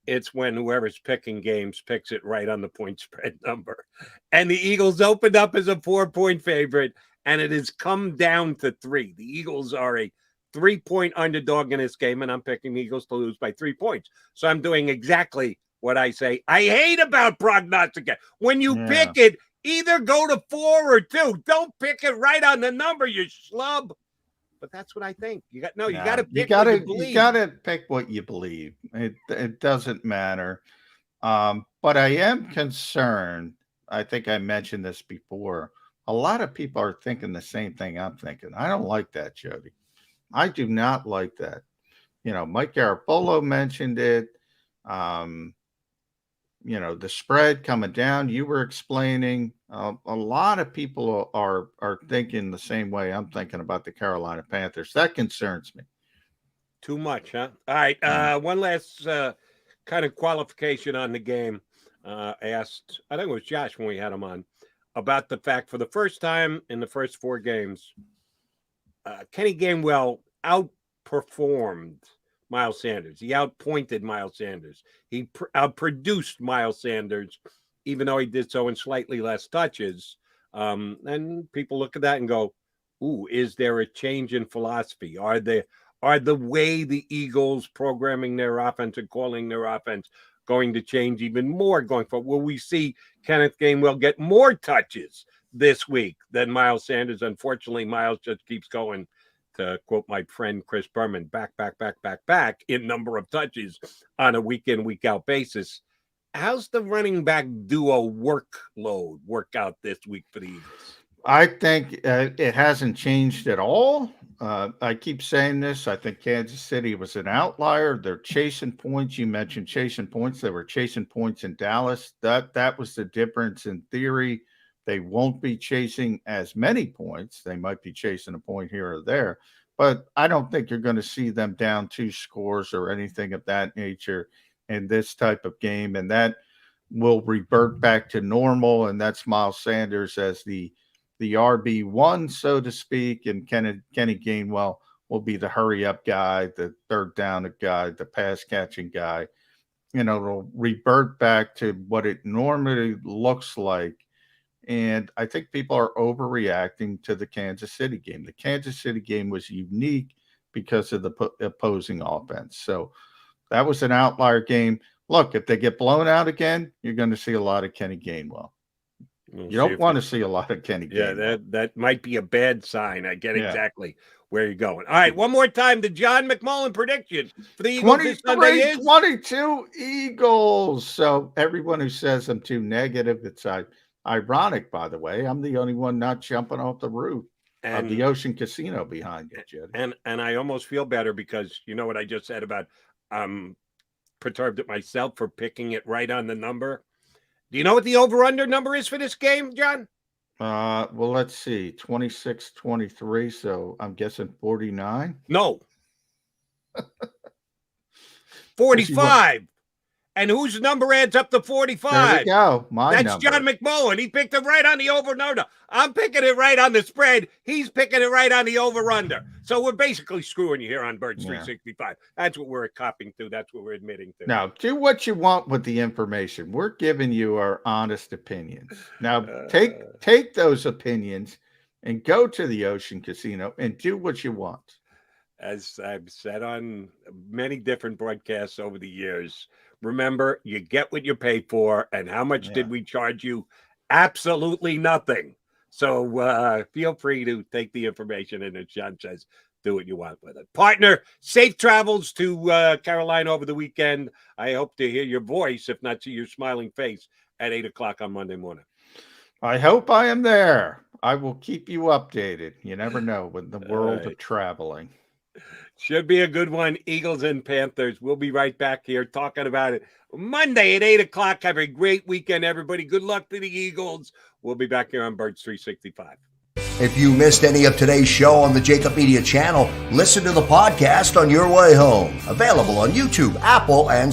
Speaker 1: it's when whoever's picking games picks it right on the point spread number. And the Eagles opened up as a 4-point favorite, and it has come down to 3. The Eagles are a 3-point underdog in this game, and I'm picking the Eagles to lose by 3 points. So I'm doing exactly what I say I hate about prognostic. When you pick it, either go to 4 or 2. Don't pick it right on the number, you schlub. But that's what I think. You got to pick what you believe.
Speaker 2: You got to pick what you believe. It doesn't matter. But I am concerned. I think I mentioned this before. A lot of people are thinking the same thing I'm thinking. I don't like that, Jody. I do not like that. Mike Garafolo mentioned it. The spread coming down. You were explaining. A lot of people are thinking the same way I'm thinking about the Carolina Panthers. That concerns me.
Speaker 1: Too much, huh? All right. One last kind of qualification on the game. Asked, I think it was Josh when we had him on, about the fact for the first time in the first 4 games, Kenny Gainwell outperformed Miles Sanders. He outpointed Miles Sanders. He outproduced Miles Sanders, even though he did so in slightly less touches. And people look at that and go, ooh, is there a change in philosophy? Are the way the Eagles programming their offense and calling their offense going to change even more going forward? Will we see Kenneth Gainwell get more touches this week than Miles Sanders? Unfortunately, Miles just keeps going, to quote my friend Chris Berman, back in number of touches on a week in, week out basis. How's the running back duo work out this week for the Eagles?
Speaker 2: I think it hasn't changed at all. I keep saying this. I think Kansas City was an outlier. They're chasing points. You mentioned chasing points. They were chasing points in Dallas. That was the difference in theory. They won't be chasing as many points. They might be chasing a point here or there, but I don't think you're going to see them down 2 scores or anything of that nature in this type of game. And that will revert back to normal. And that's Miles Sanders as the RB1, so to speak. And Kenny Gainwell will be the hurry up guy, the third down guy, the pass catching guy. It'll revert back to what it normally looks like. And I think people are overreacting to the Kansas City game. The Kansas City game was unique because of the opposing offense. So that was an outlier game. Look, if they get blown out again, you're going to see a lot of Kenny Gainwell. You don't want to see a lot of Kenny Gainwell.
Speaker 1: Yeah, that might be a bad sign. I get exactly where you're going. All right, one more time, the John McMullen prediction for the Eagles this Sunday is
Speaker 2: 22 Eagles. So everyone who says I'm too negative, it's ironic, by the way. I'm the only one not jumping off the roof of the Ocean Casino behind you, Jed.
Speaker 1: And I almost feel better because you know what I just said about I'm perturbed at myself for picking it right on the number. Do you know what the over-under number is for this game, John?
Speaker 2: Well, let's see. 26-23, so I'm guessing 49.
Speaker 1: No. 45. And whose number adds up to 45?
Speaker 2: There we go.
Speaker 1: That's
Speaker 2: number.
Speaker 1: John McMullen. He picked it right on the over-under. I'm picking it right on the spread. He's picking it right on the over-under. So we're basically screwing you here on Birds 365. That's what we're copying to. That's what we're admitting to.
Speaker 2: Now, do what you want with the information. We're giving you our honest opinions. Now, take those opinions and go to the Ocean Casino and do what you want.
Speaker 1: As I've said on many different broadcasts over the years, remember, you get what you pay for. And how much did we charge you? Absolutely nothing. So feel free to take the information, and as John says, do what you want with it. Partner, safe travels to Carolina over the weekend. I hope to hear your voice, if not see your smiling face, at 8 o'clock on Monday morning.
Speaker 2: I hope I am there. I will keep you updated. You never know with the world of traveling.
Speaker 1: Should be a good one. Eagles and Panthers. We'll be right back here talking about it Monday at 8 o'clock. Have a great weekend, everybody. Good luck to the Eagles. We'll be back here on Birds 365.
Speaker 12: If you missed any of today's show on the JAKIB Media channel, listen to the podcast on your way home. Available on YouTube, Apple, and Spotify.